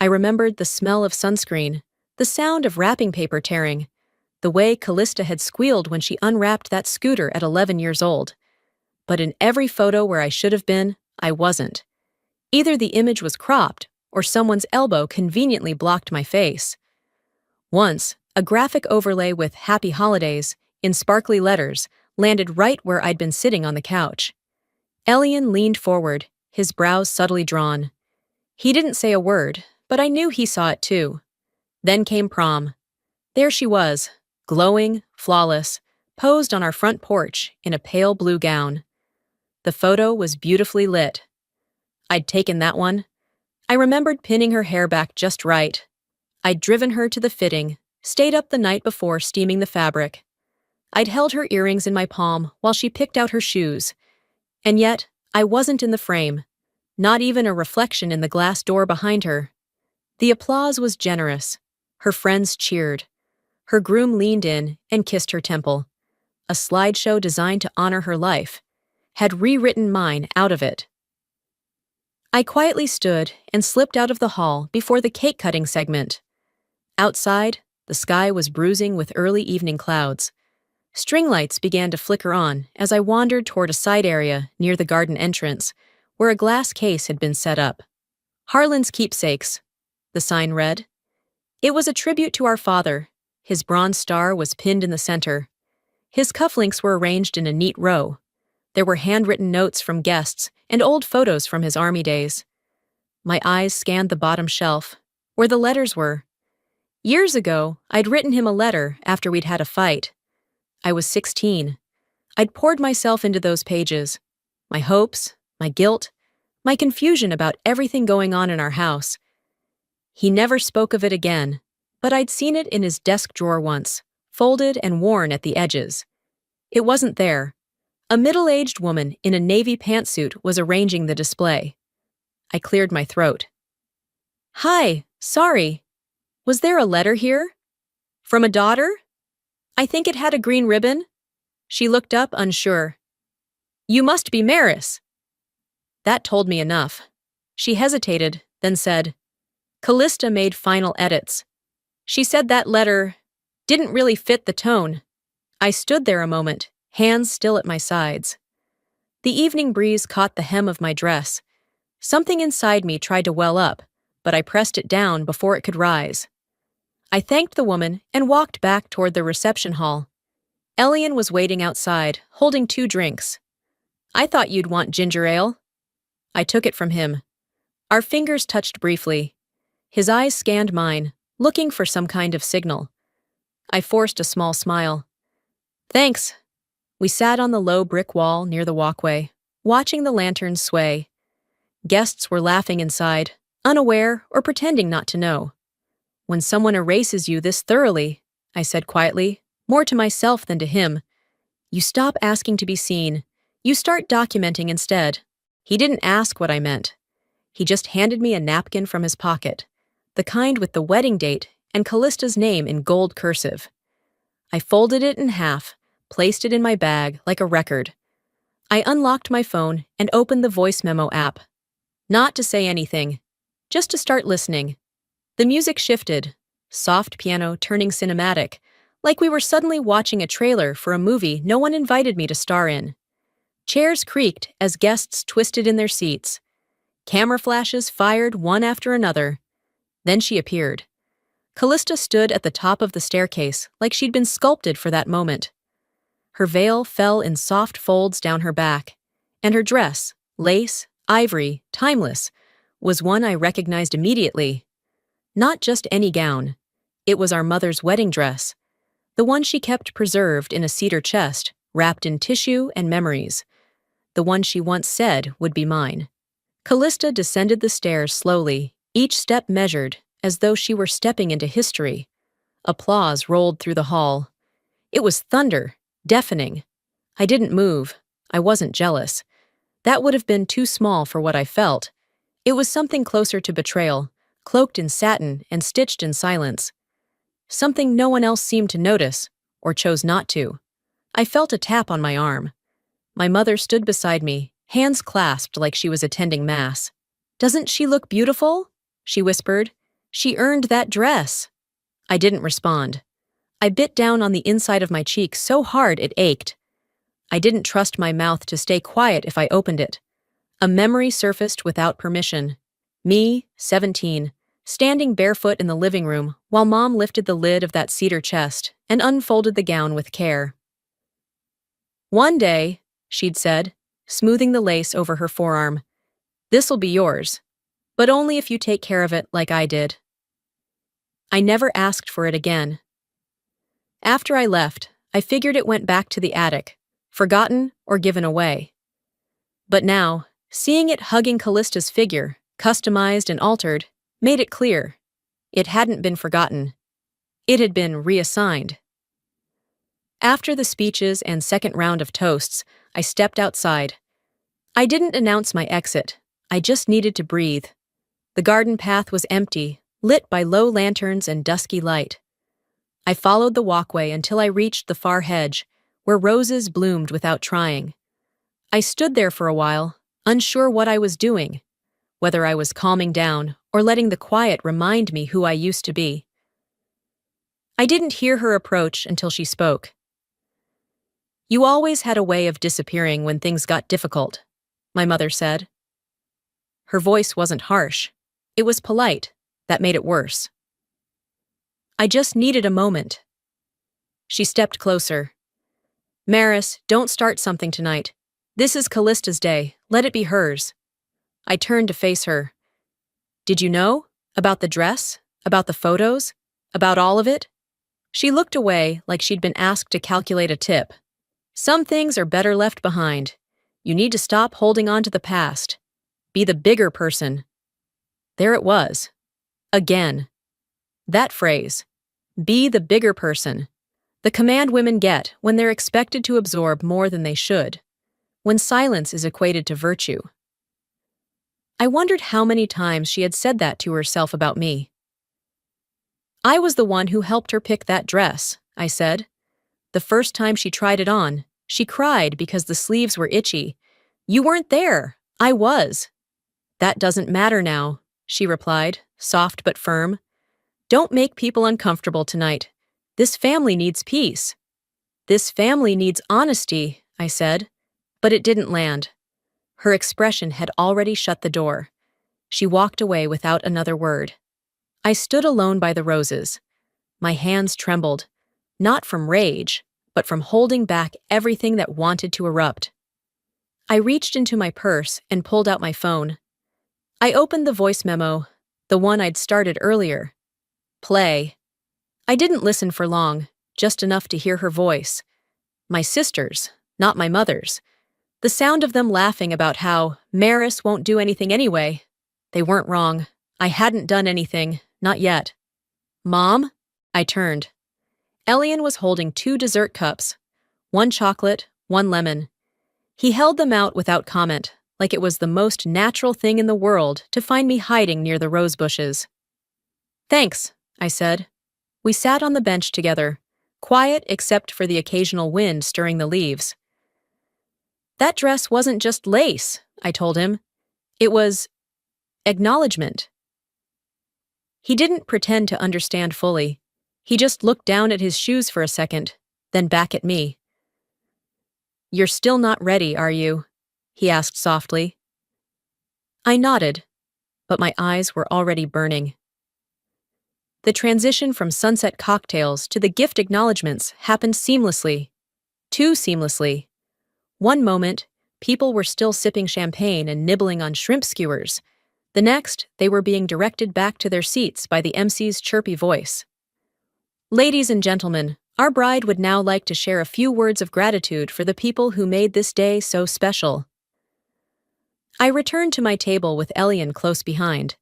I remembered the smell of sunscreen, the sound of wrapping paper tearing, the way Callista had squealed when she unwrapped that scooter at 11 years old. But in every photo where I should have been, I wasn't. Either the image was cropped, or someone's elbow conveniently blocked my face. Once, a graphic overlay with "Happy Holidays" in sparkly letters landed right where I'd been sitting on the couch. Elian leaned forward, his brows subtly drawn. He didn't say a word, but I knew he saw it too. Then came prom. There she was, glowing, flawless, posed on our front porch in a pale blue gown. The photo was beautifully lit. I'd taken that one. I remembered pinning her hair back just right. I'd driven her to the fitting, stayed up the night before steaming the fabric. I'd held her earrings in my palm while she picked out her shoes. And yet, I wasn't in the frame, not even a reflection in the glass door behind her. The applause was generous. Her friends cheered. Her groom leaned in and kissed her temple. A slideshow designed to honor her life had rewritten mine out of it. I quietly stood and slipped out of the hall before the cake-cutting segment. Outside, the sky was bruising with early evening clouds. String lights began to flicker on as I wandered toward a side area near the garden entrance, where a glass case had been set up. "Harlan's Keepsakes," the sign read. It was a tribute to our father. His bronze star was pinned in the center. His cufflinks were arranged in a neat row. There were handwritten notes from guests and old photos from his army days. My eyes scanned the bottom shelf, where the letters were. Years ago, I'd written him a letter after we'd had a fight. I was 16. I'd poured myself into those pages. My hopes, my guilt, my confusion about everything going on in our house. He never spoke of it again, but I'd seen it in his desk drawer once, folded and worn at the edges. It wasn't there. A middle-aged woman in a navy pantsuit was arranging the display. I cleared my throat. "Hi, sorry. Was there a letter here? From a daughter? I think it had a green ribbon." She looked up, unsure. "You must be Maris." That told me enough. She hesitated, then said, "Callista made final edits. She said that letter didn't really fit the tone." I stood there a moment, hands still at my sides. The evening breeze caught the hem of my dress. Something inside me tried to well up, but I pressed it down before it could rise. I thanked the woman and walked back toward the reception hall. Elian was waiting outside, holding 2 drinks. "I thought you'd want ginger ale." I took it from him. Our fingers touched briefly. His eyes scanned mine, looking for some kind of signal. I forced a small smile. Thanks. We sat on the low brick wall near the walkway, watching the lanterns sway. Guests were laughing inside, unaware or pretending not to know. When someone erases you this thoroughly, I said quietly, more to myself than to him, you stop asking to be seen. You start documenting instead. He didn't ask what I meant. He just handed me a napkin from his pocket, the kind with the wedding date and Callista's name in gold cursive. I folded it in half, placed it in my bag like a record. I unlocked my phone and opened the voice memo app. Not to say anything, just to start listening. The music shifted, soft piano turning cinematic, like we were suddenly watching a trailer for a movie no one invited me to star in. Chairs creaked as guests twisted in their seats. Camera flashes fired one after another. Then she appeared. Callista stood at the top of the staircase like she'd been sculpted for that moment. Her veil fell in soft folds down her back, and her dress, lace, ivory, timeless, was one I recognized immediately. Not just any gown. It was our mother's wedding dress, the one she kept preserved in a cedar chest, wrapped in tissue and memories. The one she once said would be mine. Callista descended the stairs slowly, each step measured, as though she were stepping into history. Applause rolled through the hall. It was thunder, deafening. I didn't move. I wasn't jealous. That would have been too small for what I felt. It was something closer to betrayal, cloaked in satin and stitched in silence. Something no one else seemed to notice, or chose not to. I felt a tap on my arm. My mother stood beside me, hands clasped like she was attending mass. "Doesn't she look beautiful?" she whispered. "She earned that dress." I didn't respond. I bit down on the inside of my cheek so hard it ached. I didn't trust my mouth to stay quiet if I opened it. A memory surfaced without permission. Me, 17, standing barefoot in the living room while Mom lifted the lid of that cedar chest and unfolded the gown with care. "One day," she'd said, smoothing the lace over her forearm, "this'll be yours, but only if you take care of it like I did." I never asked for it again. After I left, I figured it went back to the attic, forgotten or given away. But now, seeing it hugging Callista's figure, customized and altered, made it clear. It hadn't been forgotten. It had been reassigned. After the speeches and second round of toasts, I stepped outside. I didn't announce my exit. I just needed to breathe. The garden path was empty, lit by low lanterns and dusky light. I followed the walkway until I reached the far hedge, where roses bloomed without trying. I stood there for a while, unsure what I was doing, whether I was calming down or letting the quiet remind me who I used to be. I didn't hear her approach until she spoke. "You always had a way of disappearing when things got difficult," my mother said. Her voice wasn't harsh. It was polite. That made it worse. I just needed a moment. She stepped closer. "Maris, don't start something tonight. This is Callista's day. Let it be hers." I turned to face her. "Did you know? About the dress? About the photos? About all of it?" She looked away like she'd been asked to calculate a tip. "Some things are better left behind. You need to stop holding on to the past. Be the bigger person." There it was. Again. That phrase. Be the bigger person. The command women get when they're expected to absorb more than they should. When silence is equated to virtue. I wondered how many times she had said that to herself about me. "I was the one who helped her pick that dress," I said. "The first time she tried it on, she cried because the sleeves were itchy. You weren't there. I was." "That doesn't matter now," she replied, soft but firm. "Don't make people uncomfortable tonight. This family needs peace." "This family needs honesty," I said, but it didn't land. Her expression had already shut the door. She walked away without another word. I stood alone by the roses. My hands trembled, not from rage, but from holding back everything that wanted to erupt. I reached into my purse and pulled out my phone. I opened the voice memo, the one I'd started earlier. Play. I didn't listen for long, just enough to hear her voice. My sister's, not my mother's. The sound of them laughing about how Maris won't do anything anyway. They weren't wrong. I hadn't done anything, not yet. Mom? I turned. Elian was holding 2 dessert cups, 1 chocolate, 1 lemon. He held them out without comment, like it was the most natural thing in the world to find me hiding near the rose bushes. Thanks, I said. We sat on the bench together, quiet except for the occasional wind stirring the leaves. That dress wasn't just lace, I told him. It was acknowledgement. He didn't pretend to understand fully. He just looked down at his shoes for a second, then back at me. You're still not ready, are you? He asked softly. I nodded, but my eyes were already burning. The transition from sunset cocktails to the gift acknowledgements happened seamlessly. Too seamlessly. One moment, people were still sipping champagne and nibbling on shrimp skewers. The next, they were being directed back to their seats by the MC's chirpy voice. Ladies and gentlemen, our bride would now like to share a few words of gratitude for the people who made this day so special. I returned to my table with Elian close behind.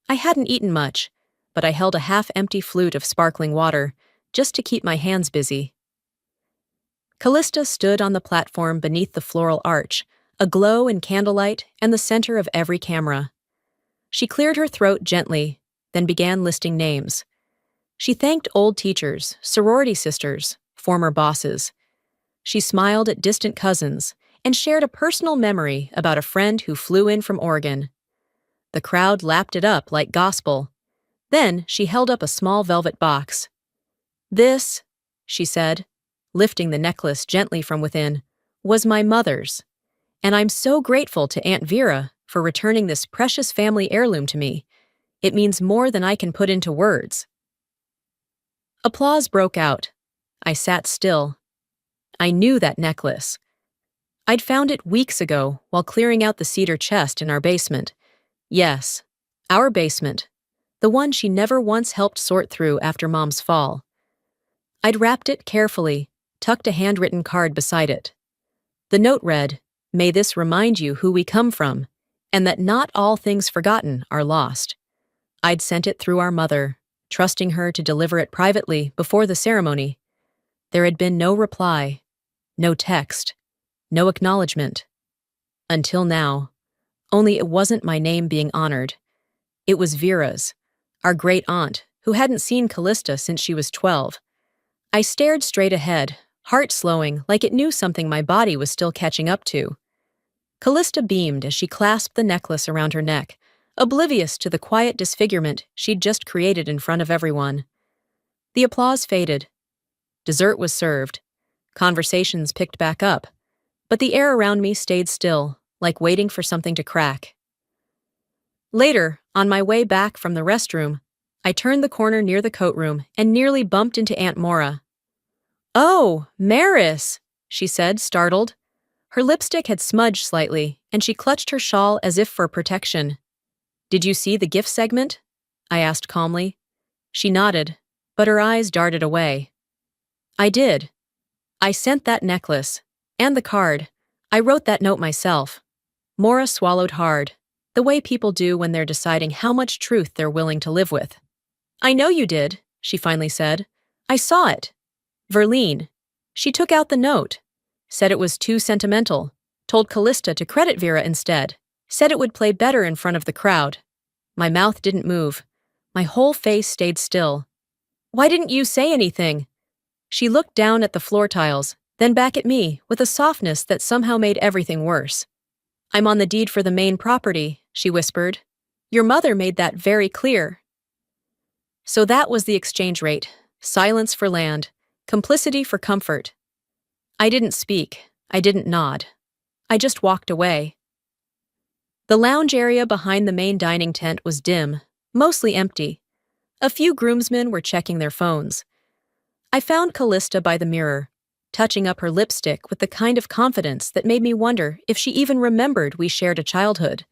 I hadn't eaten much, but I held a half-empty flute of sparkling water, just to keep my hands busy. Callista stood on the platform beneath the floral arch, aglow in candlelight and the center of every camera. She cleared her throat gently, then began listing names. She thanked old teachers, sorority sisters, former bosses. She smiled at distant cousins and shared a personal memory about a friend who flew in from Oregon. The crowd lapped it up like gospel. Then she held up a small velvet box. This, she said, lifting the necklace gently from within, was my mother's, and I'm so grateful to Aunt Vera for returning this precious family heirloom to me. It means more than I can put into words. Applause broke out. I sat still. I knew that necklace. I'd found it weeks ago while clearing out the cedar chest in our basement. Yes, our basement. The one she never once helped sort through after Mom's fall. I'd wrapped it carefully, tucked a handwritten card beside it. The note read, "May this remind you who we come from, and that not all things forgotten are lost." I'd sent it through our mother, trusting her to deliver it privately before the ceremony. There had been no reply, no text, no acknowledgement. Until now. Only it wasn't my name being honored. It was Vera's, our great aunt, who hadn't seen Callista since she was 12. I stared straight ahead, heart slowing like it knew something my body was still catching up to. Callista beamed as she clasped the necklace around her neck, oblivious to the quiet disfigurement she'd just created in front of everyone. The applause faded. Dessert was served. Conversations picked back up, but the air around me stayed still, like waiting for something to crack. Later, on my way back from the restroom, I turned the corner near the coat room and nearly bumped into Aunt Maura. "Oh, Maris," she said, startled. Her lipstick had smudged slightly, and she clutched her shawl as if for protection. "Did you see the gift segment?" I asked calmly. She nodded, but her eyes darted away. "I did. I sent that necklace. And the card. I wrote that note myself." Maura swallowed hard, the way people do when they're deciding how much truth they're willing to live with. "I know you did," she finally said. "I saw it. Verlene. She took out the note. Said it was too sentimental. Told Callista to credit Vera instead. Said it would play better in front of the crowd." My mouth didn't move. My whole face stayed still. "Why didn't you say anything?" She looked down at the floor tiles, then back at me with a softness that somehow made everything worse. "I'm on the deed for the main property," she whispered. "Your mother made that very clear." So that was the exchange rate. Silence for land. Complicity for comfort. I didn't speak. I didn't nod. I just walked away. The lounge area behind the main dining tent was dim, mostly empty. A few groomsmen were checking their phones. I found Callista by the mirror, touching up her lipstick with the kind of confidence that made me wonder if she even remembered we shared a childhood.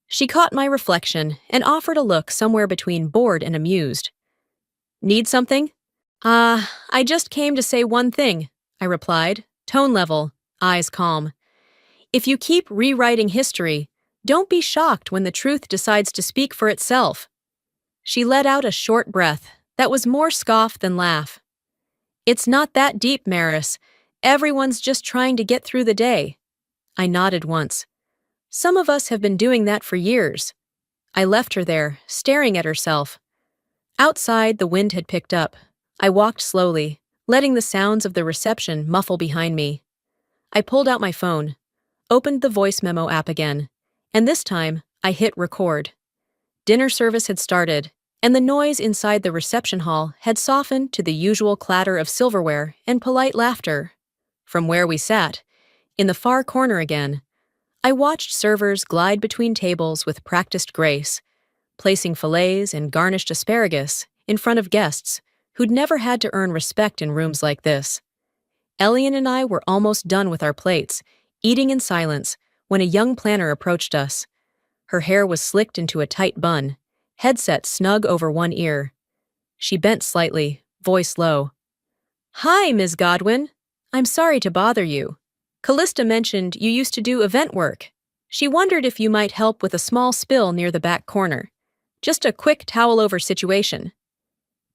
She caught my reflection and offered a look somewhere between bored and amused. Need something? I just came to say one thing, I replied, tone level, eyes calm. If you keep rewriting history, don't be shocked when the truth decides to speak for itself. She let out a short breath that was more scoff than laugh. It's not that deep, Maris. Everyone's just trying to get through the day. I nodded once. Some of us have been doing that for years. I left her there, staring at herself. Outside, the wind had picked up. I walked slowly, letting the sounds of the reception muffle behind me. I pulled out my phone, opened the voice memo app again, and this time I hit record. Dinner service had started, and the noise inside the reception hall had softened to the usual clatter of silverware and polite laughter. From where we sat, in the far corner again, I watched servers glide between tables with practiced grace, placing fillets and garnished asparagus in front of guests who'd never had to earn respect in rooms like this. Elian and I were almost done with our plates, eating in silence, when a young planner approached us. Her hair was slicked into a tight bun, headset snug over one ear. She bent slightly, voice low. "Hi, Ms. Godwin. I'm sorry to bother you. Callista mentioned you used to do event work. She wondered if you might help with a small spill near the back corner. Just a quick towel-over situation."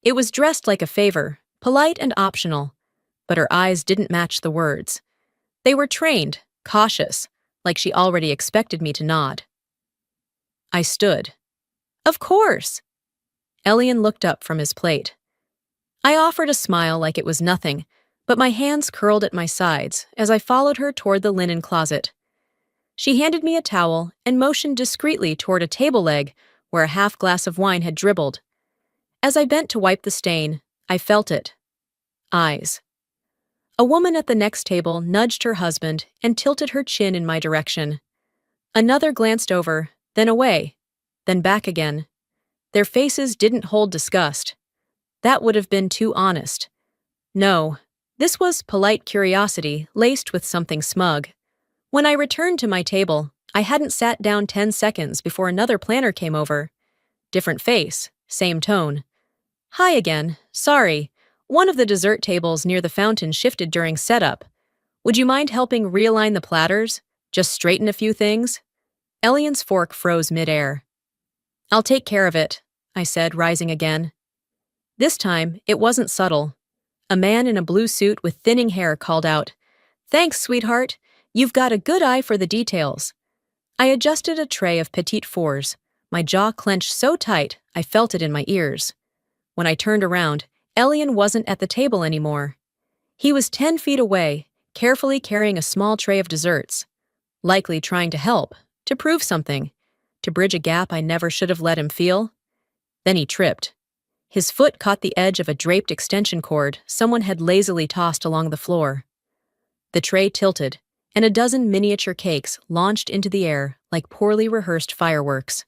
It was dressed like a favor, polite and optional, but her eyes didn't match the words. They were trained, cautious, like she already expected me to nod. I stood. "Of course." Elian looked up from his plate. I offered a smile like it was nothing, but my hands curled at my sides as I followed her toward the linen closet. She handed me a towel and motioned discreetly toward a table leg where a half glass of wine had dribbled. As I bent to wipe the stain, I felt it. Eyes. A woman at the next table nudged her husband and tilted her chin in my direction. Another glanced over, then away, then back again. Their faces didn't hold disgust. That would have been too honest. No, this was polite curiosity laced with something smug. When I returned to my table, I hadn't sat down 10 seconds before another planner came over. Different face, same tone. "Hi again, sorry. One of the dessert tables near the fountain shifted during setup. Would you mind helping realign the platters? Just straighten a few things?" Elian's fork froze midair. "I'll take care of it," I said, rising again. This time, it wasn't subtle. A man in a blue suit with thinning hair called out, "Thanks, sweetheart. You've got a good eye for the details." I adjusted a tray of petite fours, my jaw clenched so tight I felt it in my ears. When I turned around, Elian wasn't at the table anymore. He was 10 feet away, carefully carrying a small tray of desserts, likely trying to help, to prove something, to bridge a gap I never should have let him feel. Then he tripped. His foot caught the edge of a draped extension cord someone had lazily tossed along the floor. The tray tilted, and a dozen miniature cakes launched into the air like poorly rehearsed fireworks.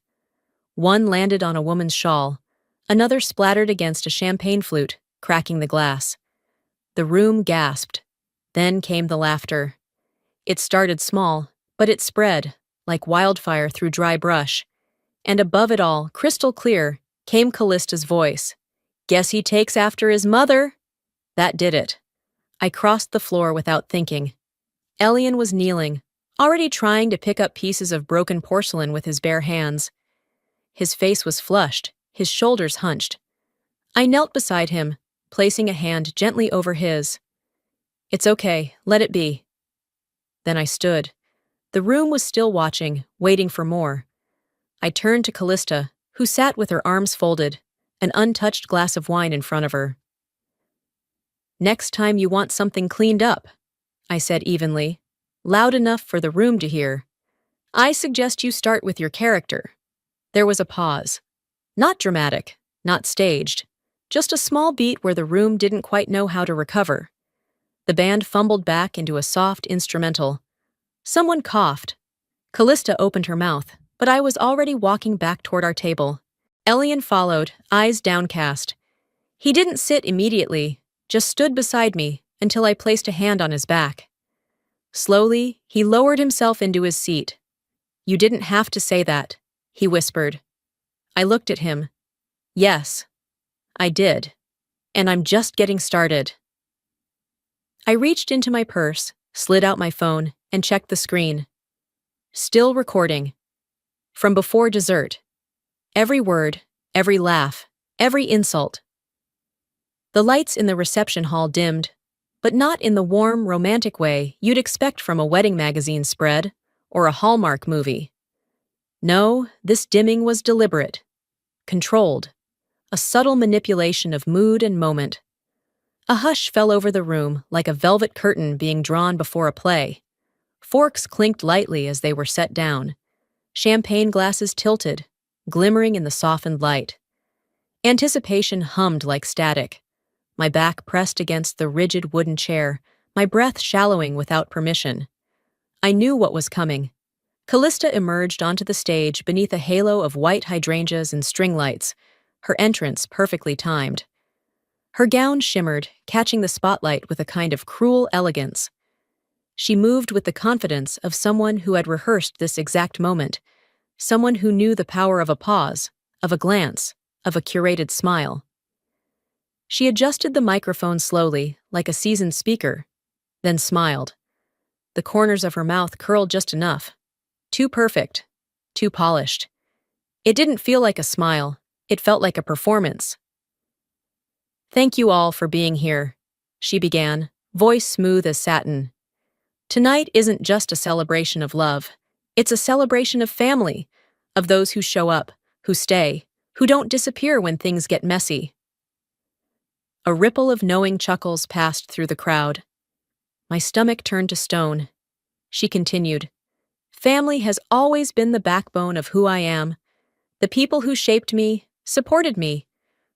One landed on a woman's shawl, another splattered against a champagne flute, cracking the glass. The room gasped. Then came the laughter. It started small, but it spread, like wildfire through dry brush. And above it all, crystal clear, came Callista's voice. "Guess he takes after his mother." That did it. I crossed the floor without thinking. Elian was kneeling, already trying to pick up pieces of broken porcelain with his bare hands. His face was flushed, his shoulders hunched. I knelt beside him, placing a hand gently over his. "It's okay, let it be." Then I stood. The room was still watching, waiting for more. I turned to Callista, who sat with her arms folded, an untouched glass of wine in front of her. "Next time you want something cleaned up," I said evenly, loud enough for the room to hear, "I suggest you start with your character." There was a pause. Not dramatic, not staged, just a small beat where the room didn't quite know how to recover. The band fumbled back into a soft instrumental. Someone coughed. Callista opened her mouth, but I was already walking back toward our table. Elian followed, eyes downcast. He didn't sit immediately, just stood beside me until I placed a hand on his back. Slowly, he lowered himself into his seat. "You didn't have to say that," he whispered. I looked at him. Yes, I did. And I'm just getting started. I reached into my purse, slid out my phone, and checked the screen. Still recording. From before dessert. Every word, every laugh, every insult. The lights in the reception hall dimmed, but not in the warm, romantic way you'd expect from a wedding magazine spread or a Hallmark movie. No, this dimming was deliberate, controlled, a subtle manipulation of mood and moment. A hush fell over the room like a velvet curtain being drawn before a play. Forks clinked lightly as they were set down. Champagne glasses tilted, glimmering in the softened light. Anticipation hummed like static. My back pressed against the rigid wooden chair, my breath shallowing without permission. I knew what was coming. Callista emerged onto the stage beneath a halo of white hydrangeas and string lights, her entrance perfectly timed. Her gown shimmered, catching the spotlight with a kind of cruel elegance. She moved with the confidence of someone who had rehearsed this exact moment, someone who knew the power of a pause, of a glance, of a curated smile. She adjusted the microphone slowly, like a seasoned speaker, then smiled. The corners of her mouth curled just enough. Too perfect, too polished. It didn't feel like a smile, it felt like a performance. Thank you all for being here, she began, voice smooth as satin. Tonight isn't just a celebration of love. It's a celebration of family, of those who show up, who stay, who don't disappear when things get messy. A ripple of knowing chuckles passed through the crowd. My stomach turned to stone. She continued, family has always been the backbone of who I am. The people who shaped me, supported me,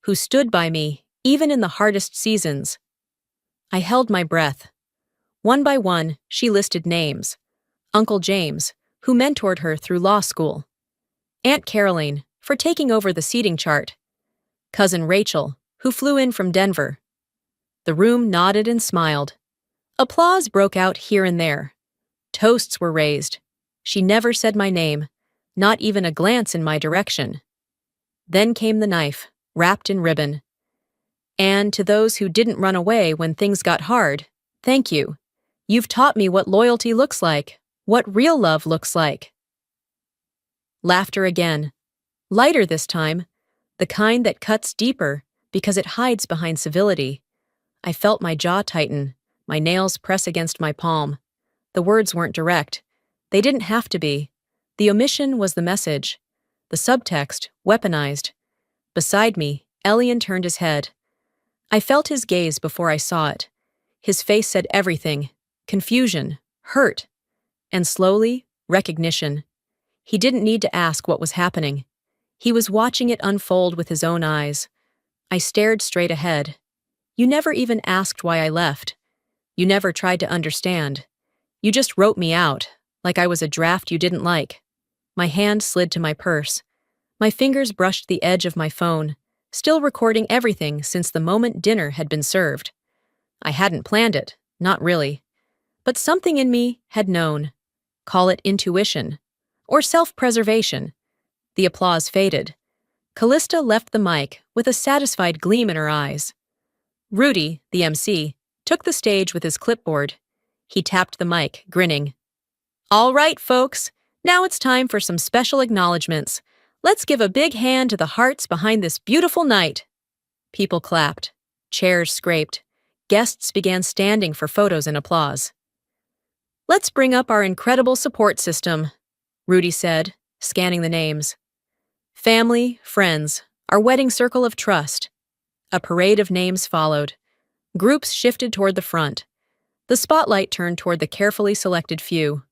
who stood by me, even in the hardest seasons. I held my breath. One by one, she listed names. Uncle James, who mentored her through law school. Aunt Caroline, for taking over the seating chart. Cousin Rachel, who flew in from Denver. The room nodded and smiled. Applause broke out here and there. Toasts were raised. She never said my name, not even a glance in my direction. Then came the knife, wrapped in ribbon. And to those who didn't run away when things got hard, thank you. You've taught me what loyalty looks like, what real love looks like. Laughter again. Lighter this time, the kind that cuts deeper because it hides behind civility. I felt my jaw tighten, my nails press against my palm. The words weren't direct. They didn't have to be. The omission was the message. The subtext, weaponized. Beside me, Elian turned his head. I felt his gaze before I saw it. His face said everything. Confusion, hurt, and slowly, recognition. He didn't need to ask what was happening. He was watching it unfold with his own eyes. I stared straight ahead. You never even asked why I left. You never tried to understand. You just wrote me out, like I was a draft you didn't like. My hand slid to my purse. My fingers brushed the edge of my phone, still recording everything since the moment dinner had been served. I hadn't planned it, not really. But something in me had known. Call it intuition. Or self-preservation. The applause faded. Callista left the mic with a satisfied gleam in her eyes. Rudy, the MC, took the stage with his clipboard. He tapped the mic, grinning. All right, folks, now it's time for some special acknowledgments. Let's give a big hand to the hearts behind this beautiful night. People clapped. Chairs scraped. Guests began standing for photos and applause. Let's bring up our incredible support system, Rudy said, scanning the names. Family, friends, our wedding circle of trust. A parade of names followed. Groups shifted toward the front. The spotlight turned toward the carefully selected few.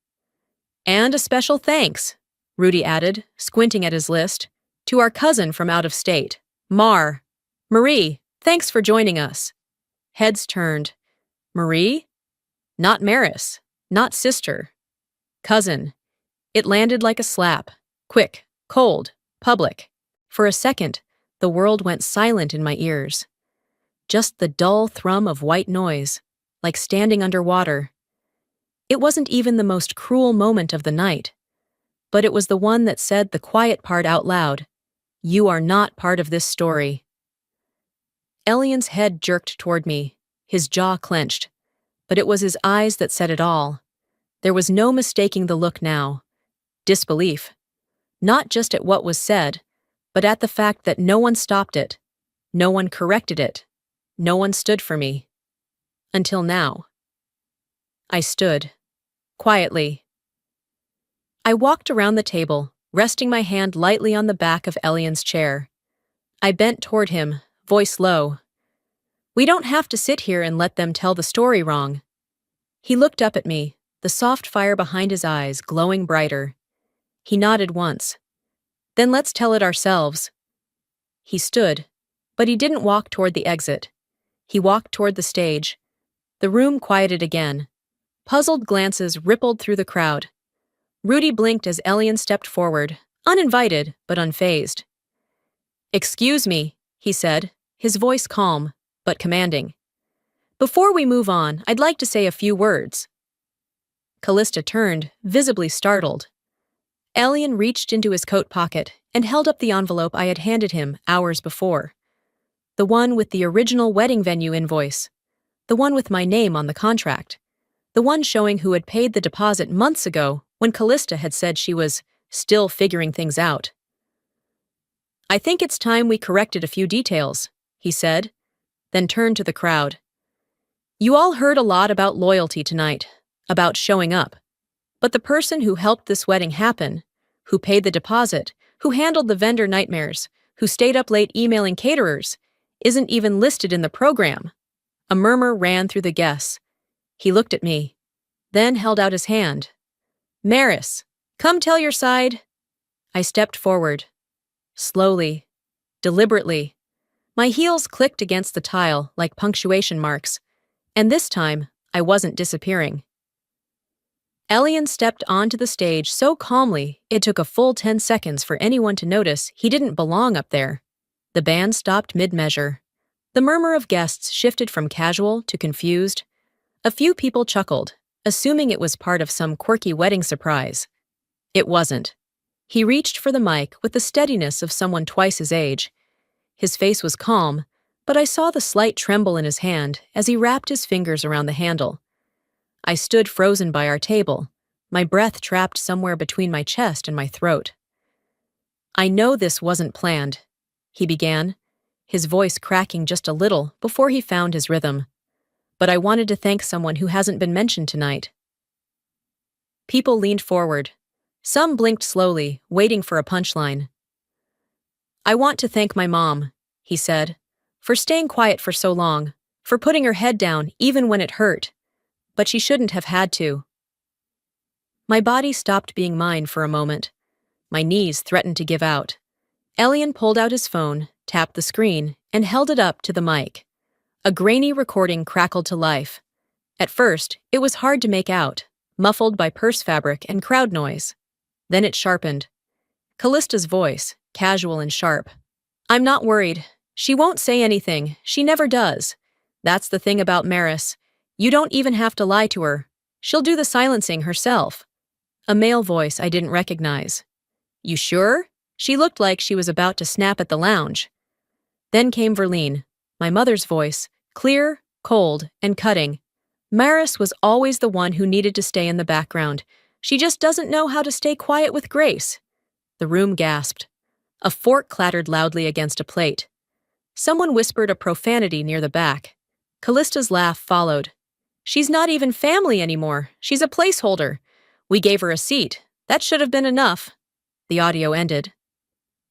And a special thanks, Rudy added, squinting at his list, to our cousin from out of state, Mar. Marie, thanks for joining us. Heads turned. Marie? Not Maris, not sister. Cousin. It landed like a slap. Quick, cold, public. For a second, the world went silent in my ears. Just the dull thrum of white noise, like standing underwater. It wasn't even the most cruel moment of the night. but it was the one that said the quiet part out loud. You are not part of this story. Elian's head jerked toward me, his jaw clenched, but it was his eyes that said it all. There was no mistaking the look now. Disbelief. Not just at what was said, but at the fact that no one stopped it. No one corrected it. No one stood for me. Until now. I stood. Quietly. I walked around the table, resting my hand lightly on the back of Elian's chair. I bent toward him, voice low. We don't have to sit here and let them tell the story wrong. He looked up at me, the soft fire behind his eyes glowing brighter. He nodded once. Then let's tell it ourselves. He stood, but he didn't walk toward the exit. He walked toward the stage. The room quieted again. Puzzled glances rippled through the crowd. Rudy blinked as Elian stepped forward, uninvited but unfazed. Excuse me, he said, his voice calm, but commanding. Before we move on, I'd like to say a few words. Callista turned, visibly startled. Elian reached into his coat pocket and held up the envelope I had handed him hours before. The one with the original wedding venue invoice. The one with my name on the contract. The one showing who had paid the deposit months ago when Callista had said she was still figuring things out. I think it's time we corrected a few details, he said, then turned to the crowd. You all heard a lot about loyalty tonight, about showing up. But the person who helped this wedding happen, who paid the deposit, who handled the vendor nightmares, who stayed up late emailing caterers, isn't even listed in the program. A murmur ran through the guests. He looked at me, then held out his hand. Maris, come tell your side. I stepped forward. Slowly, deliberately. My heels clicked against the tile like punctuation marks, and this time I wasn't disappearing. Elian stepped onto the stage so calmly it took a full 10 seconds for anyone to notice he didn't belong up there. The band stopped mid-measure. The murmur of guests shifted from casual to confused. A few people chuckled, assuming it was part of some quirky wedding surprise. It wasn't. He reached for the mic with the steadiness of someone twice his age. His face was calm, but I saw the slight tremble in his hand as he wrapped his fingers around the handle. I stood frozen by our table, my breath trapped somewhere between my chest and my throat. I know this wasn't planned, he began, his voice cracking just a little before he found his rhythm. But I wanted to thank someone who hasn't been mentioned tonight. People leaned forward. Some blinked slowly, waiting for a punchline. I want to thank my mom, he said, for staying quiet for so long, for putting her head down even when it hurt. But she shouldn't have had to. My body stopped being mine for a moment. My knees threatened to give out. Elian pulled out his phone, tapped the screen, and held it up to the mic. A grainy recording crackled to life. At first, it was hard to make out, muffled by purse fabric and crowd noise. Then it sharpened. Callista's voice, casual and sharp. I'm not worried. She won't say anything. She never does. That's the thing about Maris. You don't even have to lie to her. She'll do the silencing herself. A male voice I didn't recognize. You sure? She looked like she was about to snap at the lounge. Then came Verlene, my mother's voice, clear, cold, and cutting. Maris was always the one who needed to stay in the background. She just doesn't know how to stay quiet with grace. The room gasped. A fork clattered loudly against a plate. Someone whispered a profanity near the back. Callista's laugh followed. She's not even family anymore. She's a placeholder. We gave her a seat. That should have been enough. The audio ended.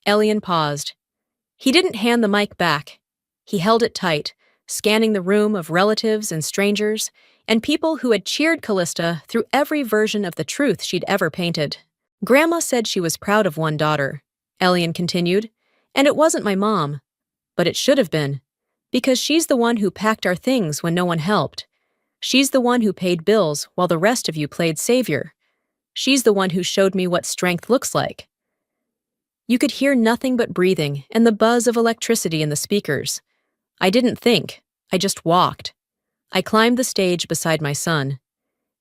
Elian paused. He didn't hand the mic back. He held it tight, scanning the room of relatives and strangers, and people who had cheered Callista through every version of the truth she'd ever painted. Grandma said she was proud of one daughter, Elian continued, and it wasn't my mom. But it should have been, because she's the one who packed our things when no one helped. She's the one who paid bills while the rest of you played savior. She's the one who showed me what strength looks like. You could hear nothing but breathing and the buzz of electricity in the speakers. I didn't think, I just walked. I climbed the stage beside my son.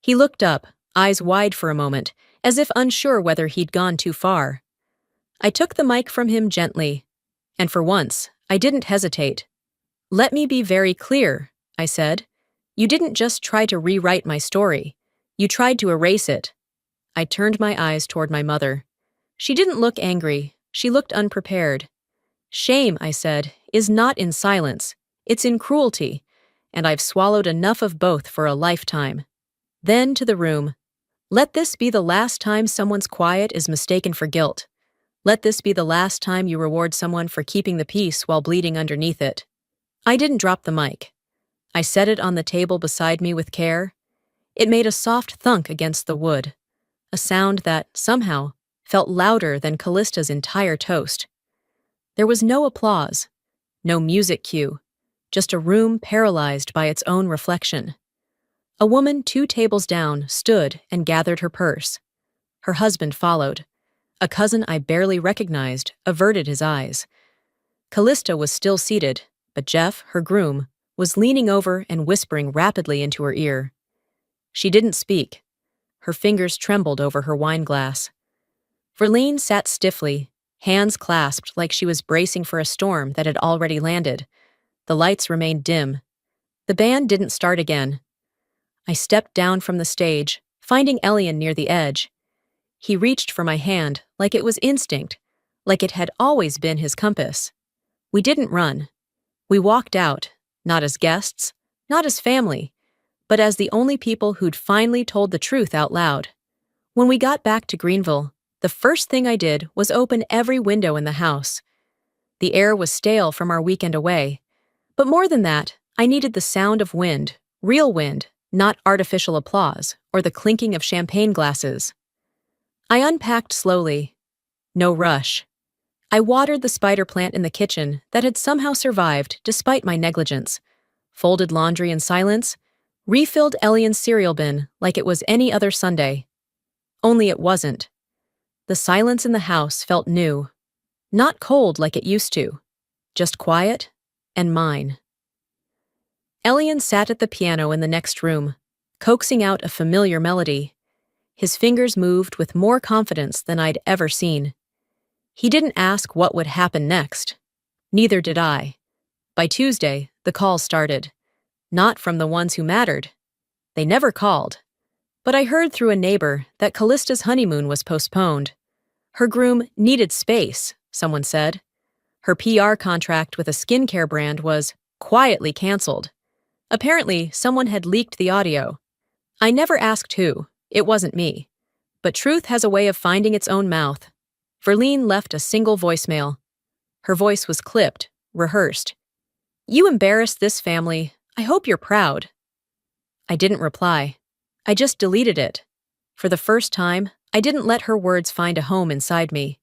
He looked up, eyes wide for a moment, as if unsure whether he'd gone too far. I took the mic from him gently, and for once, I didn't hesitate. "Let me be very clear," I said. "You didn't just try to rewrite my story. You tried to erase it." I turned my eyes toward my mother. She didn't look angry. She looked unprepared. "Shame," I said, "is not in silence. It's in cruelty, and I've swallowed enough of both for a lifetime." Then to the room. "Let this be the last time someone's quiet is mistaken for guilt. Let this be the last time you reward someone for keeping the peace while bleeding underneath it." I didn't drop the mic. I set it on the table beside me with care. It made a soft thunk against the wood, a sound that, somehow, felt louder than Callista's entire toast. There was no applause, no music cue, just a room paralyzed by its own reflection. A woman 2 tables down stood and gathered her purse. Her husband followed. A cousin I barely recognized averted his eyes. Callista was still seated, but Jeff, her groom, was leaning over and whispering rapidly into her ear. She didn't speak. Her fingers trembled over her wine glass. Verlene sat stiffly, hands clasped like she was bracing for a storm that had already landed. The lights remained dim. The band didn't start again. I stepped down from the stage, finding Elian near the edge. He reached for my hand like it was instinct, like it had always been his compass. We didn't run. We walked out, not as guests, not as family, but as the only people who'd finally told the truth out loud. When we got back to Greenville, the first thing I did was open every window in the house. The air was stale from our weekend away, but more than that, I needed the sound of wind, real wind, not artificial applause or the clinking of champagne glasses. I unpacked slowly. No rush. I watered the spider plant in the kitchen that had somehow survived despite my negligence, folded laundry in silence, refilled Elian's cereal bin like it was any other Sunday. Only it wasn't. The silence in the house felt new, not cold like it used to, just quiet and mine. Elian sat at the piano in the next room, coaxing out a familiar melody. His fingers moved with more confidence than I'd ever seen. He didn't ask what would happen next. Neither did I. By Tuesday, the calls started. Not from the ones who mattered. They never called. But I heard through a neighbor that Callista's honeymoon was postponed. Her groom needed space, someone said. Her PR contract with a skincare brand was quietly canceled. Apparently, someone had leaked the audio. I never asked who. It wasn't me. But truth has a way of finding its own mouth. Verlene left a single voicemail. Her voice was clipped, rehearsed. "You embarrassed this family. I hope you're proud." I didn't reply. I just deleted it. For the first time, I didn't let her words find a home inside me.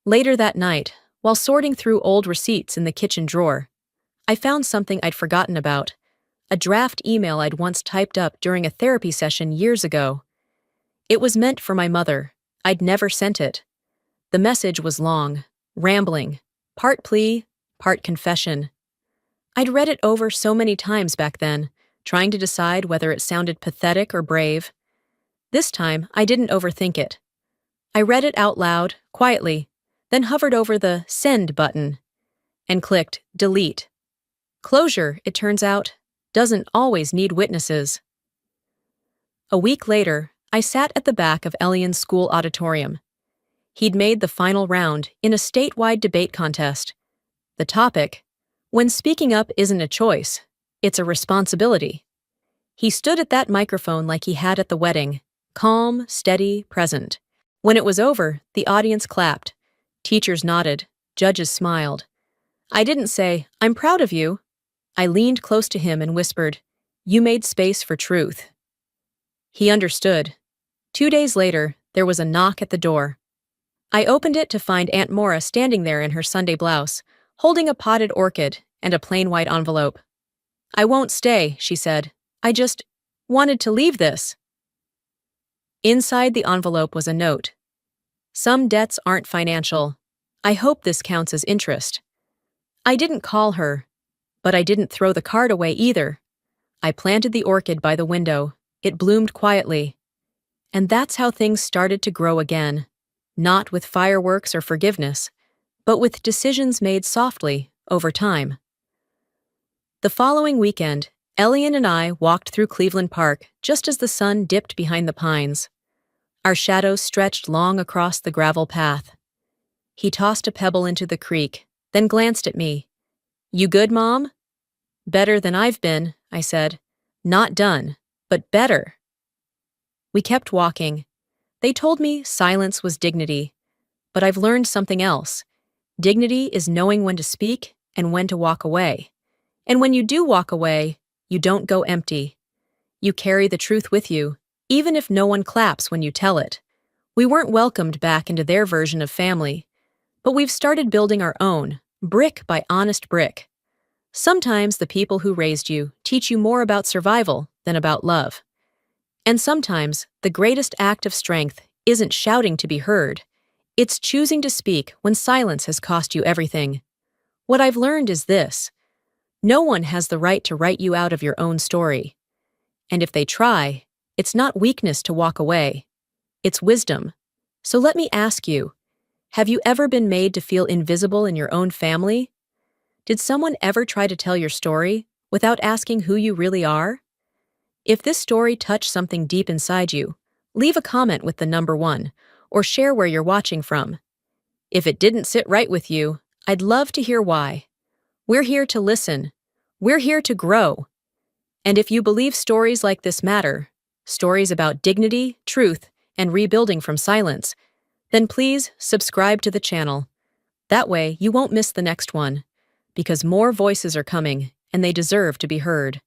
Later that night, while sorting through old receipts in the kitchen drawer, I found something I'd forgotten about. A draft email I'd once typed up during a therapy session years ago. It was meant for my mother. I'd never sent it. The message was long, rambling, part plea, part confession. I'd read it over so many times back then, trying to decide whether it sounded pathetic or brave. This time, I didn't overthink it. I read it out loud, quietly, then hovered over the Send button and clicked Delete. Closure, it turns out, doesn't always need witnesses. A week later, I sat at the back of Elian's school auditorium. He'd made the final round in a statewide debate contest. The topic, when speaking up isn't a choice, it's a responsibility. He stood at that microphone like he had at the wedding, calm, steady, present. When it was over, the audience clapped. Teachers nodded. Judges smiled. I didn't say, "I'm proud of you." I leaned close to him and whispered, "You made space for truth." He understood. 2 days later, there was a knock at the door. I opened it to find Aunt Maura standing there in her Sunday blouse, holding a potted orchid and a plain white envelope. "I won't stay," she said. "I just wanted to leave this." Inside the envelope was a note. "Some debts aren't financial. I hope this counts as interest." I didn't call her, but I didn't throw the card away either. I planted the orchid by the window. It bloomed quietly. And that's how things started to grow again. Not with fireworks or forgiveness, but with decisions made softly over time. The following weekend, Elian and I walked through Cleveland Park just as the sun dipped behind the pines. Our shadows stretched long across the gravel path. He tossed a pebble into the creek, then glanced at me. "You good, Mom?" "Better than I've been," I said. "Not done, but better." We kept walking. They told me silence was dignity, but I've learned something else. Dignity is knowing when to speak and when to walk away. And when you do walk away, you don't go empty. You carry the truth with you, even if no one claps when you tell it. We weren't welcomed back into their version of family, but we've started building our own, brick by honest brick. Sometimes the people who raised you teach you more about survival than about love. And sometimes the greatest act of strength isn't shouting to be heard. It's choosing to speak when silence has cost you everything. What I've learned is this: no one has the right to write you out of your own story. And if they try, it's not weakness to walk away. It's wisdom. So let me ask you, have you ever been made to feel invisible in your own family? Did someone ever try to tell your story without asking who you really are? If this story touched something deep inside you, leave a comment with the number 1 or share where you're watching from. If it didn't sit right with you, I'd love to hear why. We're here to listen. We're here to grow. And if you believe stories like this matter, stories about dignity, truth, and rebuilding from silence, then please subscribe to the channel. That way you won't miss the next one, because more voices are coming and they deserve to be heard.